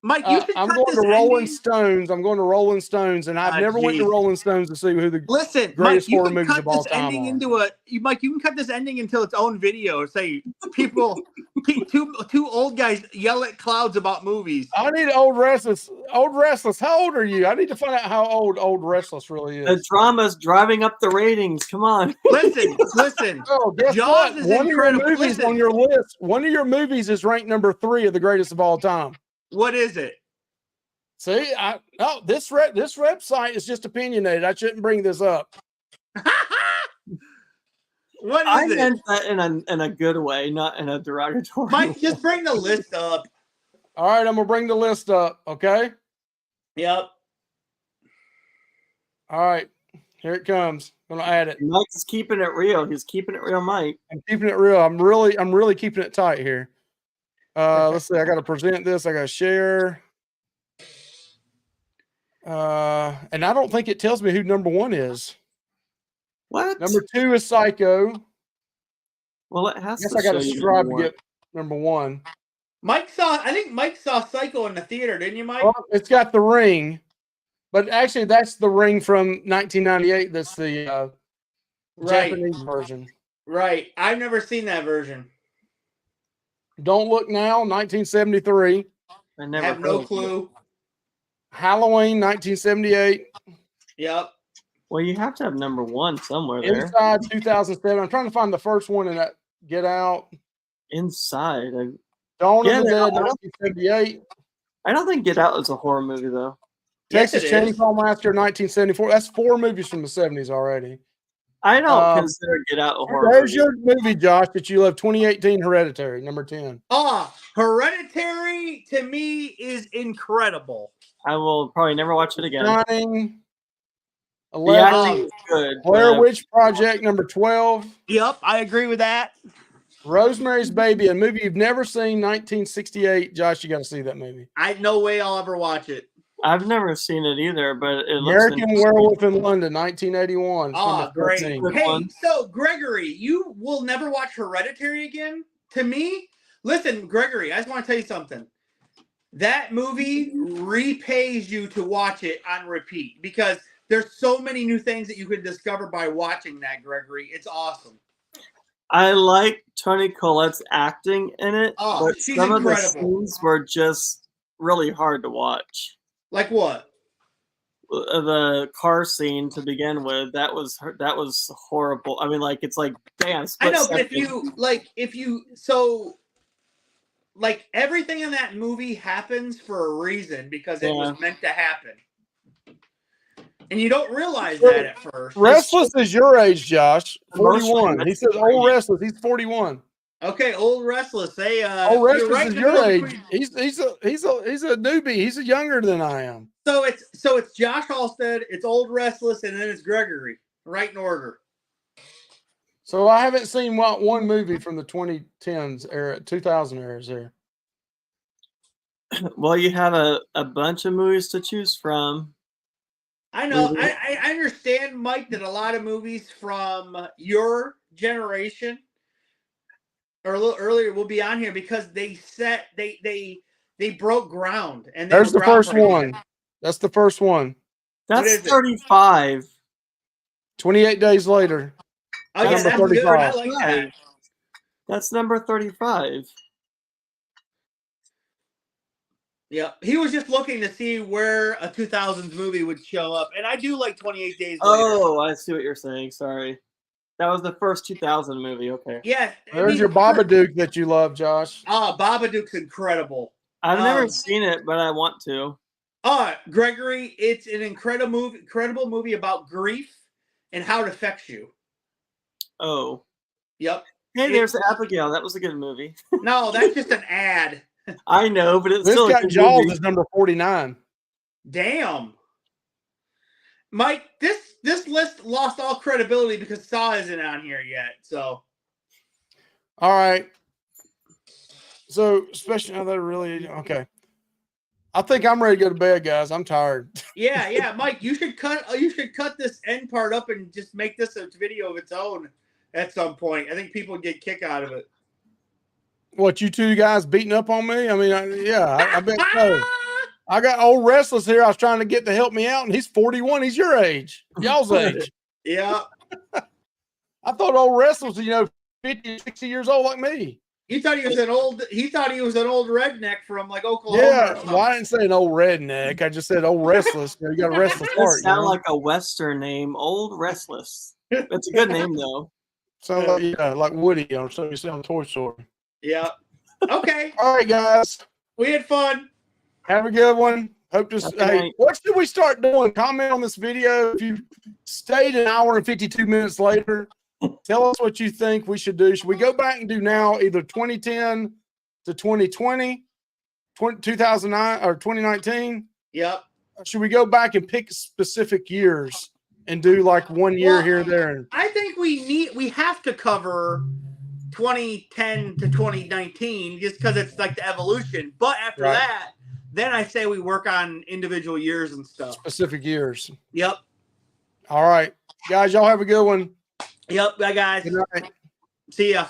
[SPEAKER 1] Mike, you can
[SPEAKER 2] I'm going to Rolling Stones. I'm going to Rolling Stones, and I've never went to Rolling Stones to see who the greatest horror movies of all time are.
[SPEAKER 1] Mike, you can cut this ending into its own video. Say two old guys yell at clouds about movies.
[SPEAKER 2] I need Old Restless. Old Restless. How old are you? I need to find out how old Restless really is.
[SPEAKER 3] The drama's driving up the ratings. Come on.
[SPEAKER 1] Listen.
[SPEAKER 2] Oh, guess
[SPEAKER 1] Jaws
[SPEAKER 2] what?
[SPEAKER 1] is
[SPEAKER 2] One
[SPEAKER 1] incredible.
[SPEAKER 2] of your movies on your list. One of your movies is ranked number 3 of the greatest of all time.
[SPEAKER 1] What is it?
[SPEAKER 2] See, this website is just opinionated. I shouldn't bring this up.
[SPEAKER 1] What is
[SPEAKER 3] I
[SPEAKER 1] it?
[SPEAKER 3] meant that in a good way, not in a derogatory way.
[SPEAKER 1] Mike, just bring the list up.
[SPEAKER 2] All right, I'm gonna bring the list up. Okay.
[SPEAKER 1] Yep.
[SPEAKER 2] All right, here it comes. I'm gonna add it.
[SPEAKER 3] Mike's keeping it real. He's keeping it real, Mike.
[SPEAKER 2] I'm keeping it real. I'm really keeping it tight here. Let's see. I got to present this. I got to share. And I don't think it tells me who number 1 is.
[SPEAKER 3] What?
[SPEAKER 2] Number 2 is Psycho.
[SPEAKER 3] Well, it has to.
[SPEAKER 2] I got to strive to get number 1.
[SPEAKER 1] I think Mike saw Psycho in the theater, didn't you, Mike?
[SPEAKER 2] Well, it's got The Ring, but actually that's The Ring from 1998. That's the Japanese version.
[SPEAKER 1] Right. I've never seen that version.
[SPEAKER 2] Don't Look Now, 1973.
[SPEAKER 3] I never
[SPEAKER 1] have no clue.
[SPEAKER 2] Halloween, 1978.
[SPEAKER 1] Yep.
[SPEAKER 3] Well, you have to have number 1 somewhere there.
[SPEAKER 2] Inside, 2007. I'm trying to find the first one in that. Get Out.
[SPEAKER 3] Inside.
[SPEAKER 2] Dawn of the Dead, 1978.
[SPEAKER 3] I don't think Get Out is a horror movie, though.
[SPEAKER 2] Texas Chainsaw Massacre, 1974. That's 4 movies from the 70s already.
[SPEAKER 3] I don't consider Get Out a horror movie.
[SPEAKER 2] There's your movie, Josh, that you love, 2018 Hereditary, number 10.
[SPEAKER 1] Hereditary, to me, is incredible.
[SPEAKER 3] I will probably never watch it again.
[SPEAKER 2] 9, 11,
[SPEAKER 3] the acting is good.
[SPEAKER 2] Blair Witch Project, number 12.
[SPEAKER 1] Yep, I agree with that.
[SPEAKER 2] Rosemary's Baby, a movie you've never seen, 1968. Josh, you got to see that movie.
[SPEAKER 1] No way I'll ever watch it.
[SPEAKER 3] I've never seen it either, but it looks
[SPEAKER 2] American Werewolf in London, 1981.
[SPEAKER 1] Oh, great. Hey, so Gregory, you will never watch Hereditary again? To me, listen, Gregory, I just want to tell you something. That movie repays you to watch it on repeat because there's so many new things that you can discover by watching that, Gregory. It's awesome.
[SPEAKER 3] I like Toni Collette's acting in it,
[SPEAKER 1] Oh,
[SPEAKER 3] but
[SPEAKER 1] she's
[SPEAKER 3] some of the
[SPEAKER 1] incredible.
[SPEAKER 3] scenes were just really hard to watch.
[SPEAKER 1] Like what?
[SPEAKER 3] The car scene to begin with, that was horrible. I mean, like, it's like, damn,
[SPEAKER 1] I know,
[SPEAKER 3] split
[SPEAKER 1] but like everything in that movie happens for a reason because it was meant to happen. And you don't realize that at first.
[SPEAKER 2] Restless is your age, Josh. 41. He says old Restless. He's 41.
[SPEAKER 1] Okay, old Restless. Hey,
[SPEAKER 2] old Restless
[SPEAKER 1] right
[SPEAKER 2] is your age. He's a newbie. He's younger than I am.
[SPEAKER 1] So it's Josh Halstead, it's old Restless, and then it's Gregory, right in order.
[SPEAKER 2] So I haven't seen one movie from the 2010s era, 2000 eras there.
[SPEAKER 3] Well, you have a bunch of movies to choose from.
[SPEAKER 1] I know. I understand, Mike, that a lot of movies from your generation or a little earlier will be on here because they broke ground. And
[SPEAKER 2] there's the first one. That's the first one.
[SPEAKER 3] That's 35.
[SPEAKER 2] 28 days later.
[SPEAKER 1] Oh, yeah, that's 35. Good. I like that.
[SPEAKER 3] That's number 35.
[SPEAKER 1] Yeah, he was just looking to see where a 2000s movie would show up, and I do like 28 Days Later.
[SPEAKER 3] Oh, I see what you're saying. Sorry, that was the first 2000 movie. Okay.
[SPEAKER 1] Yeah,
[SPEAKER 2] there's your Babadook that you love, Josh.
[SPEAKER 1] Oh, Babadook's incredible.
[SPEAKER 3] I've never seen it, but I want to.
[SPEAKER 1] Gregory, it's an incredible movie about grief and how it affects you.
[SPEAKER 3] Oh.
[SPEAKER 1] Yep.
[SPEAKER 3] Hey, there's Abigail. That was a good movie.
[SPEAKER 1] No, that's just an ad.
[SPEAKER 3] I know, but it's
[SPEAKER 2] this
[SPEAKER 3] still
[SPEAKER 2] got Jaws is number 49.
[SPEAKER 1] Damn. Mike, this list lost all credibility because Saw isn't on here yet. So,
[SPEAKER 2] all right. So, especially now that really okay. I think I'm ready to go to bed, guys. I'm tired.
[SPEAKER 1] Yeah, Mike, you should cut this end part up and just make this a video of its own at some point. I think people would get a kick out of it.
[SPEAKER 2] What, you two guys beating up on me? I mean, I bet so. I got old Restless here. I was trying to get to help me out, and he's 41. He's your age, y'all's age.
[SPEAKER 1] Yeah.
[SPEAKER 2] I thought old Restless was, 50, 60 years old like me.
[SPEAKER 1] He thought he was an old redneck from like Oklahoma.
[SPEAKER 2] Yeah, well, I didn't say an old redneck. I just said old Restless. You got a restless heart.
[SPEAKER 3] Sound like a Western name, Old Restless. That's a good name though.
[SPEAKER 2] Sounds like like Woody or something you see on Toy Story.
[SPEAKER 1] Yeah. Okay.
[SPEAKER 2] All right, guys.
[SPEAKER 1] We had fun.
[SPEAKER 2] Have a good one. Hope to. Hey, what should we start doing? Comment on this video. If you stayed an hour and 52 minutes later, tell us what you think we should do. Should we go back and do now either 2010 to 2020, 2009 or 2019?
[SPEAKER 1] Yep.
[SPEAKER 2] Should we go back and pick specific years and do like 1 year here and there?
[SPEAKER 1] I think we have to cover 2010 to 2019 just because it's like the evolution. But after that, then I say we work on individual years and stuff.
[SPEAKER 2] Specific years.
[SPEAKER 1] Yep.
[SPEAKER 2] All right. Guys, y'all have a good one.
[SPEAKER 1] Yep. Bye, guys.
[SPEAKER 2] Good night.
[SPEAKER 1] See ya.